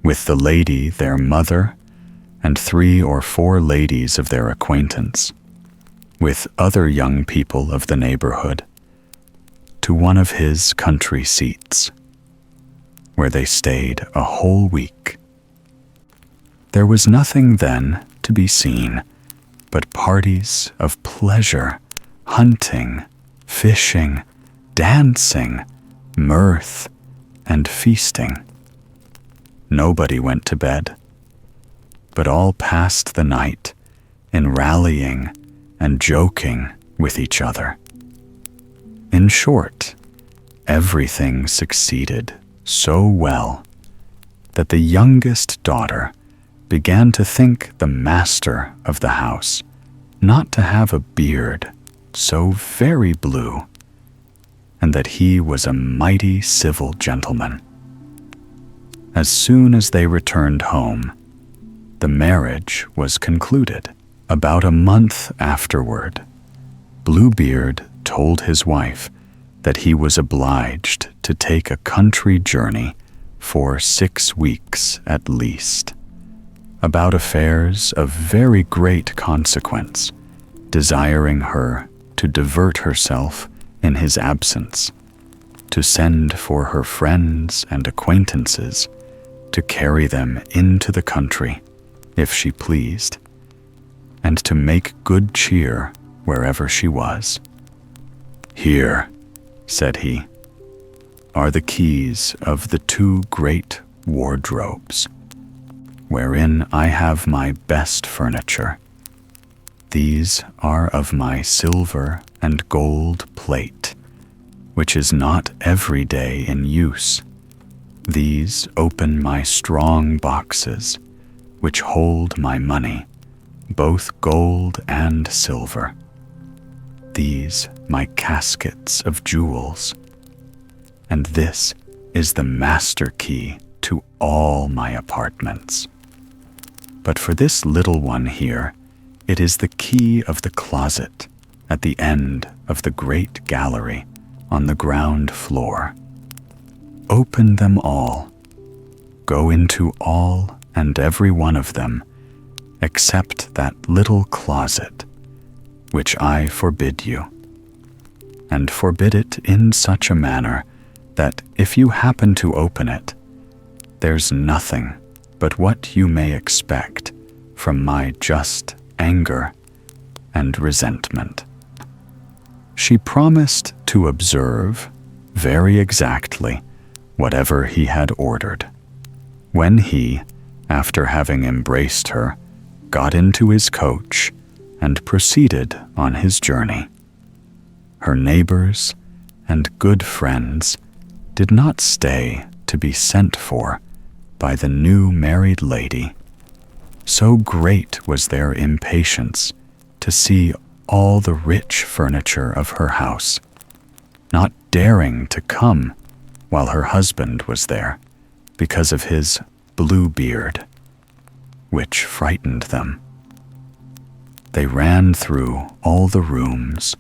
with the lady their mother and 3 or 4 ladies of their acquaintance, with other young people of the neighborhood, to one of his country seats, where they stayed a whole week. There was nothing then to be seen but parties of pleasure, hunting, fishing, dancing, mirth, and feasting. Nobody went to bed, but all passed the night in rallying and joking with each other. In short, everything succeeded so well that the youngest daughter began to think the master of the house not to have a beard so very blue, and that he was a mighty civil gentleman. As soon as they returned home, the marriage was concluded. About a month afterward, Bluebeard told his wife that he was obliged to take a country journey for 6 weeks at least, about affairs of very great consequence, desiring her to divert herself in his absence, to send for her friends and acquaintances, to carry them into the country, if she pleased, and to make good cheer wherever she was. "Here," said he, "are the keys of the 2 great wardrobes, wherein I have my best furniture. These are of my silver and gold plate, which is not every day in use. These open my strong boxes, which hold my money, both gold and silver. These my caskets of jewels, and this is the master key to all my apartments. But for this little one here, it is the key of the closet at the end of the great gallery on the ground floor. Open them all, go into all and every one of them, except that little closet, which I forbid you, and forbid it in such a manner that if you happen to open it, there's nothing but what you may expect from my just anger and resentment." She promised to observe very exactly whatever he had ordered. When he, after having embraced her, got into his coach and proceeded on his journey, her neighbors and good friends did not stay to be sent for by the new married lady. So great was their impatience to see all the rich furniture of her house, not daring to come while her husband was there because of his blue beard, which frightened them. They ran through all the rooms,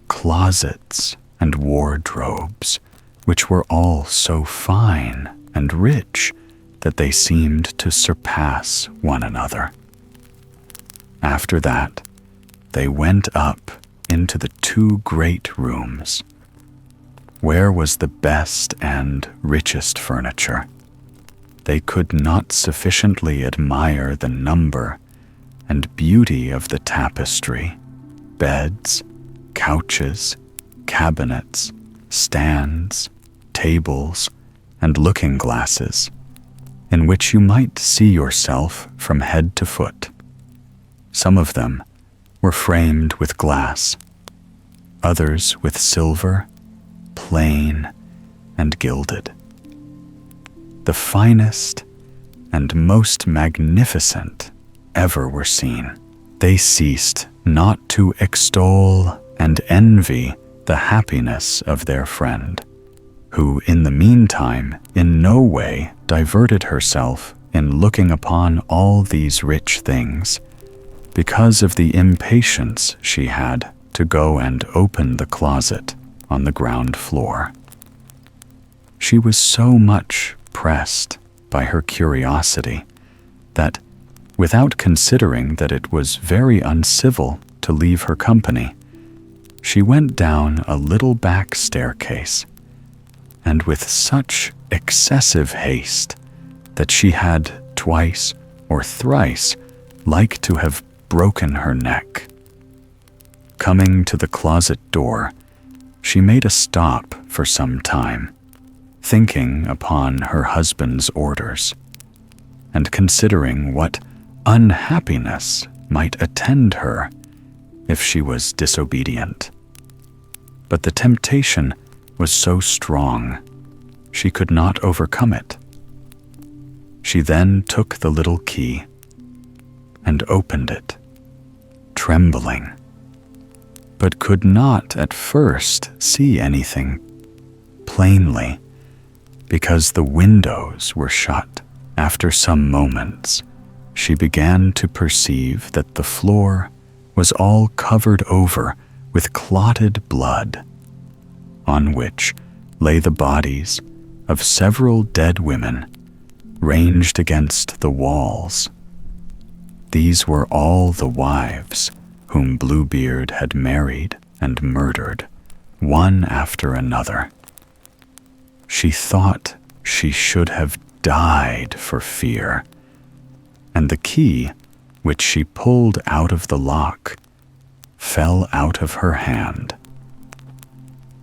closets, and wardrobes, which were all so fine and rich that they seemed to surpass one another. After that, they went up into the 2 great rooms, where was the best and richest furniture. they could not sufficiently admire the number and beauty of the tapestry, beds, couches, cabinets, stands, tables, and looking glasses, in which you might see yourself from head to foot. Some of them were framed with glass, others with silver, plain, and gilded. The finest and most magnificent ever were seen. They ceased not to extol and envy the happiness of their friend, who in the meantime in no way diverted herself in looking upon all these rich things, because of the impatience she had to go and open the closet on the ground floor. She was so much pressed by her curiosity that, without considering that it was very uncivil to leave her company, she went down a little back staircase, and with such excessive haste that she had twice or thrice like to have broken her neck. Coming to the closet door, she made a stop for some time, thinking upon her husband's orders, and considering what unhappiness might attend her if she was disobedient. But the temptation was so strong, she could not overcome it. She then took the little key and opened it, trembling, but could not at first see anything plainly, because the windows were shut. After some moments, she began to perceive that the floor was all covered over with clotted blood, on which lay the bodies of several dead women ranged against the walls. These were all the wives whom Bluebeard had married and murdered, one after another. She thought she should have died for fear, and the key, which she pulled out of the lock, fell out of her hand.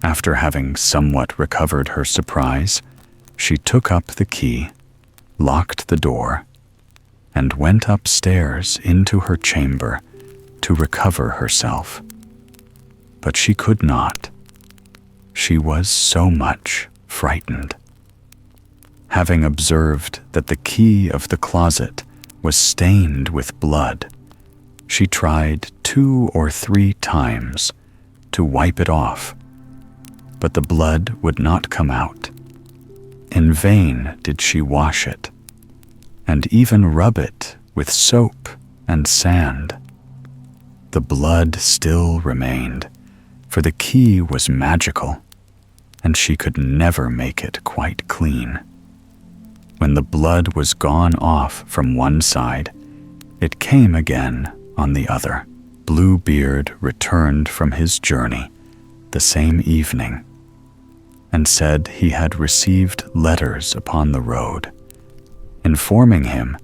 After having somewhat recovered her surprise, she took up the key, locked the door, and went upstairs into her chamber to recover herself. But she could not. She was so much frightened. Having observed that the key of the closet was stained with blood, she tried 2 or 3 times to wipe it off, but the blood would not come out. In vain did she wash it, and even rub it with soap and sand. The blood still remained, for the key was magical, and she could never make it quite clean. When the blood was gone off from one side, it came again on the other. Bluebeard returned from his journey the same evening, and said he had received letters upon the road, informing him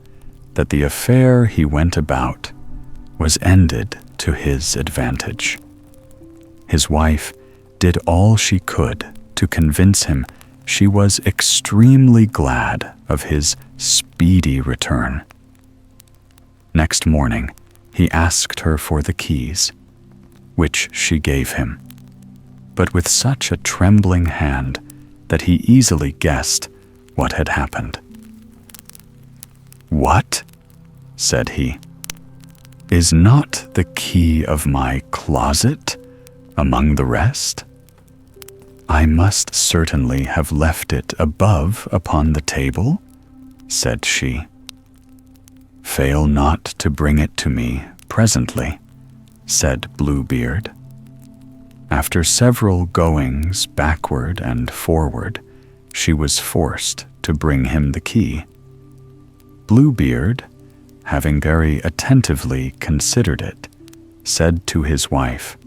that the affair he went about was ended to his advantage. His wife did all she could to convince him she was extremely glad of his speedy return. Next morning, he asked her for the keys, which she gave him, but with such a trembling hand that he easily guessed what had happened. "What?" said he. "Is not the key of my closet among the rest? I must certainly have left it above upon the table," said she. "Fail not to bring it to me presently," said Bluebeard. After several goings backward and forward, she was forced to bring him the key. Bluebeard, having very attentively considered it, said to his wife,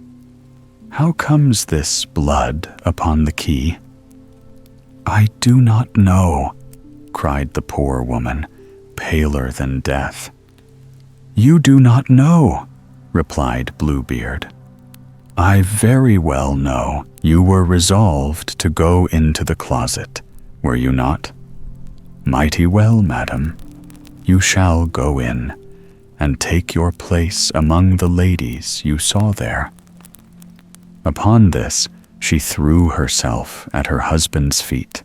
"How comes this blood upon the key?" "I do not know," cried the poor woman, paler than death. "You do not know," replied Bluebeard. "I very well know. You were resolved to go into the closet, were you not? Mighty well, madam. You shall go in, and take your place among the ladies you saw there." Upon this, she threw herself at her husband's feet,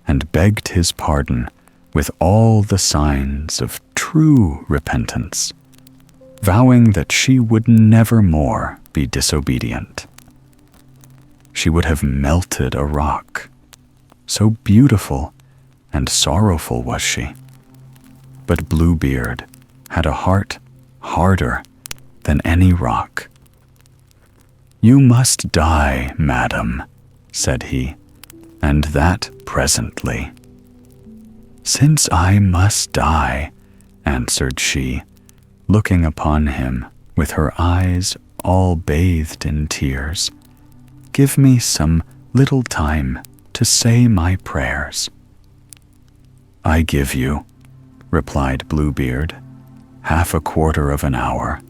and begged his pardon with all the signs of true repentance, vowing that she would never more be disobedient. She would have melted a rock, so beautiful and sorrowful was she. But Bluebeard had a heart harder than any rock. "You must die, madam," said he, "and that presently." "Since I must die," answered she, looking upon him with her eyes all bathed in tears, "give me some little time to say my prayers." "I give you," replied Bluebeard, "half a quarter of an hour,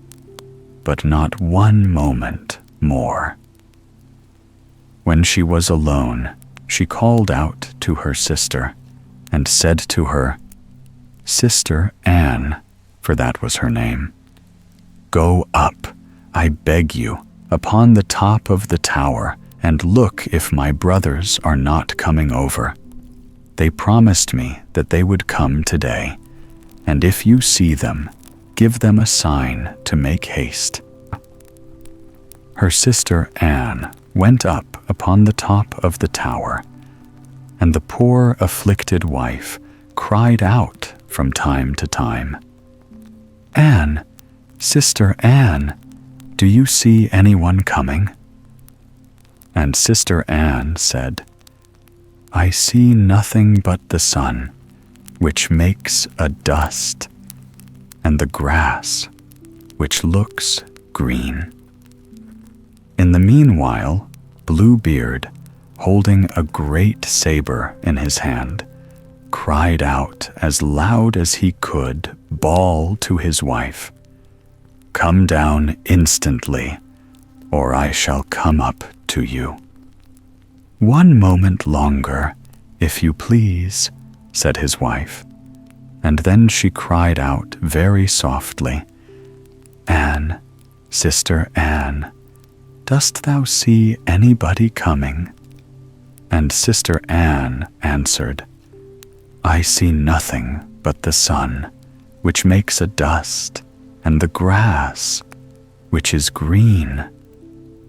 but not one moment more." When she was alone, she called out to her sister and said to her, "Sister Anne," for that was her name, "go up, I beg you, upon the top of the tower, and look if my brothers are not coming over. They promised me that they would come today, and if you see them, give them a sign to make haste." Her sister Anne went up upon the top of the tower, and the poor afflicted wife cried out from time to time, "Anne, Sister Anne, do you see anyone coming?" And Sister Anne said, "I see nothing but the sun, which makes a dust, and the grass, which looks green." In the meanwhile, Bluebeard, holding a great saber in his hand, cried out as loud as he could bawl to his wife, "Come down instantly, or I shall come up to you." "One moment longer, if you please," said his wife, and then she cried out very softly, "Anne, Sister Anne, dost thou see anybody coming?" And Sister Anne answered, "I see nothing but the sun, which makes a dust, and the grass, which is green."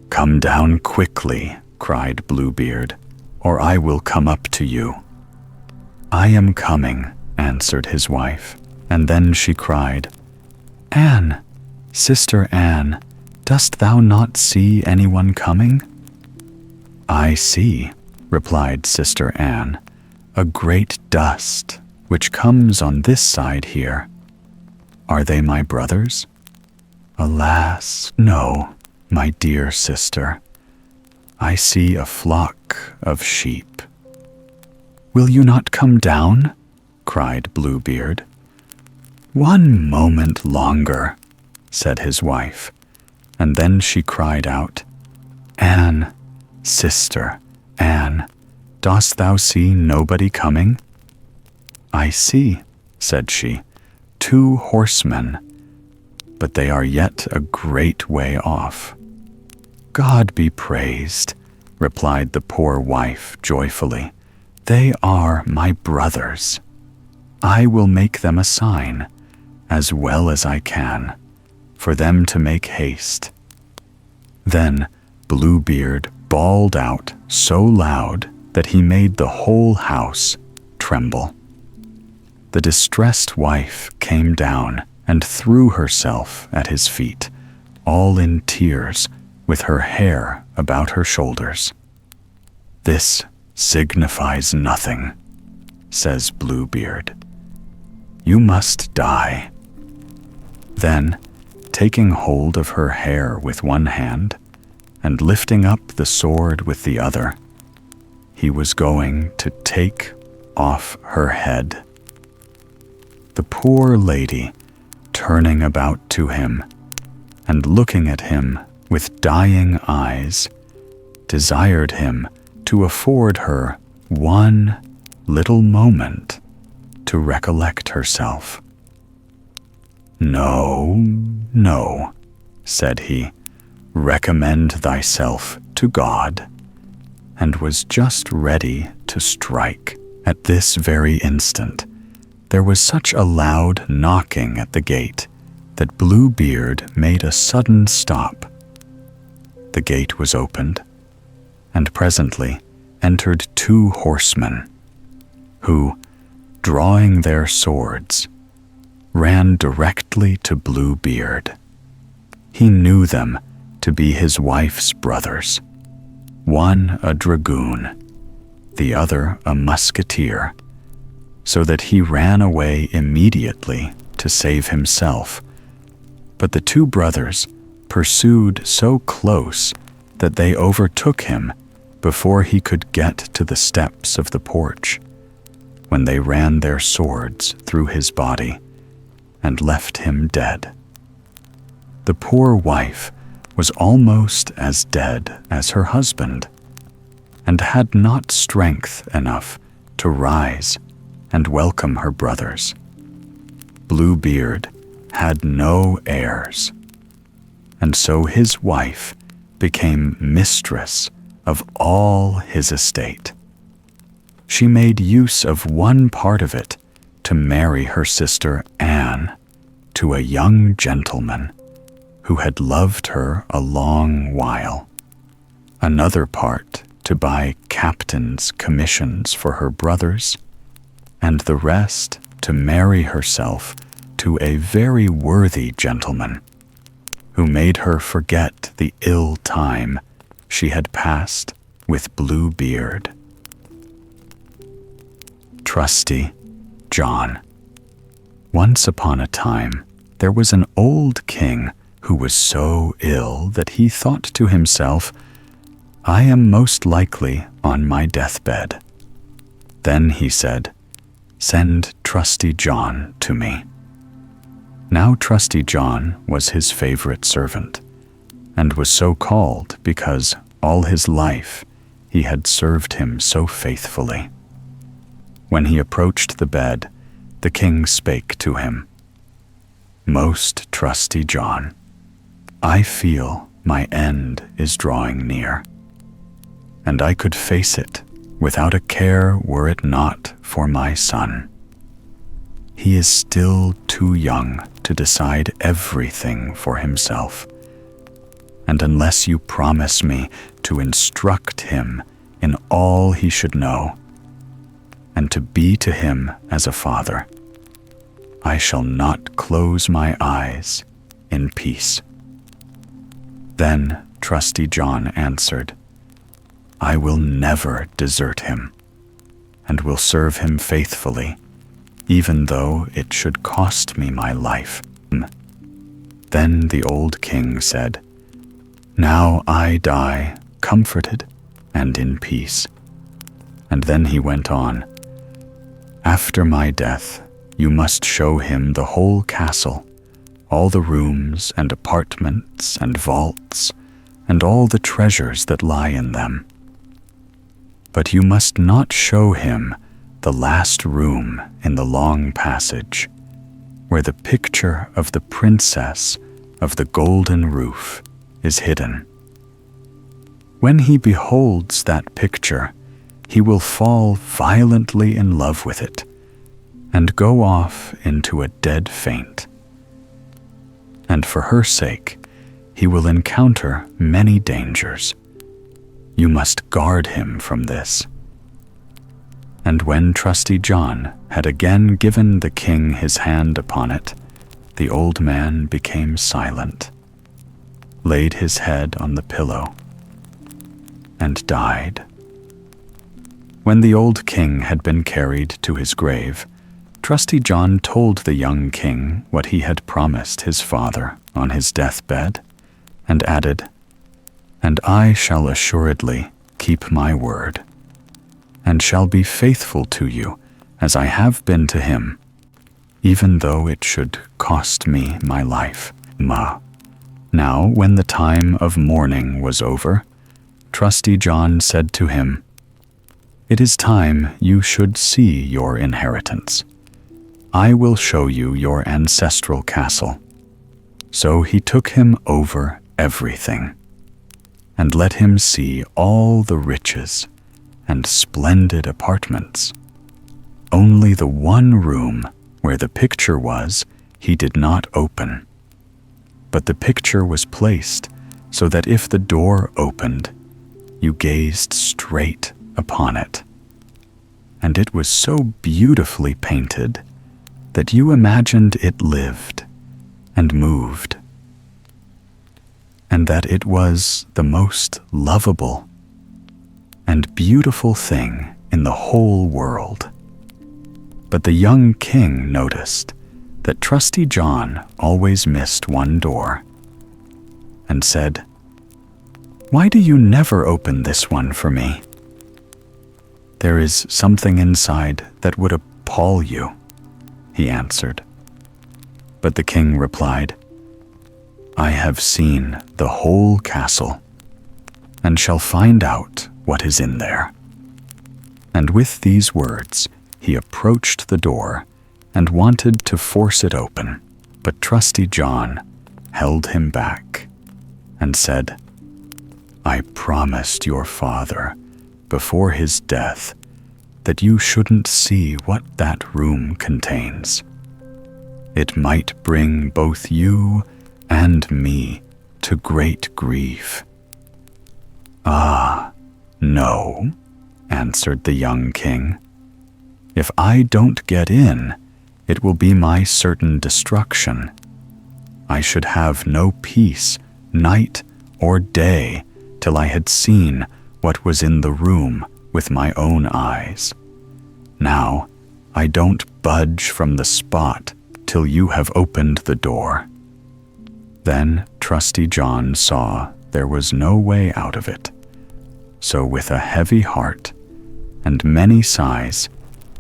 "Come down quickly," cried Bluebeard, "or I will come up to you." "I am coming," answered his wife, and then she cried, "Anne, Sister Anne, dost thou not see anyone coming?" "I see," replied Sister Anne, "a great dust, which comes on this side here. Are they my brothers?" "Alas, no, my dear sister. I see a flock of sheep." "Will you not come down?" cried Bluebeard. "One moment longer," said his wife, and then she cried out, "Anne, Sister Anne, dost thou see nobody coming?" "I see," said she, "2 horsemen, but they are yet a great way off." "God be praised," replied the poor wife joyfully. "They are my brothers. I will make them a sign, as well as I can, for them to make haste." Then Bluebeard bawled out so loud that he made the whole house tremble. The distressed wife came down and threw herself at his feet, all in tears, with her hair about her shoulders. "This signifies nothing," says Bluebeard. "You must die." Then, taking hold of her hair with one hand and lifting up the sword with the other, he was going to take off her head. The poor lady, turning about to him and looking at him with dying eyes, desired him to afford her one little moment to recollect herself. "No, no," said he, "recommend thyself to God," and was just ready to strike. At this very instant, there was such a loud knocking at the gate that Bluebeard made a sudden stop. The gate was opened, and presently entered 2 horsemen, who, drawing their swords, ran directly to Bluebeard. He knew them to be his wife's brothers, one a dragoon, the other a musketeer, so that he ran away immediately to save himself. But the 2 brothers pursued so close that they overtook him before he could get to the steps of the porch, when they ran their swords through his body and left him dead. The poor wife was almost as dead as her husband, and had not strength enough to rise and welcome her brothers. Bluebeard had no heirs, and so his wife became mistress of all his estate. She made use of one part of it to marry her sister Anne to a young gentleman who had loved her a long while, another part to buy captains' commissions for her brothers, and the rest to marry herself to a very worthy gentleman who made her forget the ill time she had passed with Bluebeard. Trusty John. Once upon a time, there was an old king who was so ill that he thought to himself, "I am most likely on my deathbed." Then he said, "Send Trusty John to me." Now Trusty John was his favorite servant, and was so called because all his life he had served him so faithfully. When he approached the bed, the king spake to him, "Most trusty John, I feel my end is drawing near, and I could face it without a care were it not for my son. He is still too young to decide everything for himself, and unless you promise me to instruct him in all he should know, and to be to him as a father, I shall not close my eyes in peace." Then Trusty John answered, "I will never desert him, and will serve him faithfully, even though it should cost me my life." Then the old king said, "Now I die comforted and in peace." And then he went on, "After my death, you must show him the whole castle, all the rooms and apartments and vaults, and all the treasures that lie in them. But you must not show him the last room in the long passage, where the picture of the princess of the golden roof is hidden. When he beholds that picture, he will fall violently in love with it, and go off into a dead faint. And for her sake, he will encounter many dangers. You must guard him from this." And when Trusty John had again given the king his hand upon it, the old man became silent, laid his head on the pillow, and died. When the old king had been carried to his grave, Trusty John told the young king what he had promised his father on his deathbed, and added, "And I shall assuredly keep my word, and shall be faithful to you as I have been to him, even though it should cost me my life. Now, when the time of mourning was over, Trusty John said to him, "It is time you should see your inheritance. I will show you your ancestral castle." So he took him over everything, and let him see all the riches and splendid apartments. Only the one room where the picture was he did not open. But the picture was placed so that if the door opened, you gazed straight upon it. And it was so beautifully painted that you imagined it lived and moved, and that it was the most lovable and beautiful thing in the whole world. But the young king noticed that Trusty John always missed one door, and said, "Why do you never open this one for me? There is something inside that would appall you," he answered. But the king replied, "I have seen the whole castle, and shall find out what is in there." And with these words, he approached the door and wanted to force it open, but Trusty John held him back and said, "I promised your father before his death that you shouldn't see what that room contains. It might bring both you and me to great grief." "Ah, no," answered the young king. "If I don't get in, it will be my certain destruction. I should have no peace, night or day, till I had seen what was in the room with my own eyes. Now, I don't budge from the spot till you have opened the door." Then Trusty John saw there was no way out of it. So with a heavy heart and many sighs,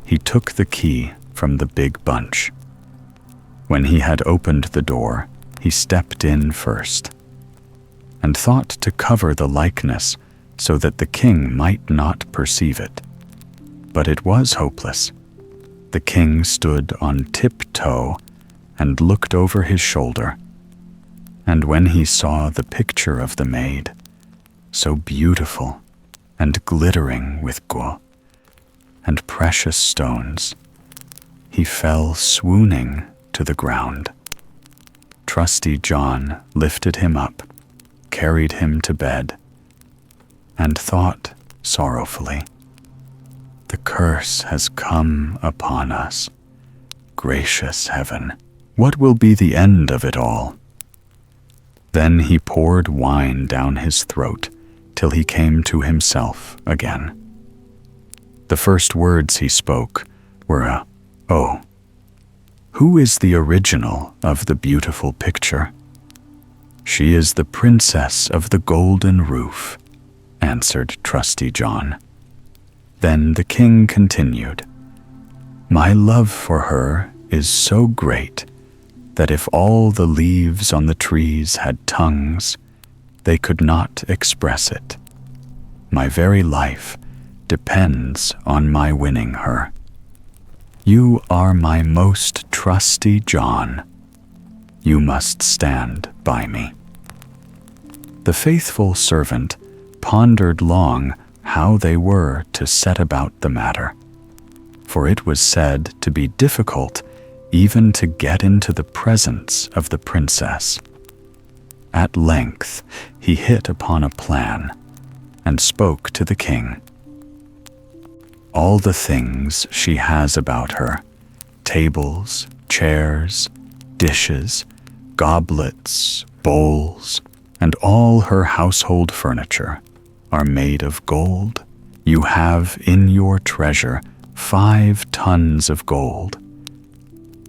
he took the key from the big bunch. When he had opened the door, he stepped in first, and thought to cover the likeness so that the king might not perceive it. But it was hopeless. The king stood on tiptoe and looked over his shoulder, and when he saw the picture of the maid, so beautiful and glittering with gold and precious stones, he fell swooning to the ground. Trusty John lifted him up, carried him to bed, and thought sorrowfully, "The curse has come upon us. Gracious heaven, what will be the end of it all?" Then he poured wine down his throat till he came to himself again. The first words he spoke were "Oh, who is the original of the beautiful picture?" "She is the princess of the golden roof," answered Trusty John. Then the king continued, "My love for her is so great that if all the leaves on the trees had tongues, they could not express it. My very life depends on my winning her. You are my most trusty John. You must stand by me." The faithful servant pondered long how they were to set about the matter, for it was said to be difficult even to get into the presence of the princess. At length he hit upon a plan and spoke to the king. "All the things she has about her, tables, chairs, dishes, goblets, bowls, and all her household furniture are made of gold. You have in your treasure 5 tons of gold.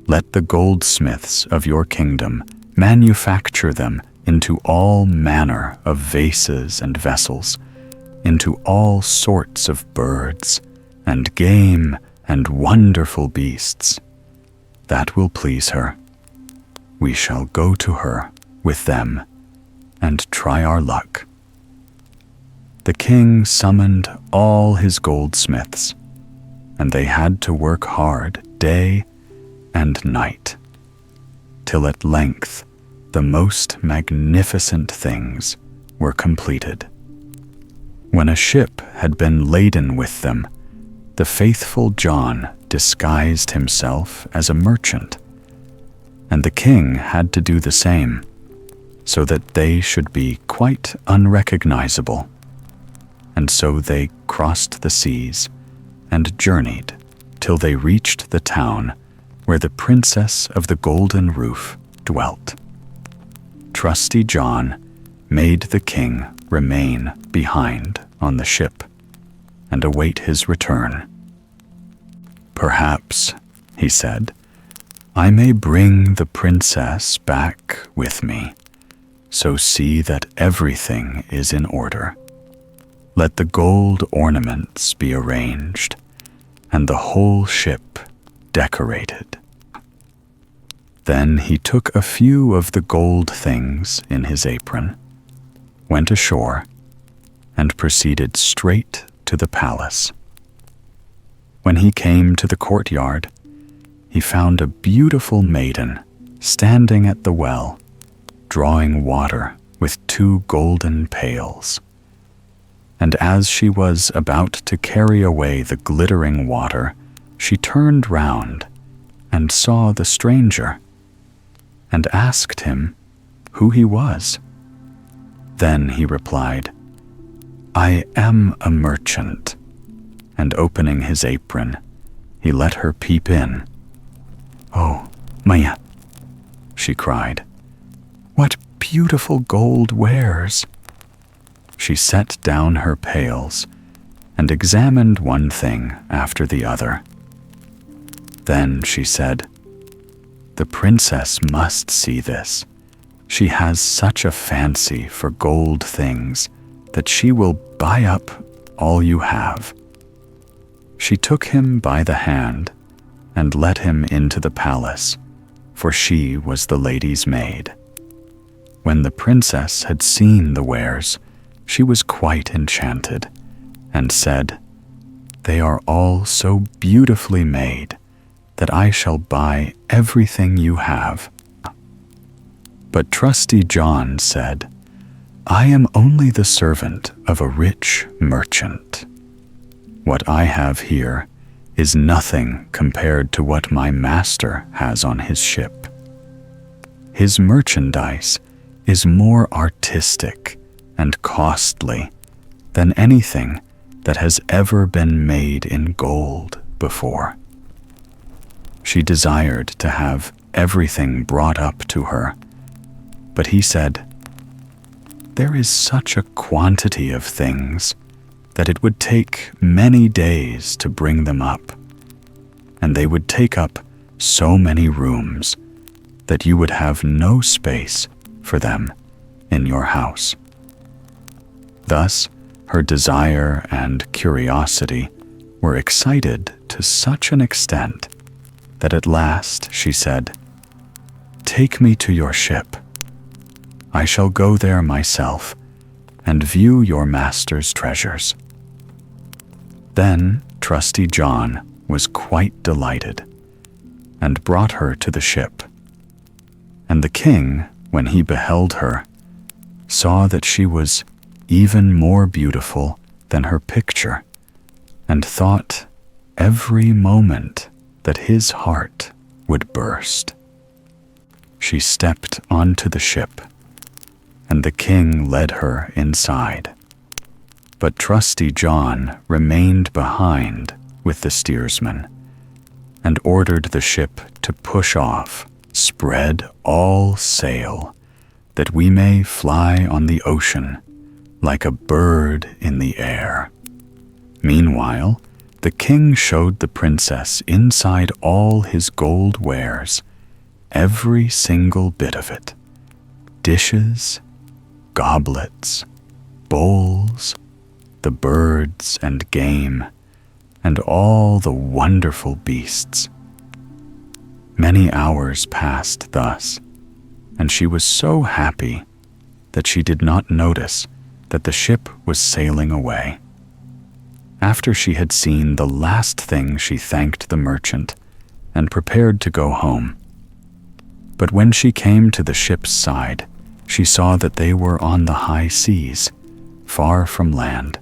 Let the goldsmiths of your kingdom manufacture them into all manner of vases and vessels, into all sorts of birds and game and wonderful beasts. That will please her. We shall go to her with them and try our luck." The king summoned all his goldsmiths, and they had to work hard day and night, till at length the most magnificent things were completed. When a ship had been laden with them, the faithful John disguised himself as a merchant, and the king had to do the same, so that they should be quite unrecognizable. And so they crossed the seas and journeyed till they reached the town where the princess of the golden roof dwelt. Trusty John made the king remain behind on the ship and await his return. "Perhaps," he said, "I may bring the princess back with me, so see that everything is in order. Let the gold ornaments be arranged, and the whole ship decorated." Then he took a few of the gold things in his apron, went ashore, and proceeded straight to the palace. When he came to the courtyard, he found a beautiful maiden standing at the well, drawing water with 2 golden pails. And as she was about to carry away the glittering water, she turned round and saw the stranger, and asked him who he was. Then he replied, "I am a merchant," and opening his apron, he let her peep in. "Oh, Maya," she cried, "what beautiful gold wares!" She set down her pails and examined one thing after the other. Then she said, "The princess must see this. She has such a fancy for gold things that she will buy up all you have." She took him by the hand and led him into the palace, for she was the lady's maid. When the princess had seen the wares, she was quite enchanted, and said, "They are all so beautifully made that I shall buy everything you have." But Trusty John said, "I am only the servant of a rich merchant. What I have here is nothing compared to what my master has on his ship. His merchandise is more artistic and costly than anything that has ever been made in gold before." She desired to have everything brought up to her, but he said, "There is such a quantity of things that it would take many days to bring them up, and they would take up so many rooms that you would have no space for them in your house." Thus, her desire and curiosity were excited to such an extent that at last she said, "Take me to your ship. I shall go there myself and view your master's treasures." Then Trusty John was quite delighted and brought her to the ship. And the king, when he beheld her, saw that she was even more beautiful than her picture, and thought every moment that his heart would burst. She stepped onto the ship, and the king led her inside. But Trusty John remained behind with the steersman, and ordered the ship to push off, "Spread all sail, that we may fly on the ocean like a bird in the air." Meanwhile, the king showed the princess inside all his gold wares, every single bit of it: dishes, goblets, bowls, the birds and game, and all the wonderful beasts. Many hours passed thus, and she was so happy that she did not notice that the ship was sailing away. After she had seen the last thing, she thanked the merchant and prepared to go home. But when she came to the ship's side, she saw that they were on the high seas, far from land,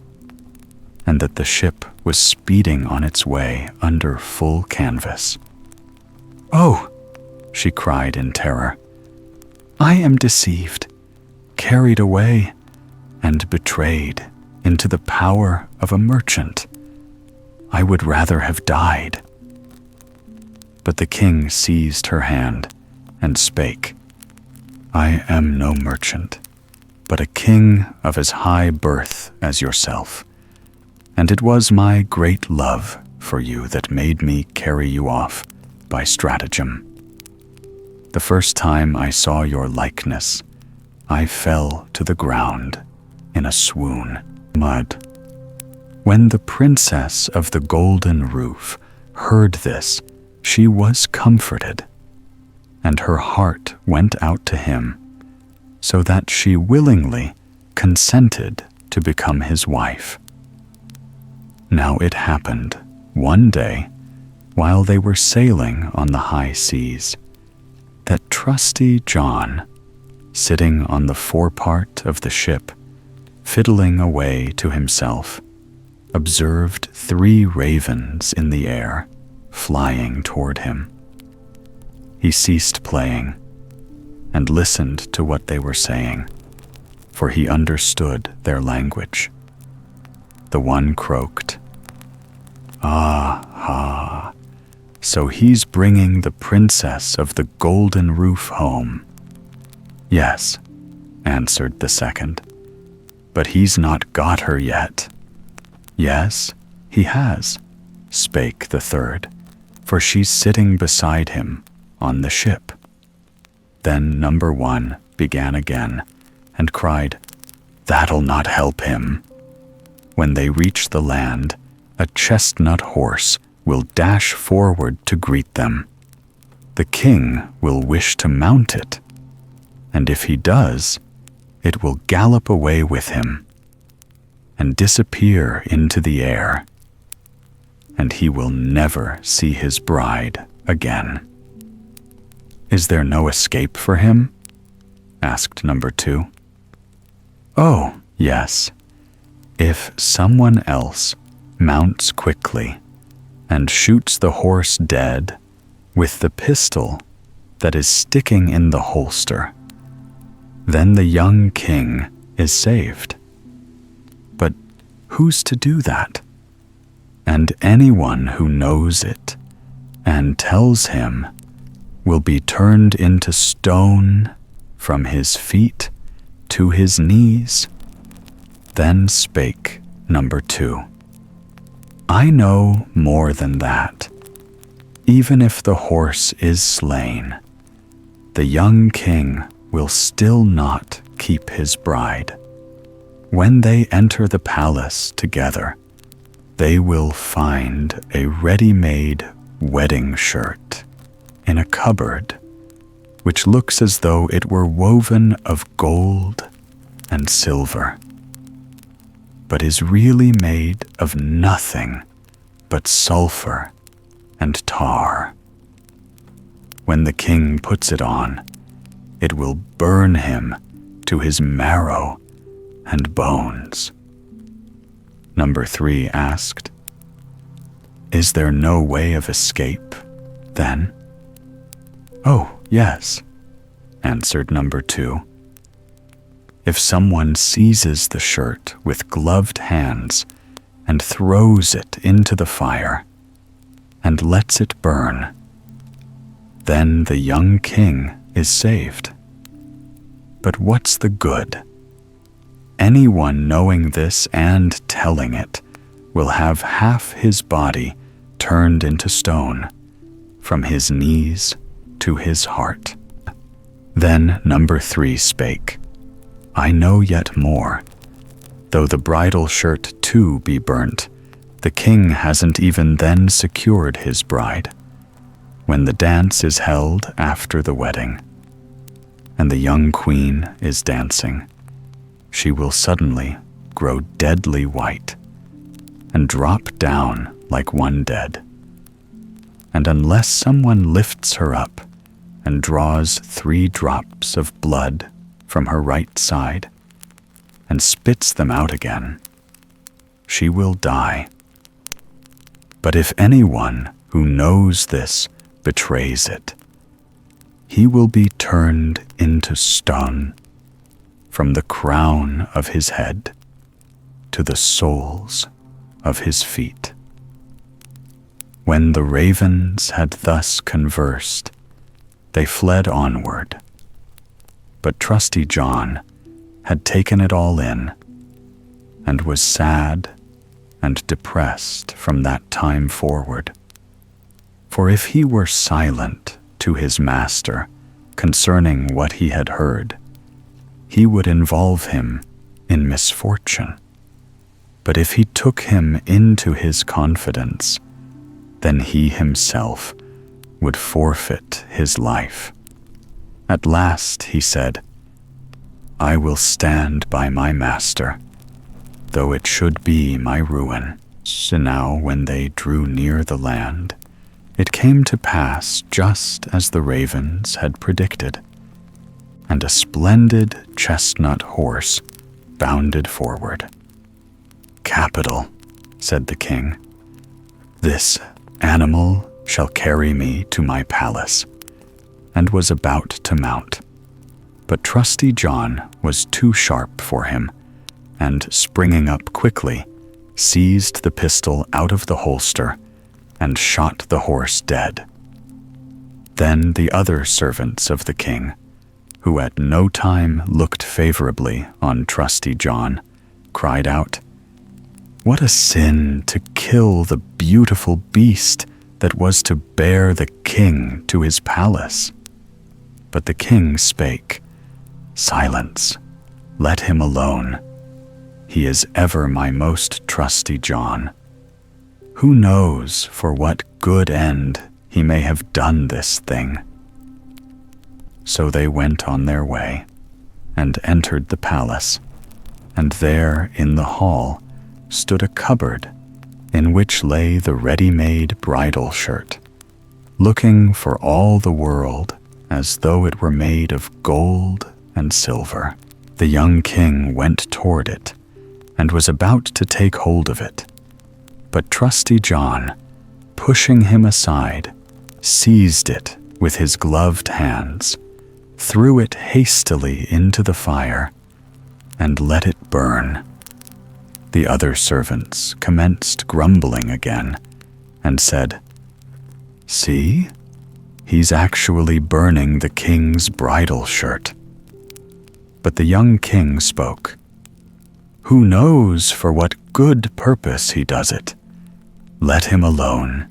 and that the ship was speeding on its way under full canvas. "Oh!" she cried in terror. "I am deceived, carried away, and betrayed into the power of a merchant. I would rather have died." But the king seized her hand and spake, "I am no merchant, but a king of as high birth as yourself, and it was my great love for you that made me carry you off by stratagem. The first time I saw your likeness, I fell to the ground in a swoon." Mud. When the princess of the golden roof heard this, she was comforted, and her heart went out to him, so that she willingly consented to become his wife. Now it happened one day, while they were sailing on the high seas, that Trusty John, sitting on the forepart of the ship, fiddling away to himself, observed 3 ravens in the air, flying toward him. He ceased playing and listened to what they were saying, for he understood their language. The one croaked, "Ah, ha, so he's bringing the princess of the golden roof home." "Yes," answered the second, "but he's not got her yet." "Yes, he has," spake the third, "for she's sitting beside him on the ship." Then number 1 began again and cried, "That'll not help him." When they reach the land, a chestnut horse will dash forward to greet them. The king will wish to mount it, and if he does, it will gallop away with him and disappear into the air, and he will never see his bride again. "Is there no escape for him?" asked number 2. "Oh, yes. If someone else mounts quickly and shoots the horse dead with the pistol that is sticking in the holster, then the young king is saved. But who's to do that? And anyone who knows it and tells him will be turned into stone from his feet to his knees." Then spake number 2, "I know more than that. Even if the horse is slain, the young king will still not keep his bride. When they enter the palace together, they will find a ready-made wedding shirt in a cupboard, which looks as though it were woven of gold and silver, but is really made of nothing but sulfur and tar. When the king puts it on, it will burn him to his marrow and bones." Number 3 asked, "Is there no way of escape, then?" "Oh, yes," answered number 2. "If someone seizes the shirt with gloved hands and throws it into the fire and lets it burn, then the young king is saved. But what's the good? Anyone knowing this and telling it will have half his body turned into stone, from his knees to his heart." Then number 3 spake, "I know yet more. Though the bridal shirt too be burnt, The king hasn't even then secured his bride. When the dance is held after the wedding, and the young queen is dancing, she will suddenly grow deadly white and drop down like one dead. And unless someone lifts her up and draws 3 drops of blood from her right side and spits them out again, she will die. But if anyone who knows this betrays it, he will be turned into stone from the crown of his head to the soles of his feet. When the ravens had thus conversed, they fled onward. But Trusty John had taken it all in and was sad and depressed from that time forward. For if he were silent to his master concerning what he had heard, he would involve him in misfortune. But if he took him into his confidence, then he himself would forfeit his life. At last he said, "I will stand by my master, though it should be my ruin." So now when they drew near the land, it came to pass just as the ravens had predicted, and a splendid chestnut horse bounded forward. "Capital," said the king. "This animal shall carry me to my palace," and was about to mount. But Trusty John was too sharp for him, and springing up quickly, seized the pistol out of the holster and shot the horse dead. Then the other servants of the king, who at no time looked favorably on Trusty John, cried out, "What a sin to kill the beautiful beast that was to bear the king to his palace." But the king spake, "Silence, let him alone. He is ever my most trusty John. Who knows for what good end he may have done this thing?" So they went on their way, and entered the palace, and there in the hall stood a cupboard in which lay the ready-made bridal shirt, looking for all the world as though it were made of gold and silver. The young king went toward it, and was about to take hold of it. But Trusty John, pushing him aside, seized it with his gloved hands, threw it hastily into the fire, and let it burn. The other servants commenced grumbling again, and said, "See, he's actually burning the king's bridal shirt." But the young king spoke, "Who knows for what good purpose he does it? Let him alone.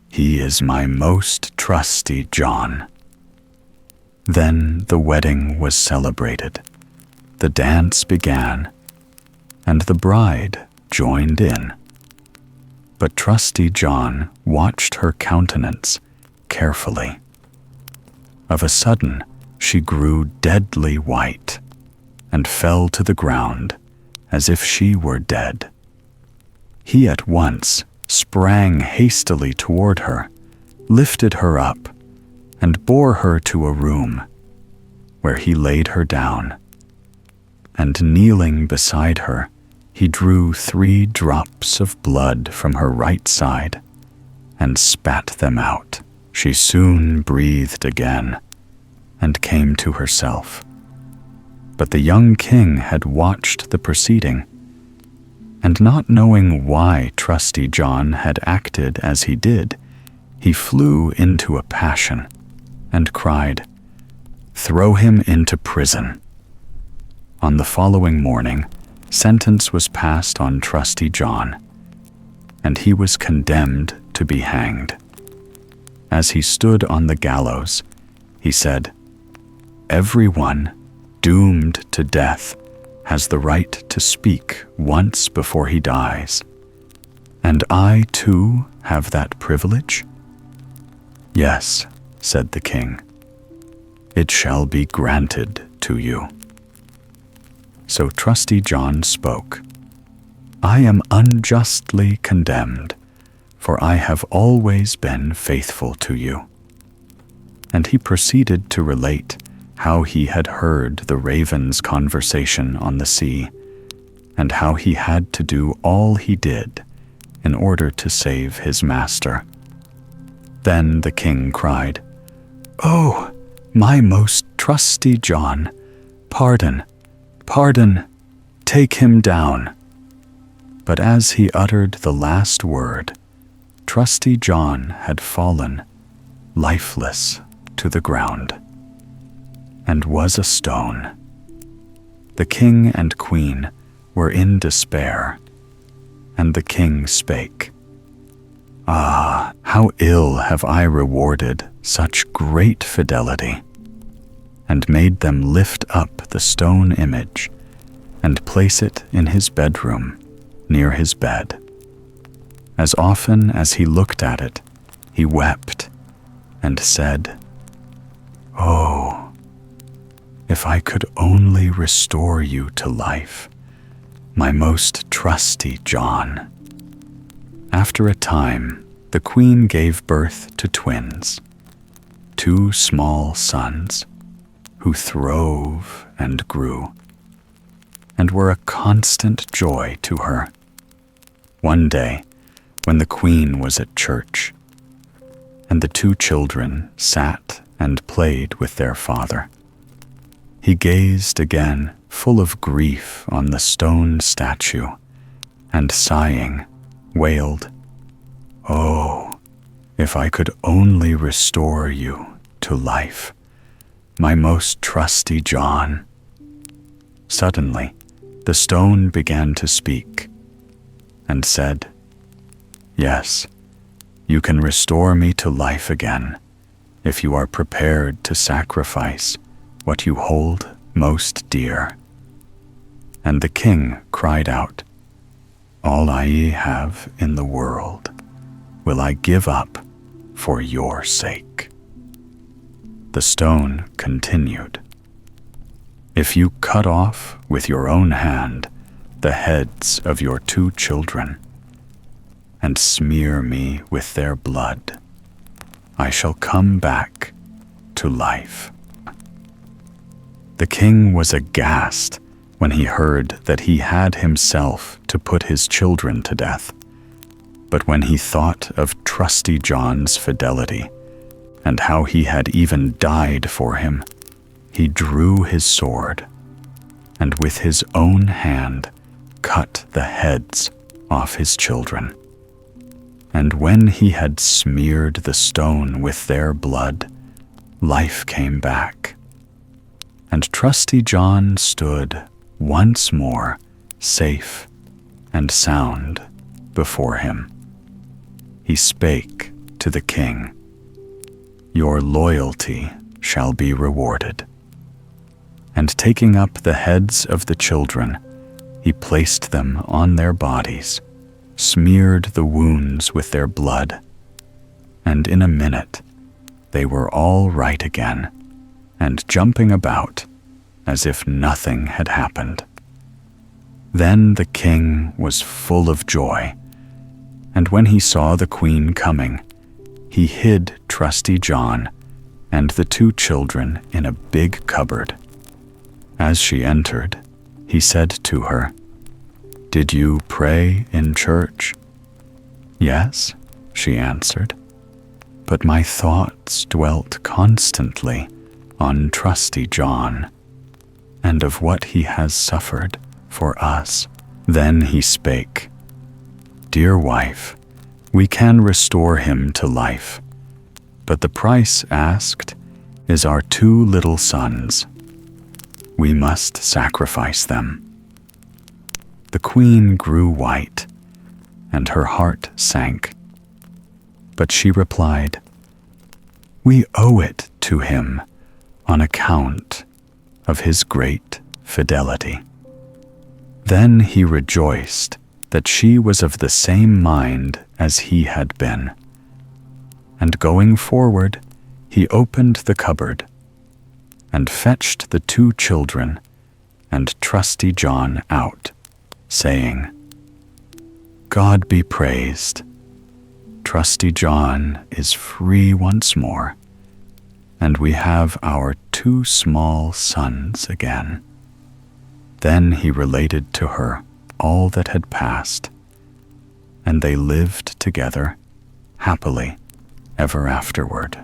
He is my most trusty John." Then the wedding was celebrated, the dance began, and the bride joined in. But Trusty John watched her countenance carefully. Of a sudden, she grew deadly white, and fell to the ground as if she were dead. He at once sprang hastily toward her, lifted her up, and bore her to a room, where he laid her down, and kneeling beside her, he drew 3 drops of blood from her right side, and spat them out. She soon breathed again, and came to herself. But the young king had watched the proceeding, and not knowing why Trusty John had acted as he did, he flew into a passion, and cried, "Throw him into prison." On the following morning, sentence was passed on Trusty John, and he was condemned to be hanged. As he stood on the gallows, he said, "Everyone doomed to death has the right to speak once before he dies, And I too have that privilege? Yes, said the king. It shall be granted to you. So Trusty John spoke. I am unjustly condemned, for I have always been faithful to you. And he proceeded to relate how he had heard the raven's conversation on the sea, and how he had to do all he did in order to save his master. Then the king cried, "Oh, my most trusty John, pardon, pardon, take him down." But as he uttered the last word, Trusty John had fallen, lifeless, to the ground, and was a stone. The king and queen were in despair, and the king spake, "Ah, how ill have I rewarded such great fidelity," and made them lift up the stone image and place it in his bedroom near his bed. As often as he looked at it, he wept and said, "Oh, if I could only restore you to life, my most trusty John." After a time, the queen gave birth to twins, 2 small sons, who throve and grew, and were a constant joy to her. One day, when the queen was at church, and the 2 children sat and played with their father, he gazed again, full of grief, on the stone statue, and sighing, wailed, "Oh, if I could only restore you to life, my most trusty John." Suddenly, the stone began to speak, and said, "Yes, you can restore me to life again, if you are prepared to sacrifice what you hold most dear." And the king cried out, "All I have in the world will I give up for your sake." The stone continued, "If you cut off with your own hand the heads of your 2 children, and smear me with their blood, I shall come back to life." The king was aghast when he heard that he had himself to put his children to death. But when he thought of Trusty John's fidelity, and how he had even died for him, he drew his sword, and with his own hand cut the heads off his children. And when he had smeared the stone with their blood, life came back, and Trusty John stood once more safe and sound before him. He spake to the king, "Your loyalty shall be rewarded." And taking up the heads of the children, he placed them on their bodies, smeared the wounds with their blood, and in a minute they were all right again, and jumping about as if nothing had happened. Then the king was full of joy, and when he saw the queen coming, he hid Trusty John and the 2 children in a big cupboard. As she entered, he said to her, "Did you pray in church?" "Yes," she answered, "but my thoughts dwelt constantly on Trusty John, and of what he has suffered for us." Then he spake, "Dear wife, we can restore him to life, but the price asked is our 2 little sons. We must sacrifice them." The queen grew white, and her heart sank. But she replied, "We owe it to him on account of his great fidelity." Then he rejoiced that she was of the same mind as he had been. And going forward, he opened the cupboard, and fetched the 2 children and Trusty John out, saying, God be praised. Trusty John is free once more, and we have our 2 small sons again. Then he related to her all that had passed, and they lived together happily ever afterward.